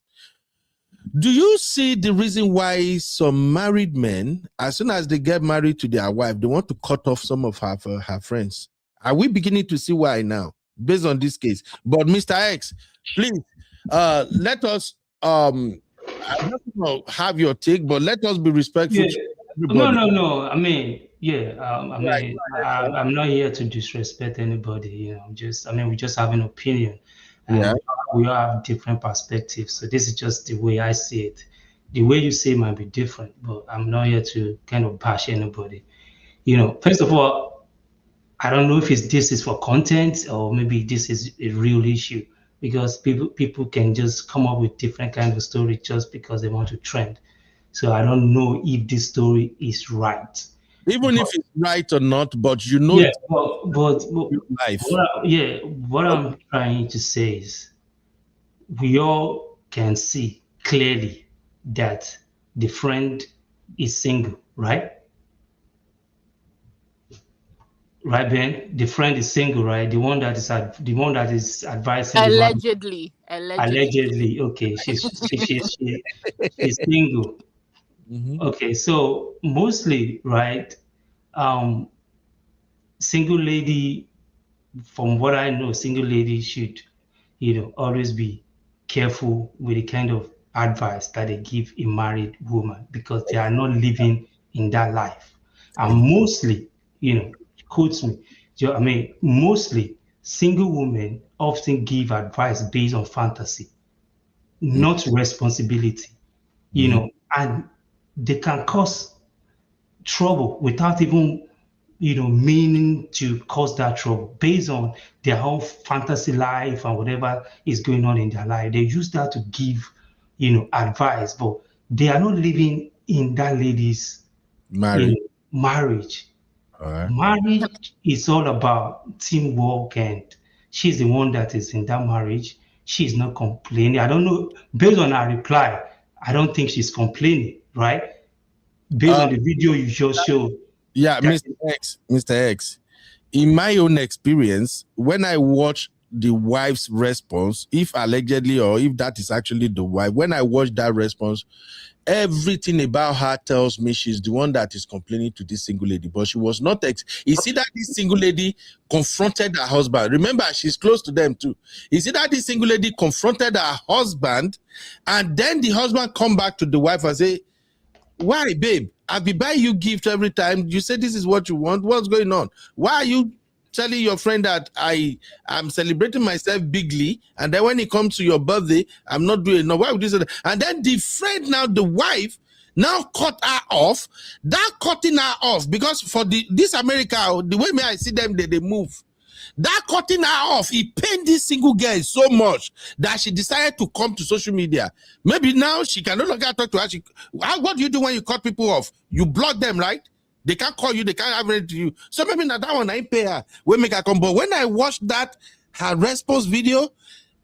Speaker 3: Do you see the reason why some married men, as soon as they get married to their wife, they want to cut off some of her friends? Are we beginning to see why now, based on this case? But Mr. X, please, let us, I don't know, have your take, but let us be respectful.
Speaker 7: Yeah.
Speaker 3: To everybody.
Speaker 7: No. I mean, I'm not here to disrespect anybody. You know, we just have an opinion. And we all have different perspectives. So this is just the way I see it. the way you say might be different, but I'm not here to kind of bash anybody. First of all, I don't know if this is for content or maybe this is a real issue, because people can just come up with different kind of story just because they want to trend. So I don't know if this story is right.
Speaker 3: Even if it's right or not, but
Speaker 7: Yeah, but
Speaker 3: life.
Speaker 7: What I'm trying to say is, we all can see clearly that the friend is single, right? Right, Ben? The friend is single, right? The one that is advising.
Speaker 12: Allegedly.
Speaker 7: Okay, she's single. Okay, so mostly, right? Single lady, from what I know, single lady should, always be careful with the kind of advice that they give a married woman, because they are not living in that life. And mostly, quotes me, mostly single women often give advice based on fantasy, not responsibility, and they can cause trouble without even meaning to cause that trouble, based on their whole fantasy life and whatever is going on in their life. They use that to give advice, but they are not living in that lady's marriage. Marriage is all about teamwork, and she's the one that is in that marriage. She's not complaining. I don't know, based on her reply, I don't think she's complaining, right? Based on the video you just showed.
Speaker 3: Yeah, Mr. X, in my own experience, when I watch the wife's response, if allegedly or if that is actually the wife, when I watch that response, everything about her tells me she's the one that is complaining to this single lady, but she was not. You see that this single lady confronted her husband. Remember, she's close to them too. You see that this single lady confronted her husband, and then the husband come back to the wife and say, "Why, babe? I'll be buying you gift every time. You say this is what you want. What's going on? Why are you telling your friend that I'm celebrating myself bigly, and then when it comes to your birthday, I'm not doing no? Why would you say that?" And then the friend, now the wife, now cut her off. That cutting her off, because for this America, the way I see them, they move. That cutting her off, it pained this single girl so much that she decided to come to social media. Maybe now she can no longer talk to her. What do you do when you cut people off? You block them, right? They can't call you, they can't have it to you. So maybe that one I pay her, we make her come. But when I watched her response video,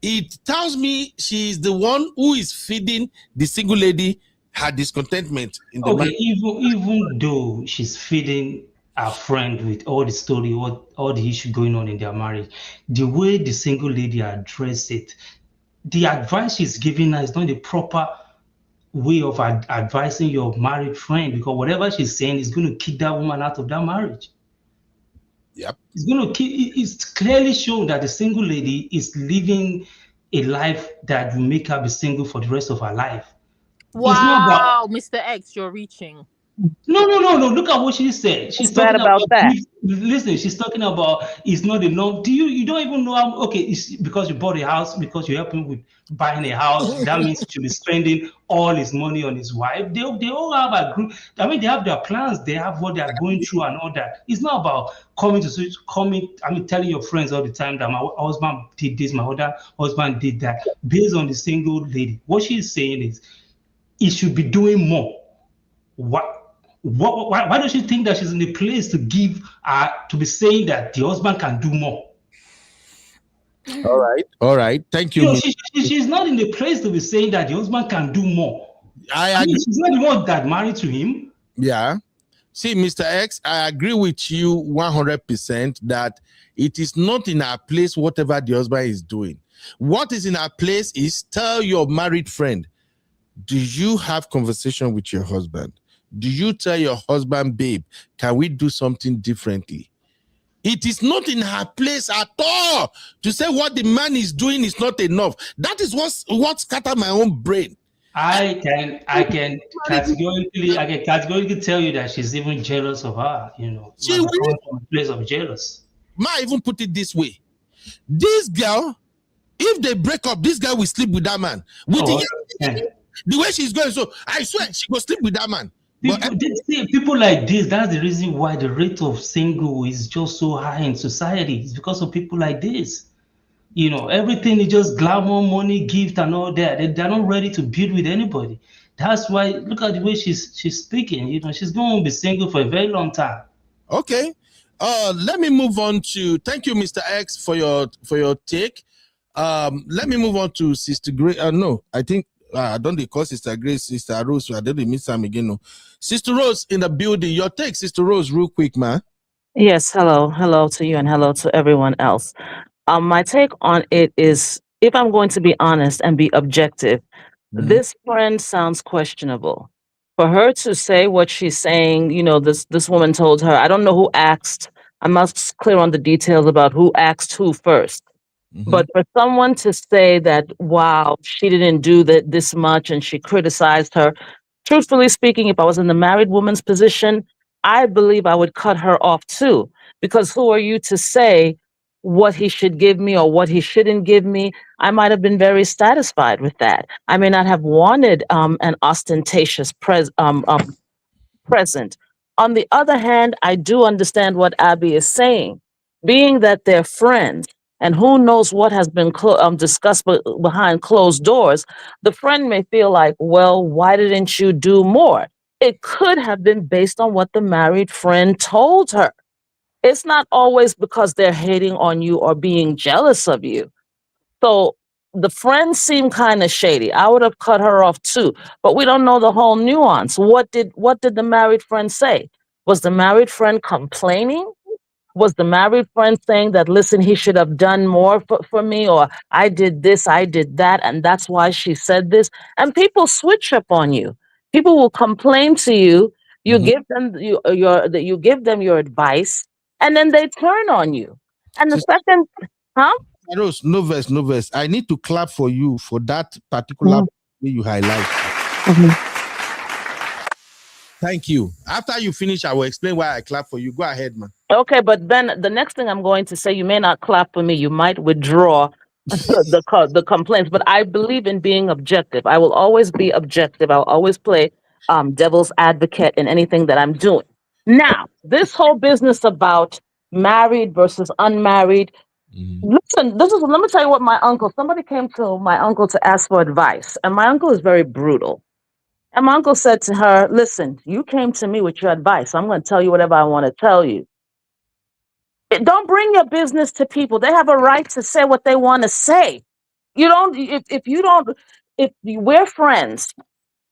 Speaker 3: it tells me she's the one who is feeding the single lady her discontentment in the
Speaker 7: marriage. Even though she's feeding her friend with all the story, all the issue going on in their marriage, the way the single lady addressed it, the advice she's giving her is not the proper way of advising your married friend, because whatever she's saying is going to kick that woman out of that marriage.
Speaker 3: Yep.
Speaker 7: It's clearly shown that the single lady is living a life that will make her be single for the rest of her life.
Speaker 12: Wow, Mr. X, you're reaching.
Speaker 7: No. Look at what she said. She's talking about that. Listen, she's talking about it's not enough. You don't even know how. Okay, it's because you bought a house, because you're helping with buying a house. That means you should be spending all his money on his wife. They all have a group. I mean, they have their plans. They have what they are going through and all that. It's not about telling your friends all the time that my husband did this, my other husband did that. Based on the single lady, what she's saying is, he should be doing more. Why does she think that she's in the place to be saying that the husband can do more?
Speaker 3: All right. Thank you.
Speaker 7: She's not in the place to be saying that the husband can do more. I agree. She's not the one that married to him.
Speaker 3: Yeah. See, Mr. X, I agree with you 100% that it is not in our place whatever the husband is doing. What is in our place is tell your married friend, do you have conversation with your husband? Do you tell your husband, babe, can we do something differently? It is not in her place at all to say what the man is doing is not enough. That is what scattered my own brain.
Speaker 7: I can categorically tell you that she's even jealous of her. She will from a place of jealous.
Speaker 3: Might even put it this way: this girl, if they break up, this guy will sleep with that man. The way she's going, so I swear she go sleep with that man.
Speaker 7: People like this, that's the reason why the rate of single is just so high in society. It's because of people like this. You know, everything is just glamour, money, gift, and all that. They're not ready to build with anybody. That's why, look at the way she's speaking. You know, she's going to be single for a very long time.
Speaker 3: Okay. Let me move on to, thank you, Mr. X, for your take. Let me move on to Sister Grace. No, I think I don't call Sister Grace, Sister Rose. I didn't miss them again. No. Sister Rose in the building. Your take, Sister Rose, real quick, man.
Speaker 14: Yes, hello to you and hello to everyone else. My take on it is, if I'm going to be honest and be objective, this friend sounds questionable. For her to say what she's saying, you know, this woman told her, I don't know who asked. I'm not clear on the details about who asked who first. But for someone to say that, wow, she didn't do this much and she criticized her, truthfully speaking, if I was in the married woman's position, I believe I would cut her off too. Because who are you to say what he should give me or what he shouldn't give me? I might have been very satisfied with that. I may not have wanted an ostentatious present. On the other hand, I do understand what Abby is saying, being that they're friends. And who knows what has been discussed behind closed doors, the friend may feel like, well, why didn't you do more? It could have been based on what the married friend told her. It's not always because they're hating on you or being jealous of you. So the friends seem kind of shady. I would have cut her off too, but we don't know the whole nuance. What did the married friend say? Was the married friend complaining? Was the married friend saying that, listen, he should have done more for me, or I did this, I did that, and that's why she said this? And people switch up on you. People will complain to you. You give them you give them your advice, and then they turn on you. And the second,
Speaker 3: Rose, no verse. I need to clap for you for that particular you highlight. Thank you. After you finish, I will explain why I clap for you. Go ahead, man.
Speaker 14: Okay, but Ben, the next thing I'm going to say, you may not clap for me. You might withdraw the complaints. But I believe in being objective. I will always be objective. I'll always play devil's advocate in anything that I'm doing. Now, this whole business about married versus unmarried. Listen, let me tell you what my uncle. Somebody came to my uncle to ask for advice, and my uncle is very brutal. And my uncle said to her, listen, you came to me with your advice. I'm going to tell you whatever I want to tell you. Don't bring your business to people. They have a right to say what they want to say. You don't, if we're friends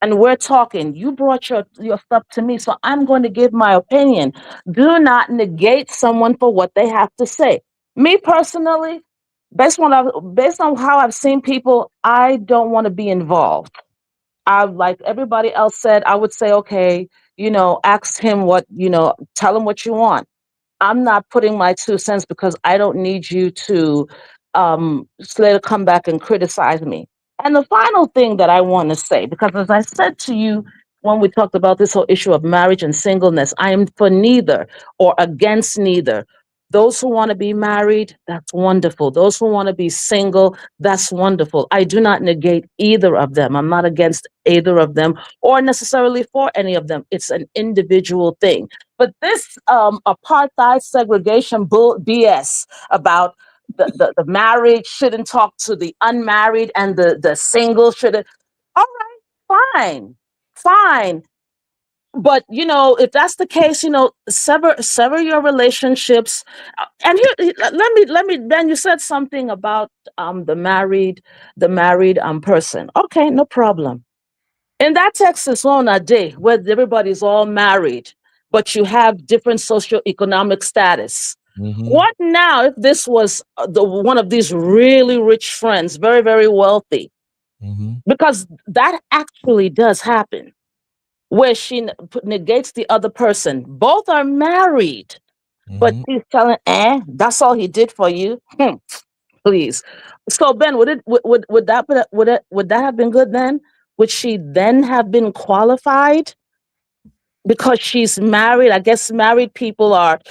Speaker 14: and we're talking, you brought your stuff to me, so I'm going to give my opinion. Do not negate someone for what they have to say. Me personally, based on how I've seen people, I don't want to be involved. Like everybody else said, I would say, okay, ask him tell him what you want. I'm not putting my 2 cents because I don't need you to later come back and criticize me. And the final thing that I want to say, because as I said to you when we talked about this whole issue of marriage and singleness, I am for neither or against neither. Those who want to be married, that's wonderful. Those who want to be single, that's wonderful. I do not negate either of them. I'm not against either of them or necessarily for any of them. It's an individual thing. But this apartheid segregation BS about the married shouldn't talk to the unmarried and the single shouldn't. All right, fine. But if that's the case, sever your relationships. And here, let me. Ben, you said something about the married person. Okay, no problem. In that Texas on a day where everybody's all married, but you have different socioeconomic status. What now if this was one of these really rich friends, very, very wealthy? Because that actually does happen, where she negates the other person. Both are married, but she's telling, that's all he did for you? Please. So Ben, would that have been good then? Would she then have been qualified? Because she's married. I guess married people are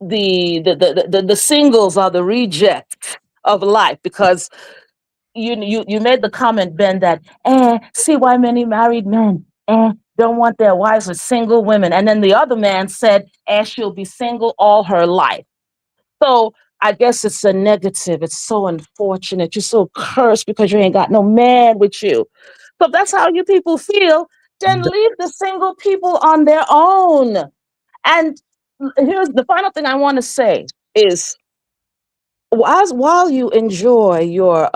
Speaker 14: the singles are the reject of life, because you made the comment, Ben, that see why many married men don't want their wives with single women, and then the other man said, she'll be single all her life. So I guess it's a negative. It's so unfortunate. You're so cursed because you ain't got no man with you. So if that's how you people feel, then leave the single people on their own. And here's the final thing I want to say is, while you enjoy your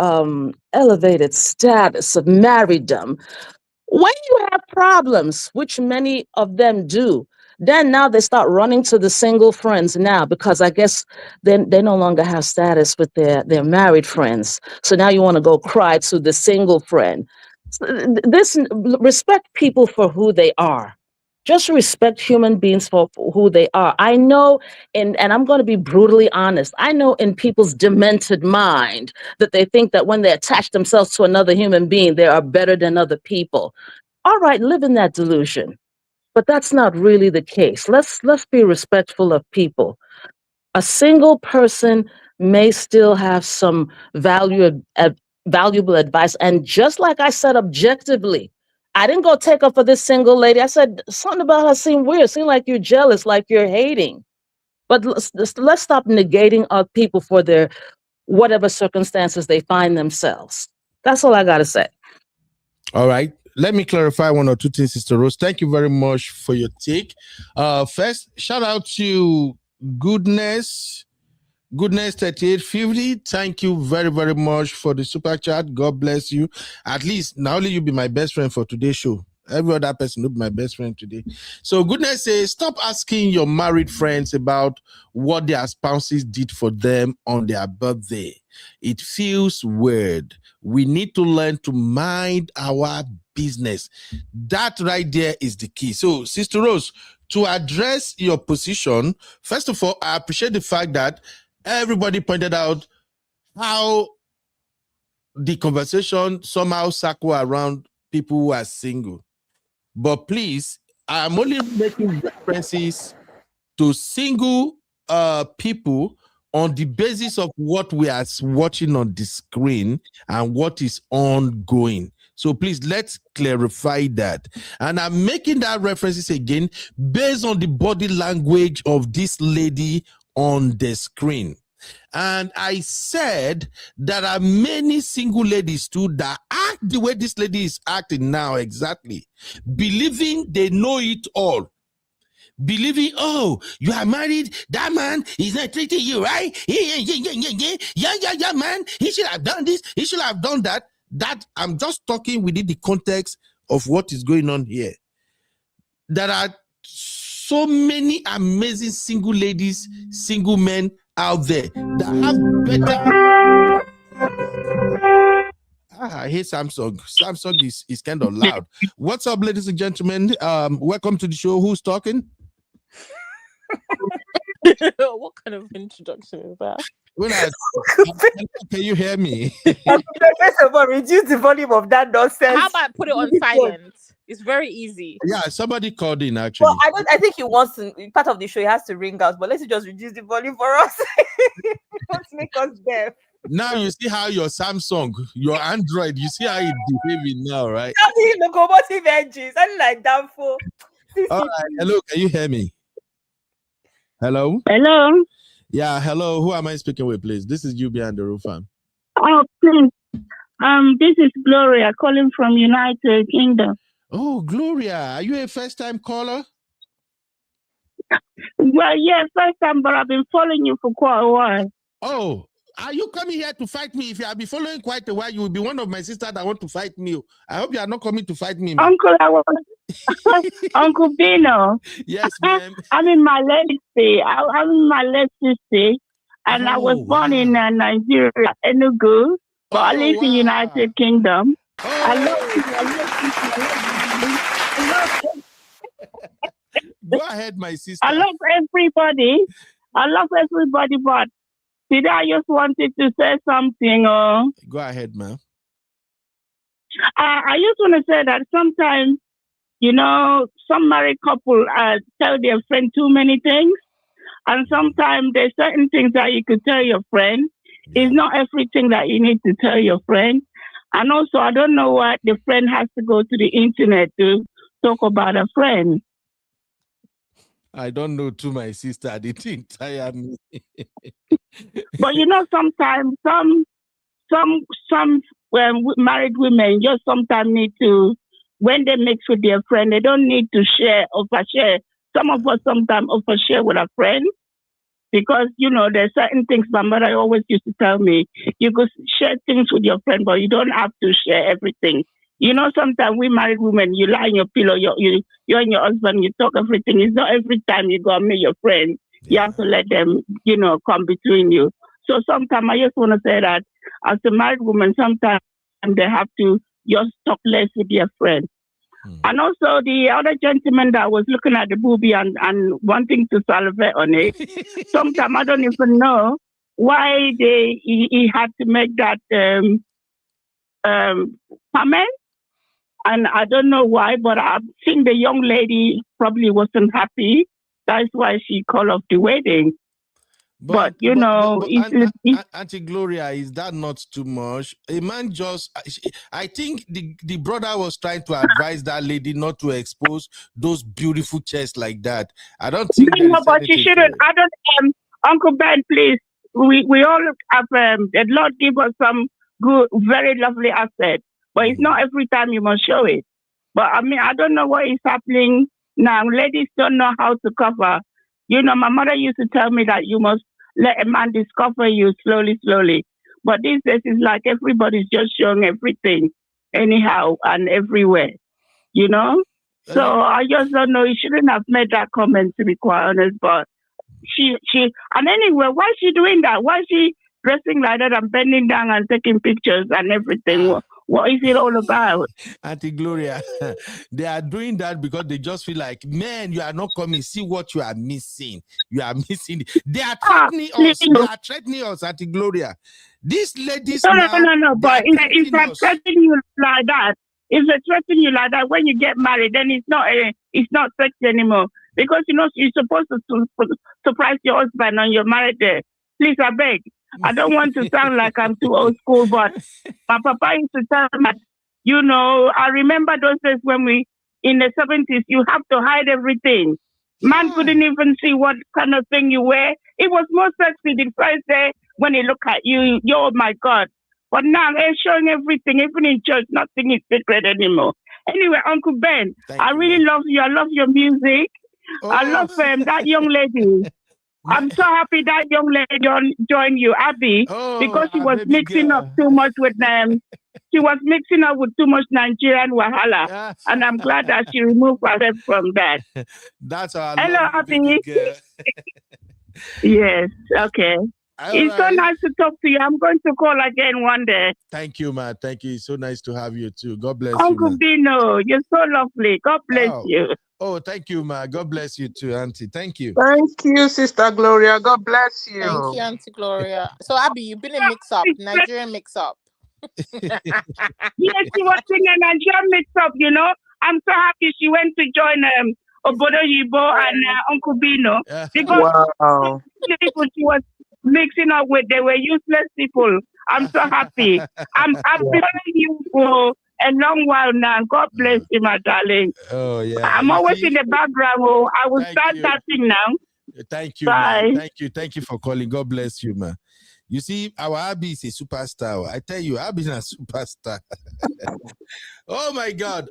Speaker 14: elevated status of marriedom, when you have problems, which many of them do, then now they start running to the single friends now, because I guess they no longer have status with their married friends. So now you want to go cry to the single friend. Respect people for who they are. Just respect human beings for who they are. I know, and I'm going to be brutally honest, I know in people's demented mind that they think that when they attach themselves to another human being, they are better than other people. All right, live in that delusion. But that's not really the case. Let's be respectful of people. A single person may still have some valuable advice. And just like I said, objectively, I didn't go take up for this single lady. I said, something about her seemed weird. Seemed like you're jealous, like you're hating. But let's stop negating other people for their whatever circumstances they find themselves. That's all I got to say.
Speaker 3: All right. Let me clarify one or two things, Sister Rose. Thank you very much for your take. First, shout out to Goodness 3850. Thank you very, very much for the super chat. God bless you. At least not only you be my best friend for today's show, every other person will be my best friend today. So Goodness says, stop asking your married friends about what their spouses did for them on their birthday. It feels weird. We need to learn to mind our business. That right there is the key. So Sister Rose, to address your position, first of all, I appreciate the fact that everybody pointed out how the conversation somehow circle around people who are single. But please, I'm only making references to single people on the basis of what we are watching on the screen and what is ongoing. So please, let's clarify that. And I'm making that references again based on the body language of this lady on the screen. And I said there are many single ladies too that act the way this lady is acting now, exactly, believing they know it all. Believing, oh, you are married, that man is not treating you right. Yeah, man. He should have done this, he should have done that. That I'm just talking within the context of what is going on here. There are so many amazing single ladies, single men out there that have better. I hate Samsung. Samsung is kind of loud. What's up, ladies and gentlemen? Welcome to the show. Who's talking?
Speaker 12: What kind of introduction is that?
Speaker 3: Can you hear me?
Speaker 5: First of all, reduce the volume of that nonsense.
Speaker 12: How about put it on silent? It's very easy.
Speaker 3: Yeah, somebody called in actually.
Speaker 5: Well, I think he wants to, part of the show, he has to ring out, but let's just reduce the volume for us. Let's make us deaf.
Speaker 3: Now you see how your Samsung, your Android, you see how it's behaving now, right?
Speaker 5: Locomotive engines, I like that for.
Speaker 3: All right, hello, can you hear me? Hello?
Speaker 15: Hello?
Speaker 3: Yeah, hello. Who am I speaking with, please? This is UB and the Roof Farm.
Speaker 15: Oh, please. This is Gloria calling from United Kingdom.
Speaker 3: Oh, Gloria, are you a first-time caller?
Speaker 15: Well, yeah, first time, but I've been following you for quite a while.
Speaker 3: Oh, are you coming here to fight me? If you have been following quite a while, you will be one of my sisters that want to fight me. I hope you are not coming to fight me, man.
Speaker 15: Uncle, Uncle Bino.
Speaker 3: Yes, ma'am.
Speaker 15: I'm in my late 60s, and I was born in Nigeria, Enugu, but I live in United Kingdom. I love you.
Speaker 3: Go ahead, my sister.
Speaker 15: I love everybody. But today I just wanted to say something.
Speaker 3: Go ahead, ma'am.
Speaker 15: I just want to say that sometimes, some married couple tell their friend too many things. And sometimes there's certain things that you could tell your friend. It's not everything that you need to tell your friend. And also, I don't know why the friend has to go to the internet to talk about a friend.
Speaker 3: I don't know to my sister. They didn't tire me.
Speaker 15: But you know, sometimes some married women just sometimes need to, when they mix with their friend, they don't need to overshare. Some of us sometimes overshare with a friend because, you know, there's certain things my mother always used to tell me. You could share things with your friend, but you don't have to share everything. You know, sometimes we married women, you lie on your pillow, you and your husband, you talk everything. It's not every time you go and meet your friend. You have to let them, you know, come between you. So sometimes I just want to say that as a married woman, sometimes they have to just talk less with their friend. And also the other gentleman that was looking at the boobie and wanting to salivate on it, sometimes I don't even know why he had to make that comment. And I don't know why, but I think the young lady probably wasn't happy. That's why she called off the wedding. But you know,
Speaker 3: Auntie Gloria, is that not too much? A man just, I think the brother was trying to advise that lady not to expose those beautiful chests like that. I don't think
Speaker 15: no, but she shouldn't. I don't. Uncle Ben, please. We all have. The Lord give us some good, very lovely assets, but it's not every time you must show it. But I mean, I don't know what is happening now. Ladies don't know how to cover. You know, my mother used to tell me that you must let a man discover you slowly, slowly. But these days, it's like everybody's just showing everything, anyhow and everywhere, you know? So I just don't know. You shouldn't have made that comment, to be quite honest. But she, and anyway, why is she doing that? Why is she dressing like that and bending down and taking pictures and everything? What is it all about?
Speaker 3: Auntie Gloria, they are doing that because they just feel like, man, you are not coming. See what you are missing. You are missing. They are threatening us. They are threatening us, Auntie Gloria. These ladies
Speaker 15: No. But if I threaten you like that, if they threaten you like that, when you get married, then it's not sex anymore. Because, you know, you're supposed to surprise your husband on your married day. Please, I beg. I don't want to sound like I'm too old school, but my papa used to tell me, you know, I remember those days when in the 70s, you have to hide everything. Man couldn't even see what kind of thing you wear. It was more sexy the first day when he looked at you, oh my God. But now they're showing everything, even in church, nothing is secret anymore. Anyway, Uncle Ben, I really love you. I love your music. I love that young lady. I'm so happy that young lady joined you, Abby, because she was mixing up too much with them. She was mixing up with too much Nigerian wahala, and I'm glad that she removed herself from that.
Speaker 3: That's our
Speaker 15: hello, Abby. Yes, okay. It's so nice to talk to you. I'm going to call again one day.
Speaker 3: Thank you, man. Thank you. It's so nice to have you too. God bless
Speaker 15: Uncle
Speaker 3: you,
Speaker 15: Bino, you're so lovely. God bless you.
Speaker 3: Oh, thank you, ma. God bless you too, Auntie. Thank you.
Speaker 13: Thank you, Sister Gloria. God bless you.
Speaker 12: Thank you, Auntie Gloria. So, Abby, you've been in mix-up, Nigerian mix-up.
Speaker 15: Yes, she was in a Nigerian mix-up, you know. I'm so happy she went to join Obodo Yibo and Uncle Bino. Because people she was mixing up with, they were useless people. I'm so happy. I've been following you for a long while now. God bless you, my darling.
Speaker 3: Oh, yeah.
Speaker 15: I'm always in the background. Oh, I will start tapping now.
Speaker 3: Thank you,
Speaker 15: Bye.
Speaker 3: man. Thank you for calling. God bless you, man. You see, our Abby is a superstar. I tell you, Abby is a superstar. Oh my God.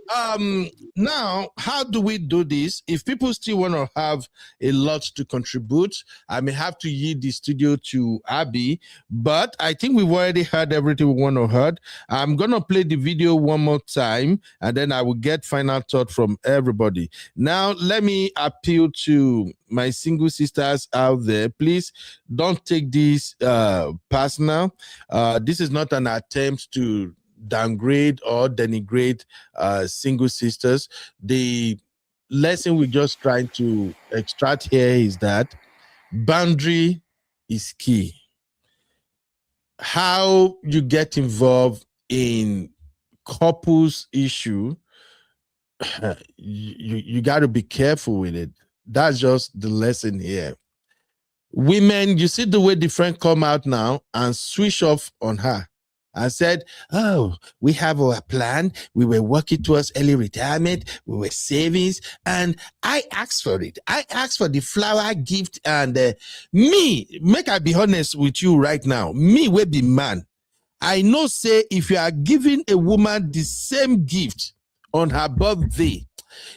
Speaker 3: Now, how do we do this? If people still want to have a lot to contribute, I may have to yield the studio to Abby, but I think we've already heard everything we want to hear. I'm going to play the video one more time, and then I will get final thought from everybody. Now, let me appeal to my single sisters out there. Please don't take this personal. This is not an attempt to downgrade or denigrate single sisters. The lesson we're just trying to extract here is that boundary is key. How you get involved in couples issue, you got to be careful with it. That's just the lesson here. Women, you see the way the friend come out now and switch off on her and said, oh, we have our plan. We were working towards early retirement. We were savings. And I asked for it. I asked for the flower gift. And me, make I be honest with you right now, me will be man. I know, say, if you are giving a woman the same gift on her birthday,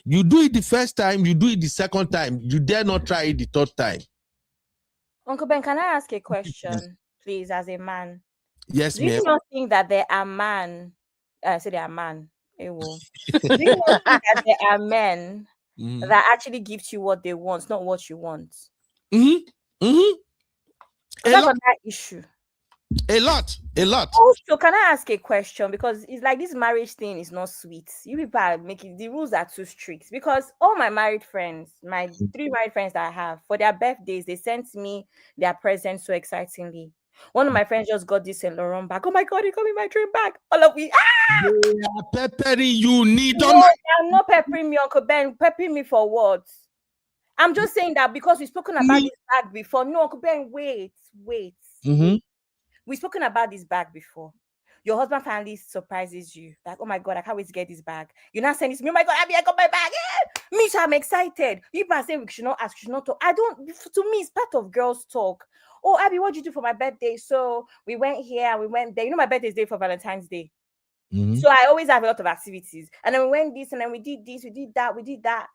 Speaker 3: you do it the first time, you do it the second time, you dare not try it the third time.
Speaker 5: Uncle Ben, can I ask a question, please, as a man?
Speaker 3: Yes,
Speaker 5: Do you
Speaker 3: ma'am.
Speaker 5: not think that there are men? Say there are man. Do you not think that there are men that actually gives you what they want, not what you want? That's on that issue.
Speaker 3: A lot.
Speaker 5: Also, can I ask a question? Because it's like this marriage thing is not sweet. You people are making the rules are too strict. Because all my married friends, my 3 married friends that I have, for their birthdays, they sent me their presents so excitingly. One of my friends just got this Saint Laurent bag. Oh my God, he got me my dream bag. All of we.
Speaker 3: They are peppering you.
Speaker 5: No, I'm not peppering me, Uncle Ben. Peppering me for what? I'm just saying that because we've spoken about this bag before. No, Uncle Ben, wait. We've spoken about this bag before. Your husband finally surprises you. Like, oh my God, I can't wait to get this bag. You're not saying this to me. Oh my God, Abby, I got my bag. Yeah. Me too, I'm excited. You people are saying we should not ask, we should not talk. To me, it's part of girls' talk. Oh, Abby, what did you do for my birthday? So we went here, we went there. You know, my birthday is day for Valentine's Day. So I always have a lot of activities. And then we went this, and then we did this, we did that.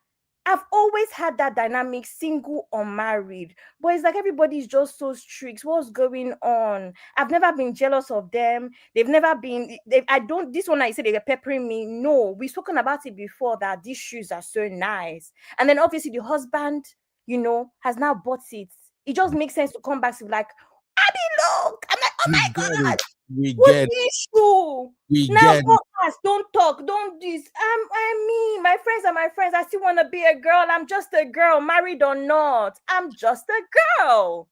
Speaker 5: I've always had that dynamic, single or married. But it's like everybody's just so strict. What's going on? I've never been jealous of them. They've never been. This one I said they were peppering me. No, we've spoken about it before that these shoes are so nice. And then obviously the husband, has now bought it. It just makes sense to come back to like, Abby, look. I'm like, oh my God. What's the issue? Now, don't ask, don't talk, don't this. My friends are my friends. I still want to be a girl. I'm just a girl, married or not. I'm just a girl.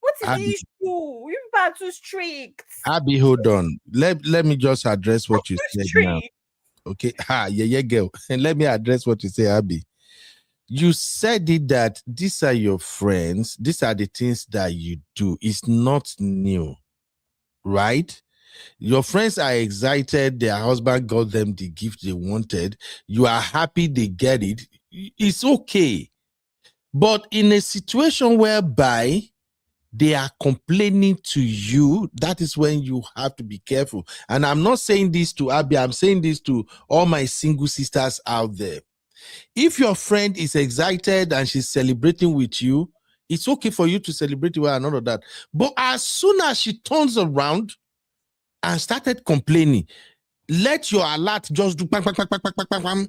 Speaker 5: What is the issue? You are too strict.
Speaker 3: Abby, hold on. Let me just address what you said now. Okay. Girl. And let me address what you say, Abby. You said it that these are your friends. These are the things that you do. It's not new, right? Your friends are excited. Their husband got them the gift they wanted. You are happy they get it. It's okay. But in a situation whereby they are complaining to you, that is when you have to be careful. And I'm not saying this to Abby. I'm saying this to all my single sisters out there. If your friend is excited and she's celebrating with you, it's okay for you to celebrate with her and all of that. But as soon as she turns around and started complaining, let your alert just do bang, bang, bang, bang, bang, bang, bang,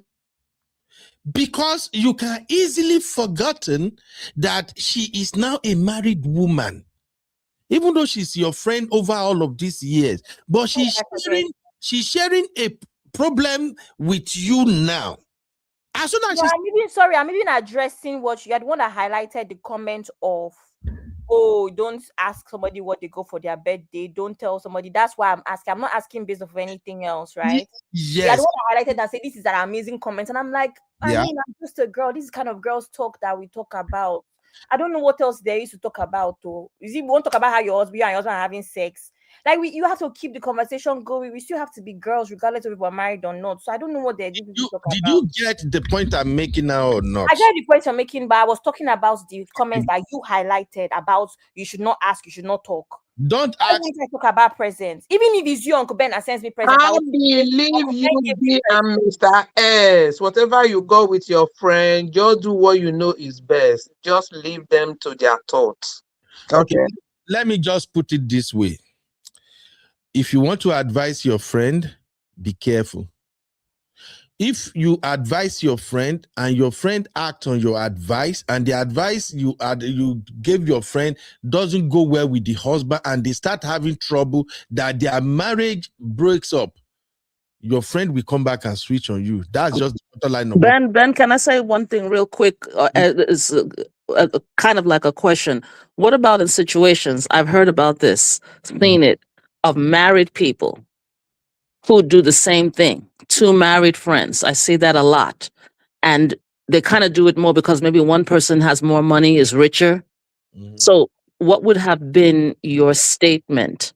Speaker 3: because you can easily forgotten that she is now a married woman, even though she's your friend over all of these years. But she's sharing a problem with you now. As soon as
Speaker 5: I'm even addressing what you had. One that highlighted the comment of, oh, don't ask somebody what they go for their birthday. Don't tell somebody. That's why I'm asking. I'm not asking based off anything else, right?
Speaker 3: Yes.
Speaker 5: Yeah, the one that highlighted that said this is an amazing comment, and I'm like, I mean, I'm just a girl. This is kind of girls talk that we talk about. I don't know what else there is to talk about. Though, is it we won't talk about how your husband and your husband are having sex? Like you have to keep the conversation going. We still have to be girls, regardless of if we're married or not. So I don't know what they did.
Speaker 3: Did you get the point I'm making now or not?
Speaker 5: I get the point I'm making, but I was talking about the comments that you highlighted about you should not ask, you should not talk.
Speaker 3: Don't ask.
Speaker 5: I talk about presents. Even if it's you, Uncle Ben, that sends me presents.
Speaker 13: I believe you be a Mr. S. Whatever you go with your friend, just do what you know is best. Just leave them to their thoughts.
Speaker 3: Okay. Let me just put it this way. If you want to advise your friend, be careful. If you advise your friend and your friend acts on your advice and the advice you gave your friend doesn't go well with the husband and they start having trouble that their marriage breaks up, your friend will come back and switch on you. That's just the line of
Speaker 14: Ben, can I say one thing real quick? It's kind of like a question. What about in situations, I've heard about this, seen it, of married people who do the same thing, 2 married friends. I see that a lot. And they kind of do it more because maybe one person has more money, is richer. So what would have been your statement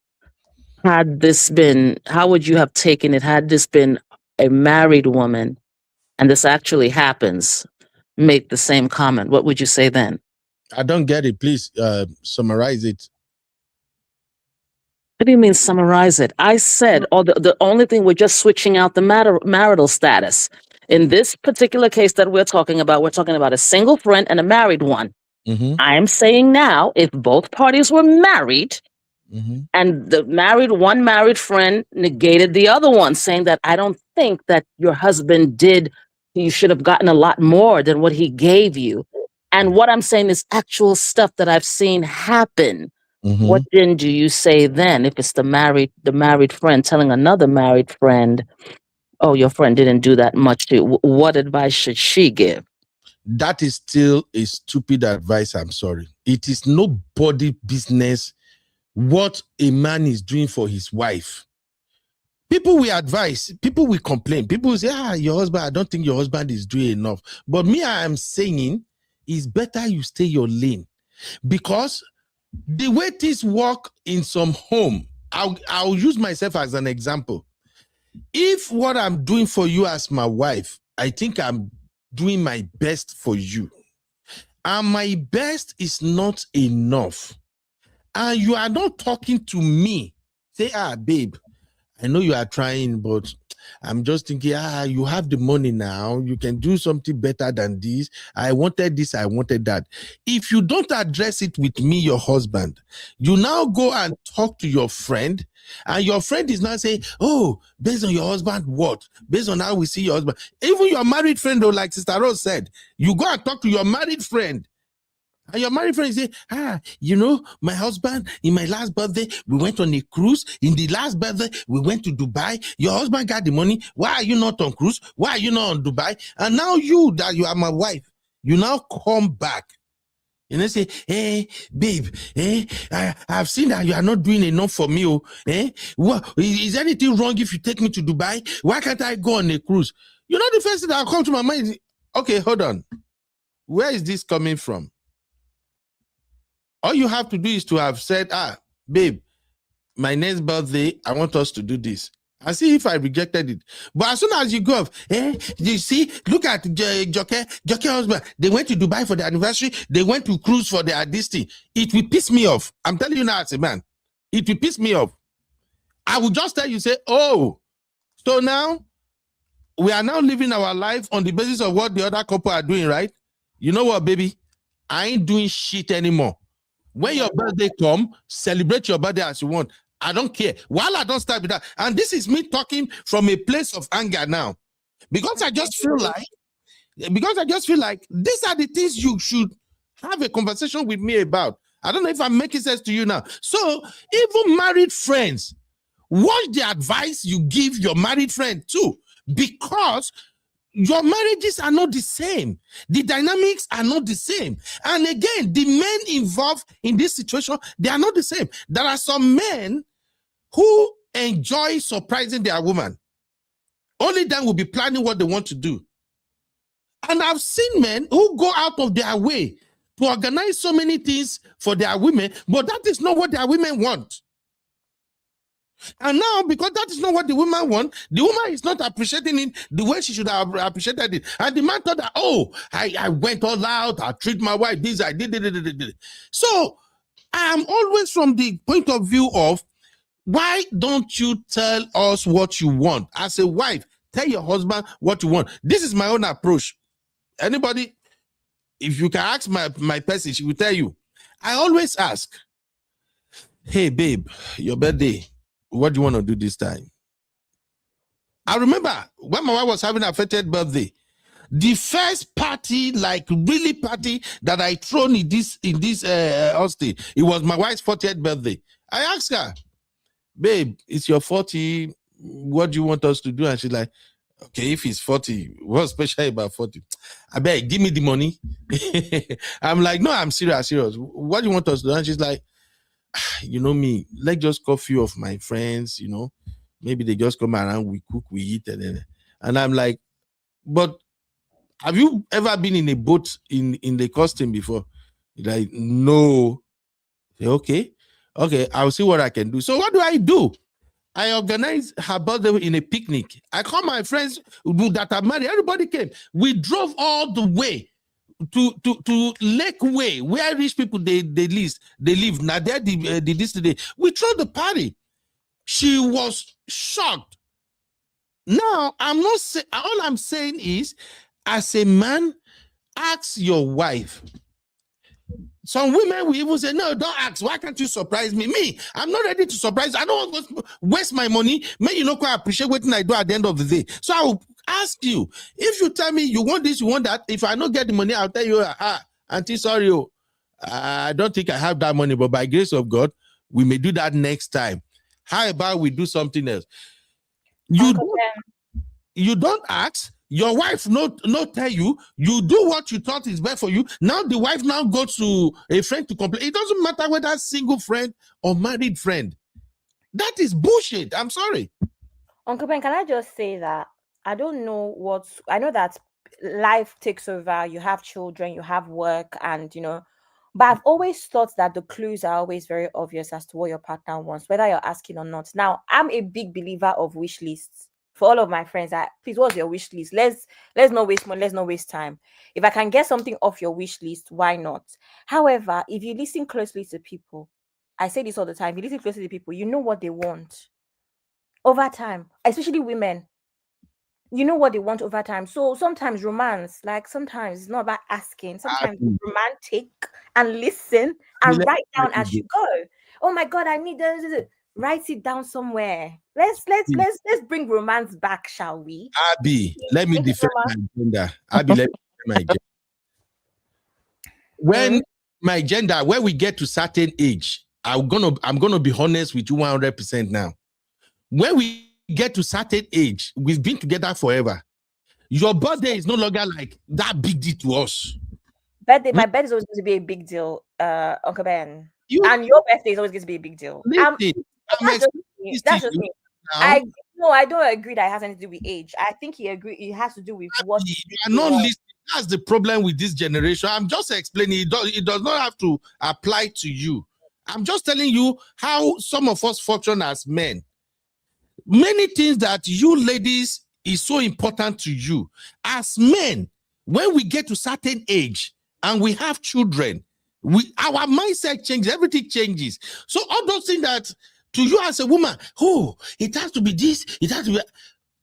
Speaker 14: had this been, how would you have taken it had this been a married woman and this actually happens, make the same comment? What would you say then?
Speaker 3: I don't get it. Please summarize it.
Speaker 14: What do you mean summarize it? I said, the only thing, we're just switching out the marital status. In this particular case that we're talking about a single friend and a married one.
Speaker 3: Mm-hmm.
Speaker 14: I'm saying now, if both parties were married,
Speaker 3: Mm-hmm.
Speaker 14: and the one married friend negated the other one, saying that I don't think that your husband you should have gotten a lot more than what he gave you. And what I'm saying is actual stuff that I've seen happen.
Speaker 3: Mm-hmm.
Speaker 14: What then do you say then if it's the married friend telling another married friend, oh, your friend didn't do that much to you? What advice should she give?
Speaker 3: That is still a stupid advice. I'm sorry. It is nobody's business what a man is doing for his wife. People will advise, people will complain, people will say, your husband, I don't think your husband is doing enough. But me, I am saying it's better you stay your lane, because the way things work in some home, I'll use myself as an example. If what I'm doing for you as my wife, I think I'm doing my best for you, and my best is not enough, and you are not talking to me, say, babe, I know you are trying, but I'm just thinking, you have the money now. You can do something better than this. I wanted this, I wanted that. If you don't address it with me, your husband, you now go and talk to your friend, and your friend is now saying, oh, based on your husband, what? Based on how we see your husband. Even your married friend, though, like Sister Rose said, you go and talk to your married friend. And your married friend say, my husband, in my last birthday, we went on a cruise. In the last birthday, we went to Dubai. Your husband got the money. Why are you not on cruise? Why are you not on Dubai? And now that you are my wife, you now come back. And they say, hey, babe, I've seen that you are not doing enough for me. What, is anything wrong if you take me to Dubai? Why can't I go on a cruise? The first thing that will come to my mind is, okay, hold on. Where is this coming from? All you have to do is to have said, babe, my next birthday, I want us to do this. And see if I rejected it. But as soon as you go off, you see, look at Joke husband. They went to Dubai for the anniversary. They went to cruise for their this thing. It will piss me off. I'm telling you now as a man. It will piss me off. I will just tell you, say, oh, so now we are now living our life on the basis of what the other couple are doing, right? You know what, baby? I ain't doing shit anymore. When your birthday come, celebrate your birthday as you want. I don't care. While I don't start with that. And this is me talking from a place of anger now. Because I just feel like these are the things you should have a conversation with me about. I don't know if I'm making sense to you now. So even married friends, watch the advice you give your married friend too. Because your marriages are not the same. The dynamics are not the same. And again, the men involved in this situation, they are not the same. There are some men who enjoy surprising their woman. Only them will be planning what they want to do. And I've seen men who go out of their way to organize so many things for their women, but that is not what their women want. And now, because that is not what the woman wants, the woman is not appreciating it the way she should have appreciated it. And the man thought that, I went all out, I treat my wife this, I did. So I am always from the point of view of, why don't you tell us what you want? As a wife, tell your husband what you want. This is my own approach. Anybody, if you can ask my person, she will tell you. I always ask, hey, babe, your birthday, what do you want to do this time? I remember when my wife was having her 30th birthday, the first party, like really party that I thrown in this Austin, it was my wife's 40th birthday. I asked her, babe, it's your 40. What do you want us to do? And she's like, okay, if it's 40, what's special about 40? I beg, give me the money. I'm like, no, I'm serious. What do you want us to do? And she's like, you know me, let's just call a few of my friends, maybe they just come around, we cook, we eat, and I'm like, but have you ever been in a boat in the costume before? Like, no. Say, okay, I'll see what I can do. So what do? I organized her birthday in a picnic. I called my friends that are married. Everybody came. We drove all the way to Lake Way, where rich people they live. Now they did this today. We threw the party. She was shocked. Now I'm not saying. All I'm saying is, as a man, ask your wife. Some women will even say, no, don't ask. Why can't you surprise me? Me, I'm not ready to surprise. I don't want to waste my money. May you not quite appreciate what I do at the end of the day. So I will ask you, if you tell me you want this, you want that, if I don't get the money, I'll tell you, auntie, sorry, I don't think I have that money, but by grace of God, we may do that next time. How about we do something else? You don't ask. Your wife not tell you. You do what you thought is best for you. Now the wife now goes to a friend to complain. It doesn't matter whether single friend or married friend. That is bullshit. I'm sorry.
Speaker 5: Uncle Ben, can I just say that I don't know I know that life takes over. You have children, you have work, and but I've always thought that the clues are always very obvious as to what your partner wants, whether you're asking or not. Now, I'm a big believer of wish lists. For all of my friends, please, what's your wish list? Let's not waste money, let's not waste time. If I can get something off your wish list, why not? However, if you listen closely to people, I say this all the time, if you listen closely to people, you know what they want over time, especially women. You know what they want over time. So sometimes romance, sometimes it's not about asking. Sometimes romantic and listen and write down as you go. Oh my God, I need this. Write it down somewhere. Let's bring romance back, shall we?
Speaker 3: Abby, let me defend my gender. Abby, let me defend my gender. When my gender, when we get to certain age, I'm gonna be honest with you 100% now. When we get to certain age, we've been together forever. Your birthday is no longer like that big deal to us.
Speaker 5: My birthday is always going to be a big deal, Uncle Ben. And your birthday is always going to be a big deal. That's just me. I don't agree that it has anything to do with age. I think it has to do with what you
Speaker 3: are not listening. That's the problem with this generation. I'm just explaining. It does not have to apply to you. I'm just telling you how some of us function as men. Many things that you ladies is so important to you. As men, when we get to certain age and we have children, our mindset changes, everything changes. So all those things that to you as a woman, it has to be this, it has to be.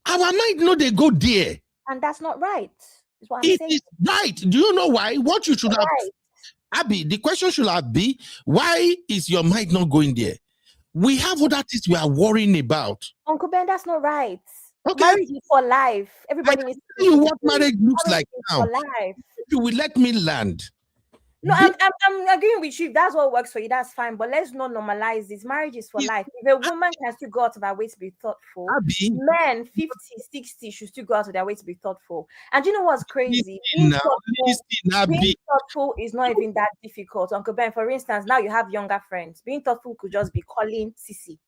Speaker 3: Our mind, they go there.
Speaker 5: And that's not right. Is what I'm saying.
Speaker 3: It is right. Do you know why? What you should have, Abby, the question should have been, why is your mind not going there? We have other things we are worrying about.
Speaker 5: Uncle Ben, that's not right.
Speaker 3: Okay.
Speaker 5: Marriage is for life. Everybody needs to
Speaker 3: tell you what marriage looks like now.
Speaker 5: For life.
Speaker 3: You will let me land.
Speaker 5: No, I'm agreeing with you. If that's what works for you, that's fine. But let's not normalize this. Marriage is for life. If a woman can still go out of her way to be thoughtful, men 50, 60 should still go out of their way to be thoughtful. And you know what's crazy? Being thoughtful is not even that difficult. Uncle Ben, for instance, now you have younger friends. Being thoughtful could just be calling Sissy.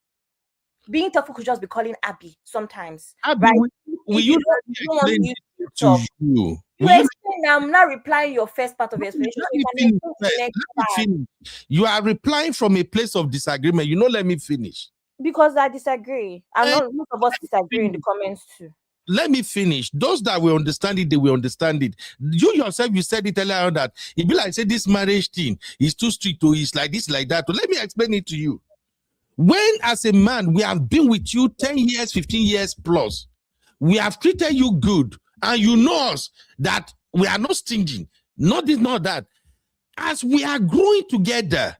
Speaker 5: Being thoughtful could just be calling Abby sometimes.
Speaker 3: Abby,
Speaker 5: right?
Speaker 3: will you explain it to you?
Speaker 5: I'm not replying your first part of your explanation.
Speaker 3: You are replying from a place of disagreement. Let me finish.
Speaker 5: Because I disagree. And most of us disagree in the comments too.
Speaker 3: Let me finish. Those that will understand it, they will understand it. You yourself, you said it earlier on that it be like, say, this marriage thing is too strict, or it's like this, like that. So let me explain it to you. When, as a man, we have been with you 10 years, 15 years plus, we have treated you good, and you know us that we are not stingy, not this, not that. As we are growing together,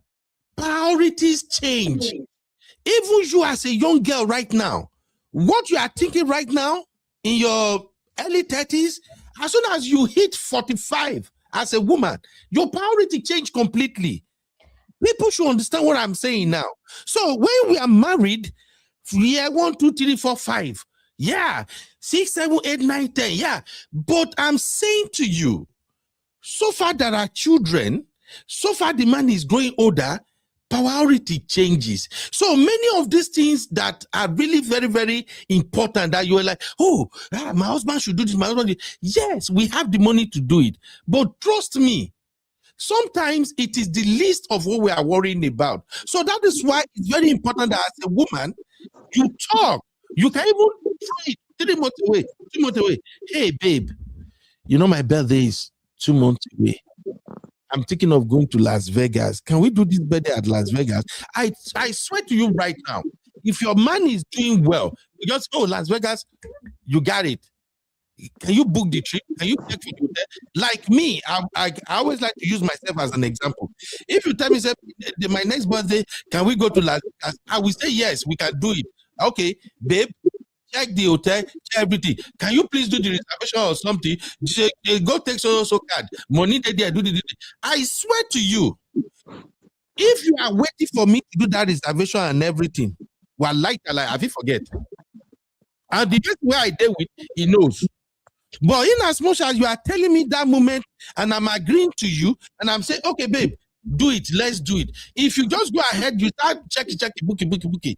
Speaker 3: priorities change. Even you as a young girl right now, what you are thinking right now in your early 30s, as soon as you hit 45 as a woman, your priority change completely. People should understand what I'm saying now. So when we are married, 1, 2, 3, 4, 5, 6, 7, 8, 9, 10, But I'm saying to you, so far there are children, so far the man is growing older, priority changes. So many of these things that are really very, very important that you're like, my husband should do this, my husband. Yes, we have the money to do it. But trust me, Sometimes it is the least of what we are worrying about. So that is why it's very important that as a woman, you talk. You can even throw it 3 months away, 2 months away. Hey, babe, you know my birthday is 2 months away. I'm thinking of going to Las Vegas. Can we do this birthday at Las Vegas? I swear to you right now, if your man is doing well, just Las Vegas, you got it. Can you book the trip? Can you check for you there? Like me, I always like to use myself as an example. If you tell me, say, my next birthday, can we go to Las Vegas? I will say yes, we can do it. Okay, babe, check the hotel, check everything. Can you please do the reservation or something? Go take so card. Money there, do the. I swear to you, if you are waiting for me to do that reservation and everything, well, like have you forget? And the best way I deal with, he knows. But in as much as you are telling me that moment and I'm agreeing to you and I'm saying, okay, babe, do it, let's do it. If you just go ahead, you start checking, booking.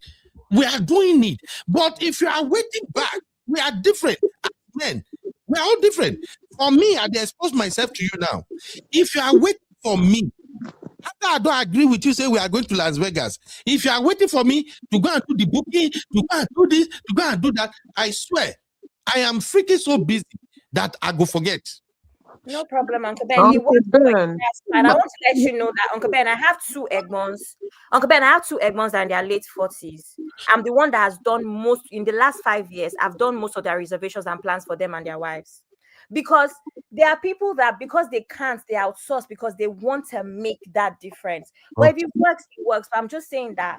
Speaker 3: We are doing it. But if you are waiting back, we are different. Men, we are all different. For me, I expose myself to you now. If you are waiting for me, after I don't agree with you, say we are going to Las Vegas. If you are waiting for me to go and do the booking, to go and do this, to go and do that, I swear, I am freaking so busy that I go forget.
Speaker 5: No problem, Uncle Ben. He was and I want to let you know that, Uncle Ben, I have 2 Egmonts. Uncle Ben, I have 2 Egmonts in their late 40s. I'm the one that has done most in the last 5 years. I've done most of their reservations and plans for them and their wives. Because there are people that, because they can't, they outsource because they want to make that difference. But if it works, it works. But I'm just saying that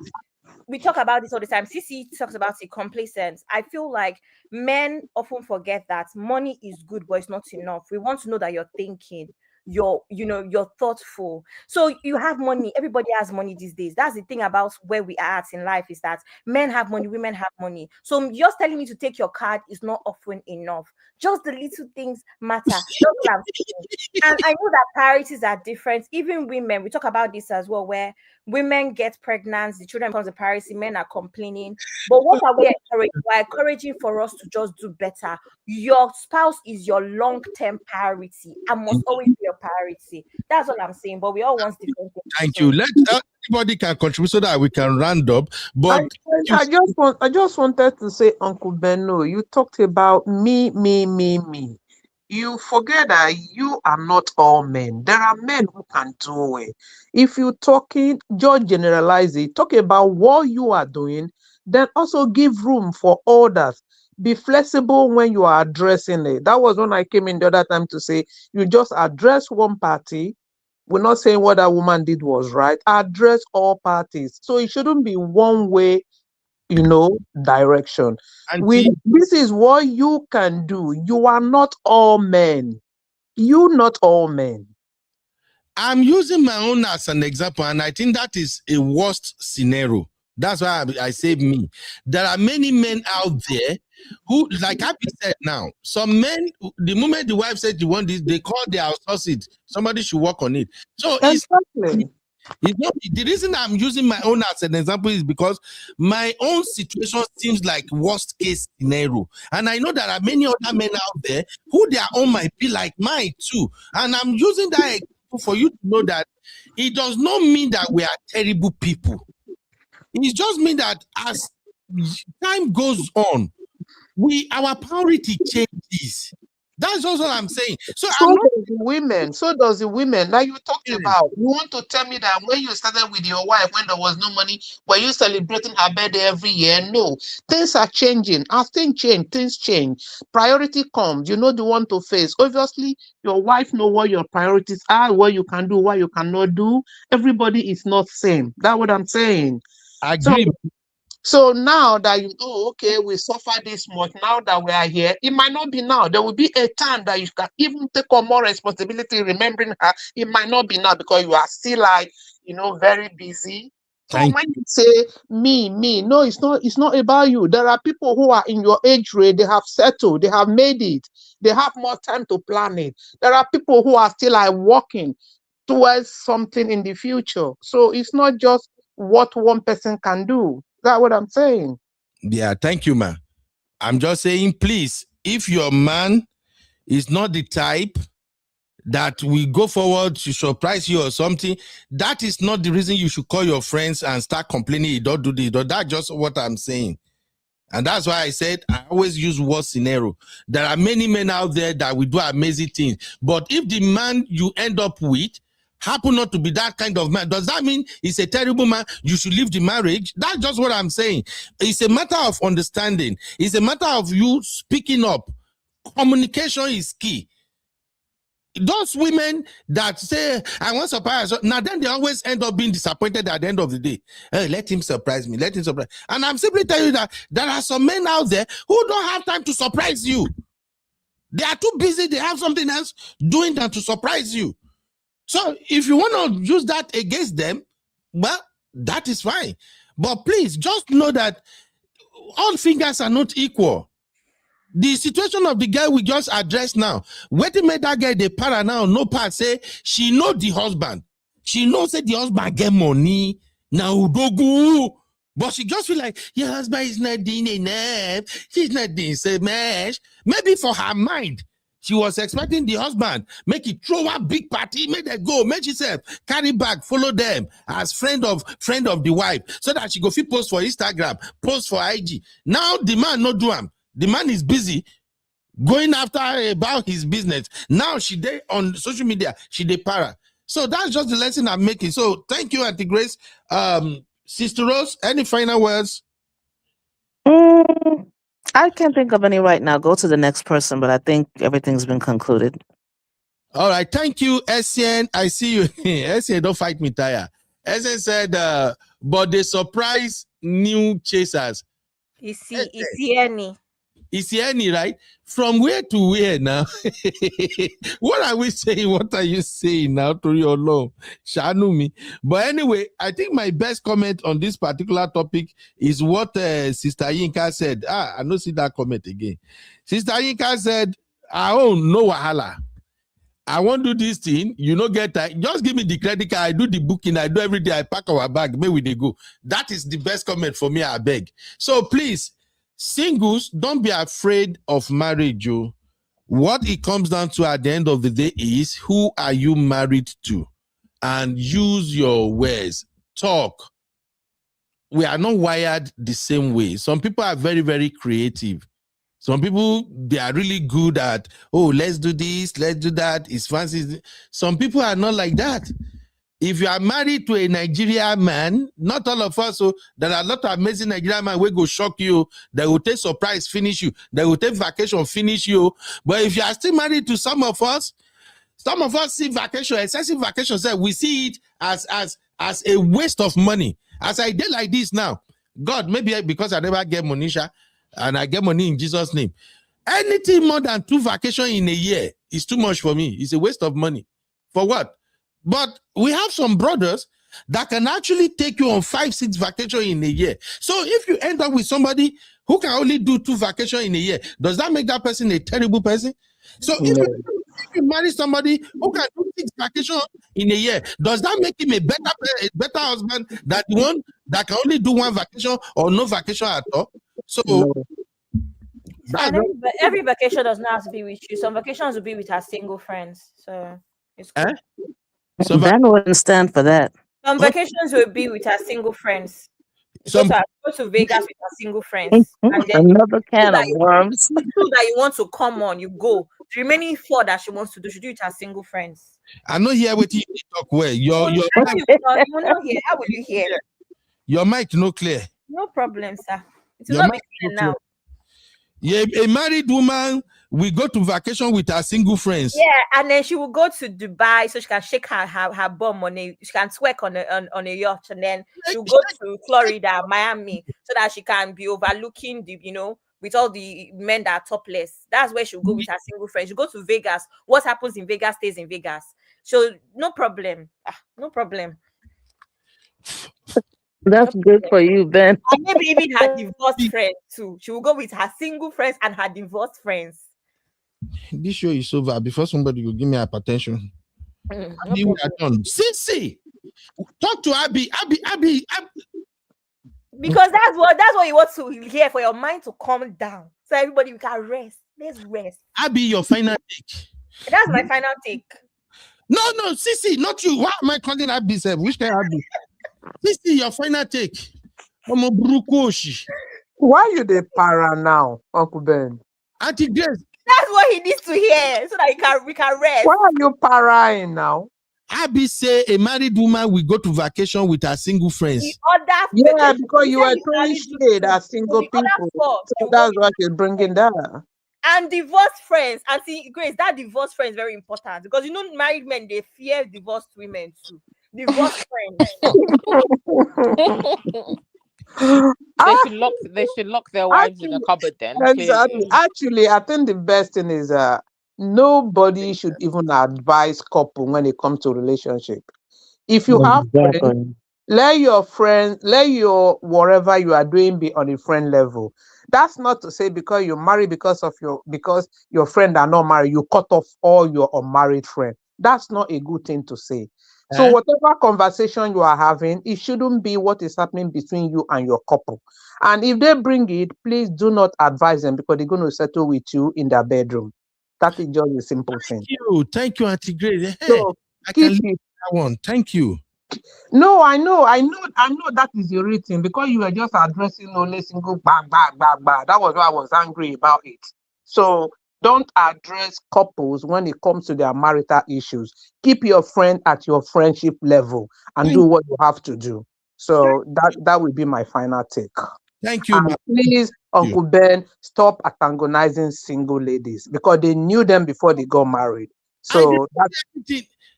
Speaker 5: we talk about this all the time. CC talks about it, complacence. I feel like men often forget that money is good, but it's not enough. We want to know that you're thinking, you're thoughtful. So you have money. Everybody has money these days. That's the thing about where we are at in life, is that men have money, women have money. So just telling me to take your card is not often enough. Just the little things matter. And I know that priorities are different. Even women, we talk about this as well, where women get pregnant, the children becomes a priority, men are complaining. But what are we encouraging? We're encouraging for us to just do better. Your spouse is your long-term priority and must always be your priority. That's all I'm saying. But we all want different things.
Speaker 3: Thank you. Let everybody can contribute so that we can round up. But
Speaker 13: I just wanted to say, Uncle Benno, you talked about me. You forget that you are not all men. There are men who can do it. If you're talking, just generalize it. Talk about what you are doing, then also give room for others. Be flexible when you are addressing it. That was when I came in the other time to say, you just address one party. We're not saying what that woman did was right. Address all parties. So it shouldn't be one way, direction. This is what you can do. You are not all men. You're not all men.
Speaker 3: I'm using my own as an example, and I think that is a worst scenario. That's why I say me. There are many men out there who, like Happy said now, some men, the moment the wife said you want this, they call their outsource. Somebody should work on it. So
Speaker 13: exactly.
Speaker 3: It's not, the reason I'm using my own as an example is because my own situation seems like worst case scenario. And I know there are many other men out there who their own might be like mine too. And I'm using that example for you to know that it does not mean that we are terrible people. It just means that as time goes on, our priority changes. That's just what I'm saying. So
Speaker 13: does the women. Now you talked about, you want to tell me that when you started with your wife, when there was no money, were you celebrating her birthday every year? No. Things are changing. As things change. Priority comes. You know the one to face. Obviously, your wife know what your priorities are, what you can do, what you cannot do. Everybody is not same. That's what I'm saying.
Speaker 3: I agree.
Speaker 13: So now that okay, we suffer this much. Now that we are here, it might not be now. There will be a time that you can even take on more responsibility, remembering her. It might not be now because you are still very busy. So when you say me, no, it's not about you. There are people who are in your age range. They have settled. They have made it. They have more time to plan it. There are people who are still working towards something in the future. So it's not just what one person can do. That's what I'm saying.
Speaker 3: Yeah, thank you, ma. I'm just saying, please, if your man is not the type that we go forward to surprise you or something, that is not the reason you should call your friends and start complaining you don't do this. That's just what I'm saying. And that's why I said I always use worst scenario. There are many men out there that will do amazing things. But if the man you end up with happen not to be that kind of man, does that mean he's a terrible man? You should leave the marriage? That's just what I'm saying. It's a matter of understanding. It's a matter of you speaking up. Communication is key. Those women that say, I want to surprise, now then they always end up being disappointed at the end of the day. Hey, let him surprise me, let him surprise. And I'm simply telling you that there are some men out there who don't have time to surprise you. They are too busy, they have something else doing than to surprise you. So if you want to use that against them, well, that is fine. But please, just know that all fingers are not equal. The situation of the girl we just addressed now, waiting made that girl the para now, no part say she know the husband. She knows that the husband get money. Now go. But she just feel like your husband is not doing enough. She's not doing so much. Maybe for her mind, she was expecting the husband make it throw a big party, make them go, make herself carry back, follow them as friend of the wife, so that she go fit post for Instagram, post for IG. Now the man no do am. The man is busy going after about his business. Now she dey on social media, she dey para. So that's just the lesson I'm making. So thank you, Auntie Grace. Sister Rose, any final words?
Speaker 14: I can't think of any right now. Go to the next person, but I think everything's been concluded.
Speaker 3: All right, thank you, Essien. I see you. Essien, don't fight me, tire. Essien said, but they surprise new chasers.
Speaker 5: Is he any?
Speaker 3: Is he any, right? From where to where now? What are we saying? What are you saying now to your Lord? Shanu me. But anyway, I think my best comment on this particular topic is what Sister Yinka said. I don't see that comment again. Sister Yinka said, I own no wahala. I won't do this thing. You know, get that. Just give me the credit card. I do the booking. I do everything. I pack our bag. Maybe they go. That is the best comment for me, I beg. So please, singles, don't be afraid of marriage. You. What it comes down to at the end of the day is who are you married to? And use your words. Talk. We are not wired the same way. Some people are very, very creative. Some people, they are really good at, oh, let's do this, let's do that. It's fancy. Some people are not like that. If you are married to a Nigerian man, not all of us, so there are a lot of amazing Nigerian men who go shock you, they will take surprise, finish you, they will take vacation, finish you. But if you are still married to some of us see vacation, excessive vacation, we see it as a waste of money. As I did like this now, God, maybe because I never get Monisha, and I get money in Jesus' name. Anything more than 2 vacations in a year is too much for me. It's a waste of money. For what? But we have some brothers that can actually take you on 5-6 vacations in a year. So if you end up with somebody who can only do 2 vacations in a year, does that make that person a terrible person? So if you marry somebody who can do 6 vacations in a year, does that make him a better husband than the one that can only do 1 vacation or no vacation at all? So
Speaker 5: every vacation does not have to be with you. Some vacations will be with her single friends. So it's cool.
Speaker 14: So Ben wouldn't stand for that.
Speaker 5: Some vacations will be with her single friends. Go to Vegas with her single friends. And then
Speaker 14: another can of worms.
Speaker 5: That you want to come on, you go. The remaining 4 that she wants to do, she do it with her single friends.
Speaker 3: I'm not here with you talk well. Your
Speaker 5: you will not hear. How will you hear?
Speaker 3: Your mic no clear.
Speaker 5: No problem, sir. It will not be clear now.
Speaker 3: Yeah, a married woman will go to vacation with her single friends.
Speaker 5: Yeah, and then she will go to Dubai so she can shake her bum on she can twerk on a yacht, and then she'll go to Florida, Miami, so that she can be overlooking with all the men that are topless. That's where she'll go with her single friends. She'll go to Vegas. What happens in Vegas stays in Vegas. So no problem. No problem.
Speaker 14: That's good for you, Ben.
Speaker 5: And maybe even her divorced friends too. She will go with her single friends and her divorced friends.
Speaker 3: This show is over before somebody will give me hypertension. We are done. Sissy, talk to Abby.
Speaker 5: Because that's what you want to hear, for your mind to calm down, so everybody can rest. Let's rest.
Speaker 3: Abby, your final take.
Speaker 5: That's my final take.
Speaker 3: No, Sissy, not you. Why am I calling Abby? Which can Abby? Sissy, your final take. I'm a brukoshi.
Speaker 13: Why you the para now, Uncle Ben?
Speaker 3: Auntie Grace.
Speaker 5: That's what he needs to hear so that we can rest.
Speaker 13: Why are you paraing now?
Speaker 3: Abby say a married woman will go to vacation with her single friends.
Speaker 13: Yeah, because you are throwing shade at single people. So that's what you're bringing down.
Speaker 5: And divorced friends. And see, Grace, that divorced friend is very important because married men, they fear divorced women too. Divorced friends.
Speaker 12: They should lock their wives in a cupboard then.
Speaker 13: Exactly. Actually, I think the best thing is nobody should even advise couple when it comes to relationship. If you have friends, let your whatever you are doing be on a friend level. That's not to say because you're married because your friend are not married, you cut off all your unmarried friends. That's not a good thing to say. So whatever conversation you are having, it shouldn't be what is happening between you and your couple. And if they bring it, please do not advise them because they're going to settle with you in their bedroom. That is just a simple thing.
Speaker 3: Thank you, Auntie Grace. Hey,
Speaker 13: So
Speaker 3: I can leave that one. Thank you.
Speaker 13: No, I know that is your reason because you were just addressing only single bang. That was why I was angry about it. So don't address couples when it comes to their marital issues. Keep your friend at your friendship level and do what you have to do. So that will be my final take.
Speaker 3: Thank you.
Speaker 13: And please, Uncle Ben, stop antagonizing single ladies because they knew them before they got married. So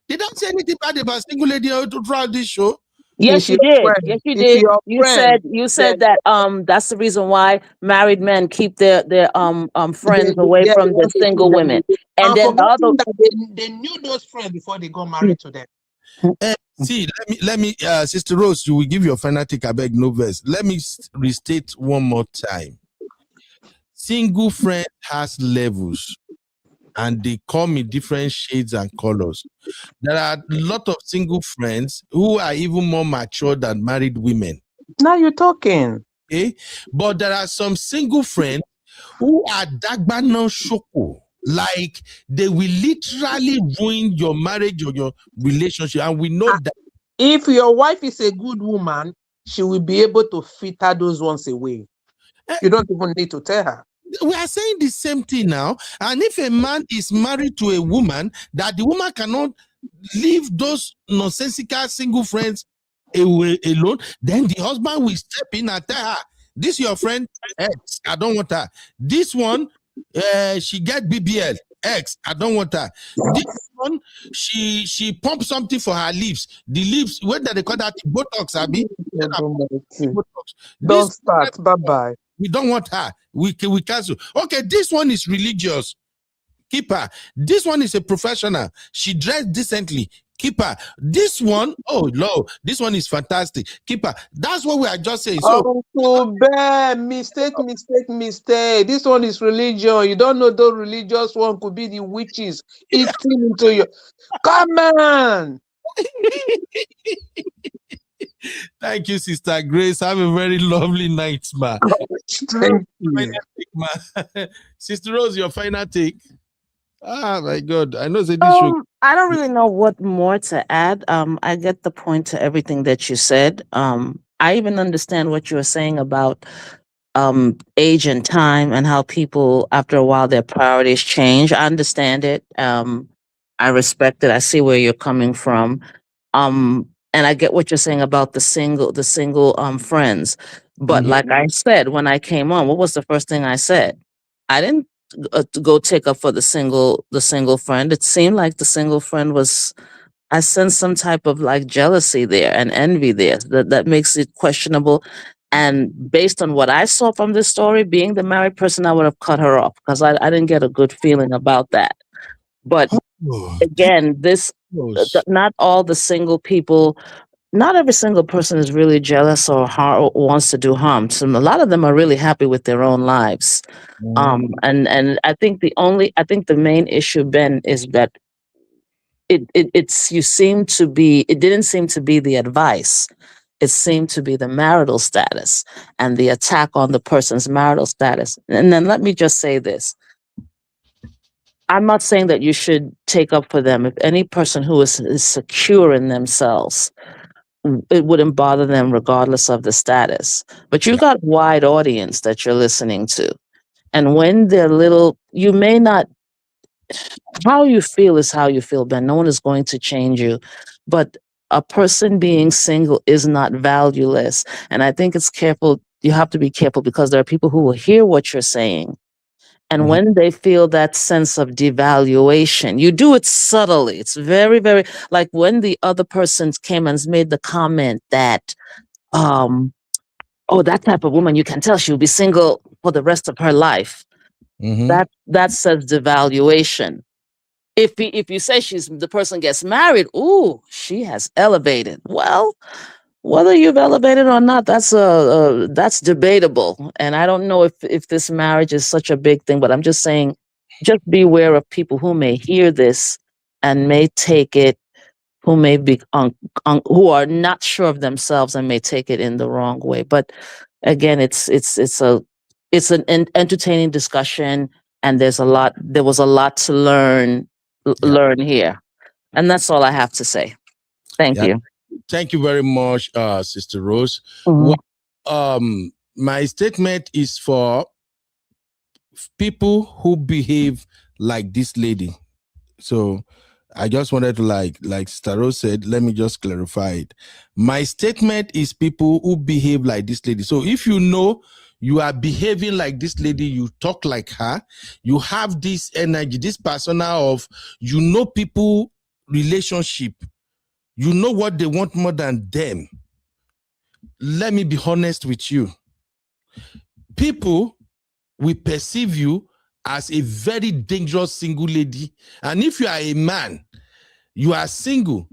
Speaker 3: they don't say anything bad about single lady throughout this show.
Speaker 14: Yes, you did. Yes, you did. You said that that's the reason why married men keep their friends away from the single women. And then the other
Speaker 13: they knew those friends before they got married to them.
Speaker 3: See, let me Sister Rose, you will give your final take. I beg no verse. Let me restate one more time. Single friend has levels. And they come in different shades and colors. There are a lot of single friends who are even more mature than married women.
Speaker 13: Now you're talking.
Speaker 3: Okay? But there are some single friends who are dagbano shoko. Like they will literally ruin your marriage or your relationship. And we know that.
Speaker 13: If your wife is a good woman, she will be able to filter those ones away. You don't even need to tell her.
Speaker 3: We are saying the same thing now. And if a man is married to a woman, that the woman cannot leave those nonsensical single friends alone, then the husband will step in and tell her, this your friend X, I don't want her. This one, she get BBL X, I don't want her. This one, she pumps something for her lips. The lips, whether they call that Botox, Abby.
Speaker 13: Don't start. Bye-bye.
Speaker 3: We don't want her. We cancel. Okay, this one is religious. Keep her. This one is a professional. She dressed decently. Keep her. This one, oh Lord, this one is fantastic. Keep her. That's what we are just saying. So,
Speaker 13: Uncle Ben, mistake. This one is religion. You don't know the religious one could be the witches eating into you. Come on.
Speaker 3: Thank you, Sister Grace. Have a very lovely night, ma.
Speaker 13: Thank you.
Speaker 3: Sister Rose, your final take. Ah, my God. I know that
Speaker 14: I don't really know what more to add. I get the point to everything that you said. I even understand what you were saying about age and time and how people, after a while, their priorities change. I understand it. I respect it. I see where you're coming from. And I get what you're saying about the single friends. But like I said, when I came on, what was the first thing I said? I didn't go take up for the single friend. It seemed like the single friend I sensed some type of like jealousy there and envy there that makes it questionable. And based on what I saw from this story, being the married person, I would have cut her off because I didn't get a good feeling about that. But again, not all the single people, not every single person is really jealous or wants to do harm. So a lot of them are really happy with their own lives. And I think the main issue, Ben, is that it didn't seem to be the advice. It seemed to be the marital status and the attack on the person's marital status. And then let me just say this. I'm not saying that you should take up for them. If any person who is secure in themselves, it wouldn't bother them regardless of the status. But you got wide audience that you're listening to. And when they're little, you may not, how you feel is how you feel, Ben. No one is going to change you. But a person being single is not valueless. And I think it's careful, you have to be careful because there are people who will hear what you're saying. And when they feel that sense of devaluation, you do it subtly. It's very, very like when the other person came and made the comment that, oh, that type of woman, you can tell she'll be single for the rest of her life. That says devaluation. If you say the person gets married, ooh, she has elevated. Well, whether you've elevated or not, that's debatable. And I don't know if this marriage is such a big thing, but I'm just saying, just beware of people who may hear this and may take it, who may be who are not sure of themselves and may take it in the wrong way. But again, it's an entertaining discussion, and there was a lot to learn here, and that's all I have to say. Thank you.
Speaker 3: Thank you very much, Sister Rose. My statement is for people who behave like this lady. So I just wanted to like Sister Rose said, let me just clarify it. My statement is people who behave like this lady. So if you know you are behaving like this lady, you talk like her, you have this energy, this persona of, you know, people relationship, you know what they want more than them. Let me be honest with you. People will perceive you as a very dangerous single lady. And if you are a man, you are single,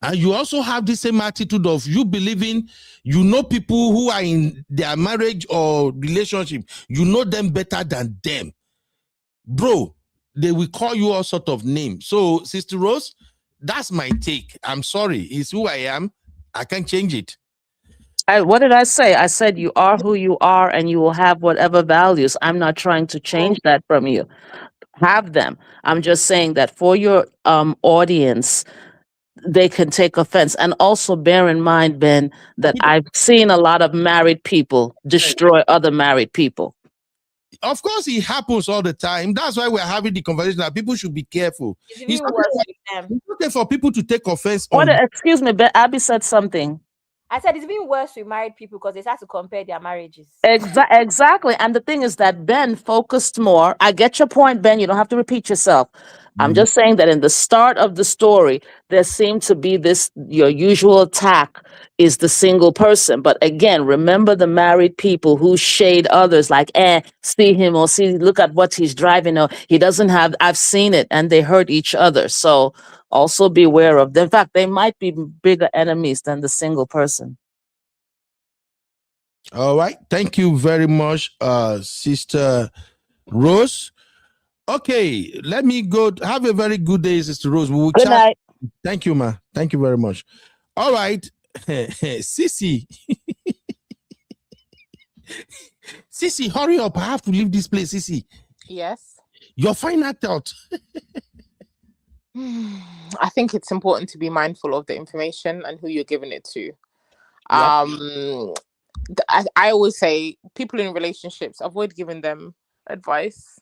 Speaker 3: and you also have the same attitude of you believing you know people who are in their marriage or relationship, you know them better than them. Bro, they will call you all sort of names. So, Sister Rose, that's my take. I'm sorry. It's who I am. I can't change it.
Speaker 14: What did I say? I said you are who you are and you will have whatever values. I'm not trying to change that from you. Have them. I'm just saying that for your audience, they can take offense. And also bear in mind, Ben, that I've seen a lot of married people destroy other married people.
Speaker 3: Of course, it happens all the time. That's why we're having the conversation that people should be careful. It's okay for people to take offense.
Speaker 14: Excuse me, Ben, Abby said something.
Speaker 5: I said it's even worse with married people because they start to compare their marriages.
Speaker 14: Exactly. And the thing is that Ben focused more. I get your point, Ben. You don't have to repeat yourself. I'm just saying that in the start of the story, there seemed to be your usual attack is the single person. But again, remember the married people who shade others like, see him or look at what he's driving. Or he doesn't have, I've seen it, and they hurt each other. So also beware of them. In fact, they might be bigger enemies than the single person.
Speaker 3: All right. Thank you very much, Sister Rose. Okay, let me go. Have a very good day, Sister Rose. We will
Speaker 14: Good night.
Speaker 3: Thank you, ma. Thank you very much. All right. Sissy. Sissy, hurry up. I have to leave this place, Sissy.
Speaker 12: Yes.
Speaker 3: Your final thought.
Speaker 12: I think it's important to be mindful of the information and who you're giving it to. I always say people in relationships, avoid giving them advice,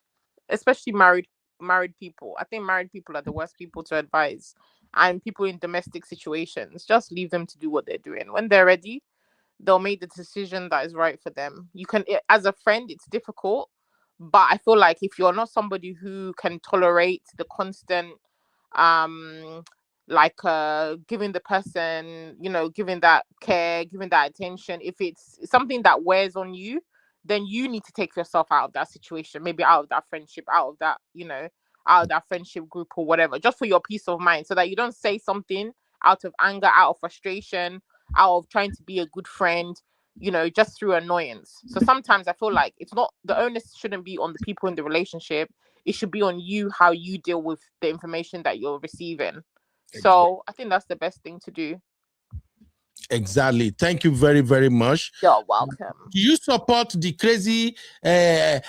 Speaker 12: especially married people. I think married people are the worst people to advise, and people in domestic situations, just leave them to do what they're doing. When they're ready, they'll make the decision that is right for them. You can, as a friend, it's difficult, but I feel like if you're not somebody who can tolerate the constant giving the person, giving that care, giving that attention, if it's something that wears on you, then you need to take yourself out of that situation, maybe out of that friendship, out of that friendship group or whatever, just for your peace of mind, so that you don't say something out of anger, out of frustration, out of trying to be a good friend, just through annoyance. So sometimes I feel like it's not, the onus shouldn't be on the people in the relationship. It should be on you, how you deal with the information that you're receiving. So I think that's the best thing to do.
Speaker 3: Exactly. Thank you very, very much.
Speaker 12: You're welcome.
Speaker 3: Do you support the crazy idea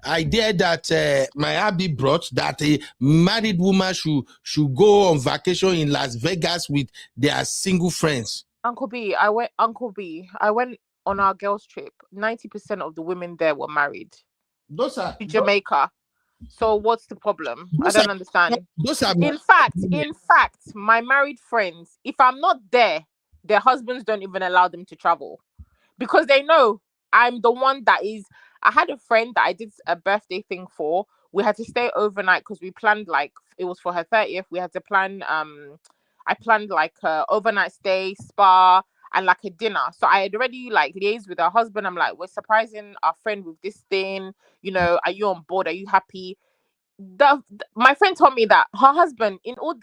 Speaker 3: that my Abby brought, that a married woman should go on vacation in Las Vegas with their single friends?
Speaker 12: Uncle B, I went on our girls' trip. 90% of the women there were married.
Speaker 3: Those are
Speaker 12: to Jamaica. So what's the problem? I
Speaker 3: Those
Speaker 12: don't
Speaker 3: are-
Speaker 12: understand.
Speaker 3: those are
Speaker 12: In fact, my married friends, if I'm not there, their husbands don't even allow them to travel because they know I'm the one that is. I had a friend that I did a birthday thing for. We had to stay overnight because we planned like it was for her 30th. We had to plan. I planned like a overnight stay, spa, and like a dinner. So I had already like liaised with her husband. I'm like, we're surprising our friend with this thing. You know, are you on board? Are you happy? My friend told me that her husband,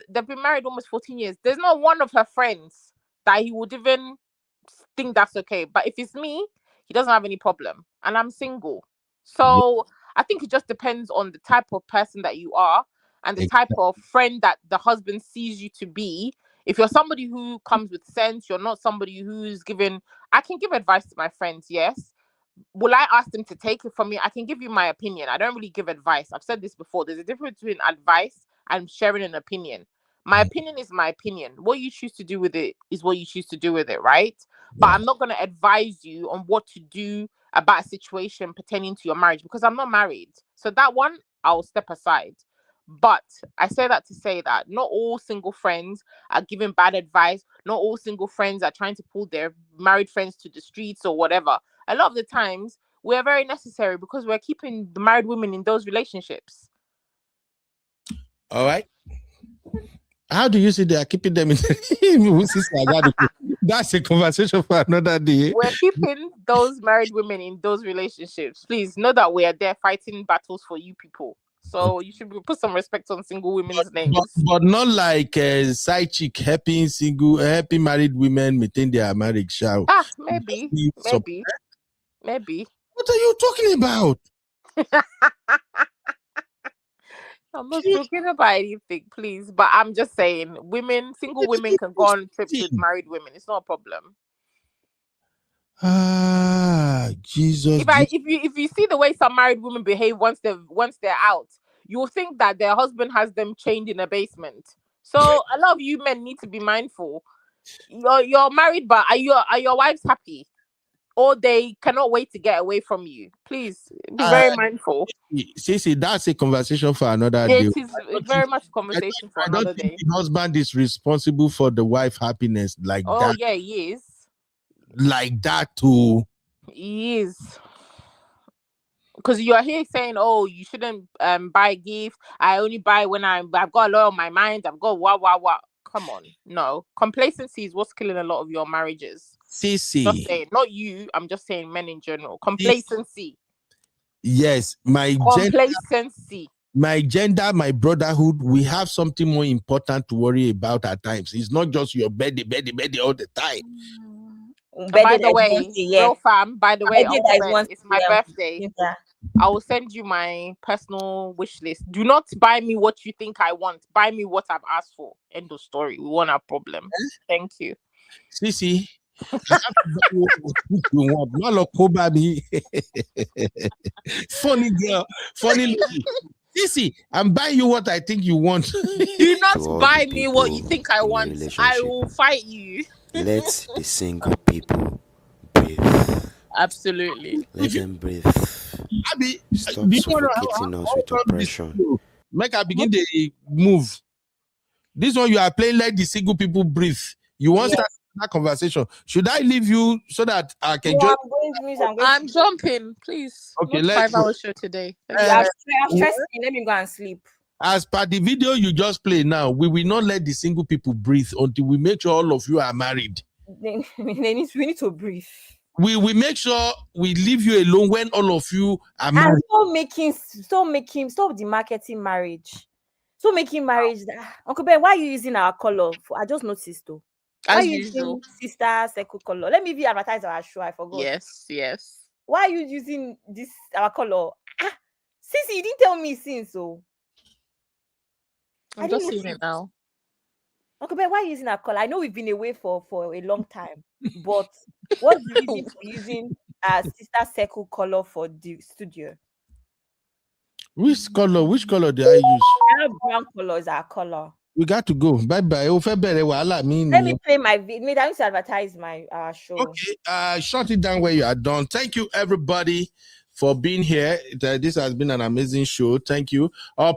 Speaker 12: they've been married almost 14 years. There's not one of her friends that he would even think that's okay. But if it's me, he doesn't have any problem. And I'm single. So I think it just depends on the type of person that you are and the type of friend that the husband sees you to be. If you're somebody who comes with sense, you're not somebody who's giving. I can give advice to my friends, yes. Will I ask them to take it from me? I can give you my opinion. I don't really give advice. I've said this before. There's a difference between advice and sharing an opinion. My opinion is my opinion. What you choose to do with it is what you choose to do with it, right? But I'm not going to advise you on what to do about a situation pertaining to your marriage because I'm not married. So that one, I'll step aside. But I say that to say that not all single friends are giving bad advice. Not all single friends are trying to pull their married friends to the streets or whatever. A lot of the times, we're very necessary because we're keeping the married women in those relationships.
Speaker 3: All right. How do you see they are keeping them in? That's a conversation for another day.
Speaker 12: We're keeping those married women in those relationships. Please know that we are there fighting battles for you people. So you should put some respect on single women's names.
Speaker 3: But not like side chick helping married women maintain their marriage.
Speaker 12: Maybe.
Speaker 3: What are you talking about?
Speaker 12: I'm not talking about anything, please. But I'm just saying, single women can go on trips with married women. It's not a problem.
Speaker 3: Jesus.
Speaker 12: If you see the way some married women behave once they're out, you'll think that their husband has them chained in a basement. So a lot of you men need to be mindful. You're married, but are your wives happy? Or they cannot wait to get away from you? Please be very mindful.
Speaker 3: See, that's a conversation for another day.
Speaker 12: It is very much a conversation for another day.
Speaker 3: The husband is responsible for the wife's happiness like that.
Speaker 12: Oh yeah, he is.
Speaker 3: Like that too.
Speaker 12: He is. Because you are here saying, "Oh, you shouldn't buy gifts. I only buy when I've got a lot on my mind. I've got what. Come on, no. Complacency is what's killing a lot of your marriages. Just saying, not you. I'm just saying, men in general. Complacency.
Speaker 3: Yes,
Speaker 12: complacency.
Speaker 3: My gender, my brotherhood. We have something more important to worry about at times. It's not just your birthday all the time.
Speaker 12: By the way, real fam. By the way, it's my birthday. Yeah. I will send you my personal wish list. Do not buy me what you think I want. Buy me what I've asked for. End of story. We won't have problem. Thank you.
Speaker 3: Sisi. Funny girl. Funny lady. Sisi, I'm buying you what I think you want.
Speaker 12: Do not buy me what you think I want. I will fight you.
Speaker 16: Let the single people breathe.
Speaker 12: Absolutely.
Speaker 16: Let them breathe.
Speaker 3: Abby,
Speaker 16: stop suffocating us with oppression.
Speaker 3: Make I begin the move. This one you are playing, let the single people breathe. You want to start that conversation? Should I leave you so that I can join?
Speaker 12: I'm jumping, please.
Speaker 3: Okay,
Speaker 12: let's 5 hour show today.
Speaker 5: I'm stressed. Let me go and sleep.
Speaker 3: As per the video you just played now, we will not let the single people breathe until we make sure all of you are married.
Speaker 5: We need to breathe.
Speaker 3: We make sure we leave you alone when all of you are married.
Speaker 5: And stop the marketing marriage. So making marriage. Uncle Ben, why are you using our color? I just noticed though. Why are you using sister circle color? Let me be advertise our show. I forgot.
Speaker 12: Yes.
Speaker 5: Why are you using this our color? Sisi, you didn't tell me since so.
Speaker 12: I'm just seeing it now.
Speaker 5: Uncle Ben, why are you using our color? I know we've been away for a long time, but what's the reason for using our sister circle color for the studio?
Speaker 3: Which color did I use?
Speaker 5: Brown color is our color.
Speaker 3: We got to go. Bye bye.
Speaker 5: Let me play my video. I need to advertise my show.
Speaker 3: Okay, shut it down where you are done. Thank you, everybody, for being here. This has been an amazing show. Thank you.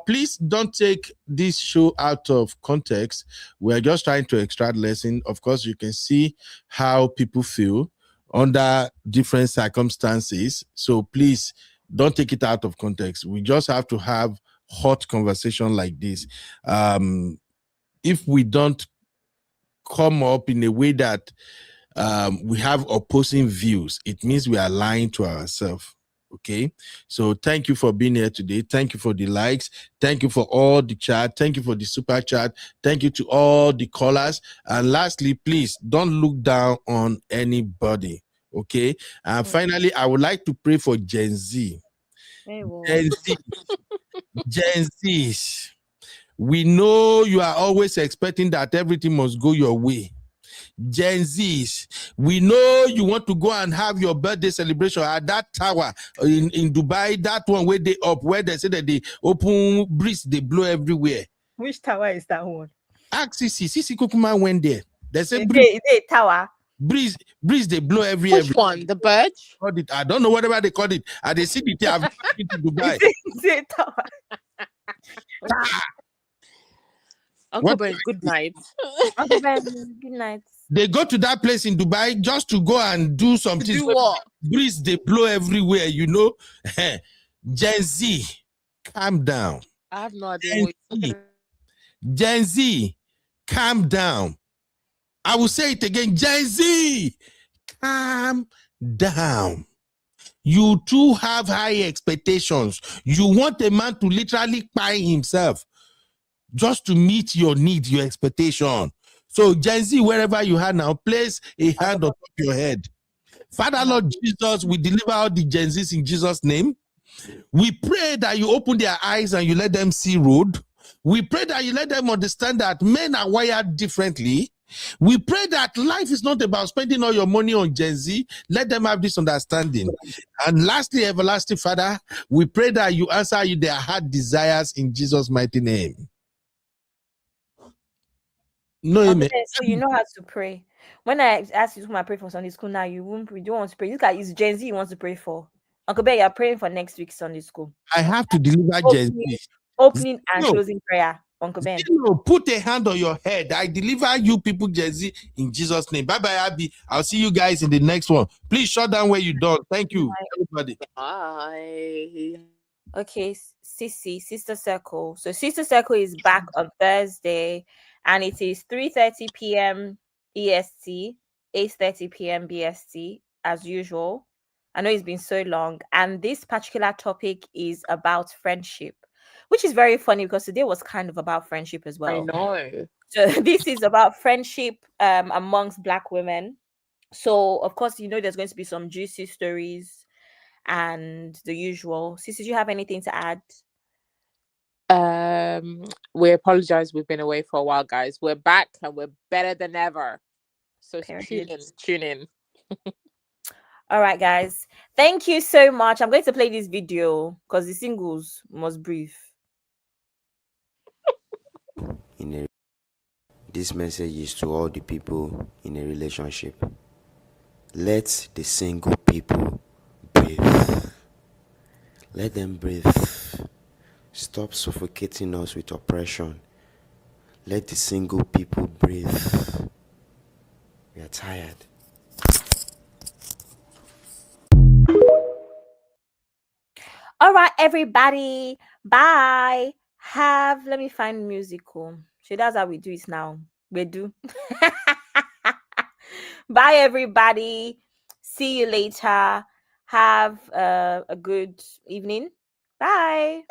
Speaker 3: Please don't take this show out of context. We're just trying to extract lesson. Of course, you can see how people feel under different circumstances. So please don't take it out of context. We just have to have hot conversation like this. If we don't come up in a way that we have opposing views, it means we are lying to ourselves. Okay, so thank you for being here today. Thank you for the likes. Thank you for all the chat. Thank you for the super chat. Thank you to all the callers. And lastly, please don't look down on anybody. Okay, and finally, I would like to pray for Gen Z. Gen Z. We know you are always expecting that everything must go your way. Gen Zs, we know you want to go and have your birthday celebration at that tower in Dubai, that one where they up, where they say that they open breeze, they blow everywhere.
Speaker 5: Which tower is that one?
Speaker 3: Ask Sisi Kukuma went there. They say
Speaker 5: tower.
Speaker 3: Breeze, they blow everywhere.
Speaker 12: Which one? The Burj?
Speaker 3: I don't know whatever they called it. And they see the I've been to Dubai.
Speaker 5: Tower.
Speaker 12: Uncle Ben, good night.
Speaker 5: Uncle Ben, good night.
Speaker 3: They go to that place in Dubai just to go and do something.
Speaker 12: Do what?
Speaker 3: Breeze, they blow everywhere, you know. Gen Z, calm down.
Speaker 12: I have no idea what you're talking about.
Speaker 3: Gen Z, calm down. I will say it again. Gen Z, calm down. You too have high expectations. You want a man to literally buy himself just to meet your need, your expectation. So Gen Z, wherever you are now, place a hand on top of your head. Father, Lord Jesus, we deliver all the Gen Zs in Jesus' name. We pray that you open their eyes and you let them see road. We pray that you let them understand that men are wired differently. We pray that life is not about spending all your money on Gen Z. Let them have this understanding. And lastly, everlasting Father, we pray that you answer you their heart desires in Jesus' mighty name. No, amen.
Speaker 5: So you know how to pray. When I asked you to pray for Sunday school, now you won't pray. You don't want to pray. This guy is Gen Z. He wants to pray for. Uncle Ben, you're praying for next week's Sunday school.
Speaker 3: I have to deliver Gen Z.
Speaker 5: Opening and closing prayer. Uncle Ben.
Speaker 3: Put a hand on your head. I deliver you people, Gen Z, in Jesus' name. Bye-bye, Abby. I'll see you guys in the next one. Please shut down where you're done. Thank you, everybody.
Speaker 12: Bye.
Speaker 5: Okay, Sissy, Sister Circle. So Sister Circle is back on Thursday. And it is 3:30 p.m. EST, 8:30 p.m. BST, as usual. I know it's been so long. And this particular topic is about friendship, which is very funny because today was kind of about friendship as well.
Speaker 12: I know.
Speaker 5: So this is about friendship amongst Black women. So, of course, you know there's going to be some juicy stories and the usual. Sis, did you have anything to add?
Speaker 12: We apologize. We've been away for a while, guys. We're back and we're better than ever. So tune in.
Speaker 5: All right, guys. Thank you so much. I'm going to play this video because the singles must breathe.
Speaker 16: This message is to all the people in a relationship. Let the single people breathe. Let them breathe. Stop suffocating us with oppression. Let the single people breathe. We are tired.
Speaker 5: All right, everybody. Bye. Let me find musical. So that's how we do it now. We do. Bye, everybody. See you later. Have a good evening. Bye.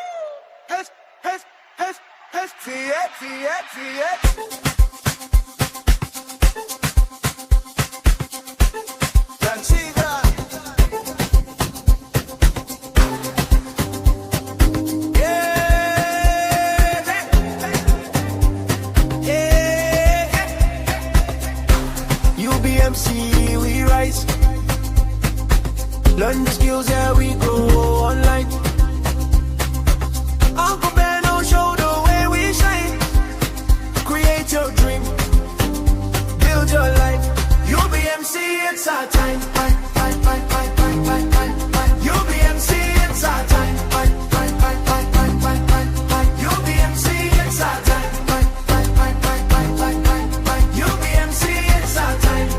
Speaker 1: Learn the skills, yeah, we go online. Uncle Ben will show the way we shine. Create your dream, build your life. You'll be MC, it's our time. You'll be MC, it's our time. You'll be MC, it's our time. You'll be MC, it's our time.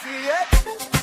Speaker 1: See it.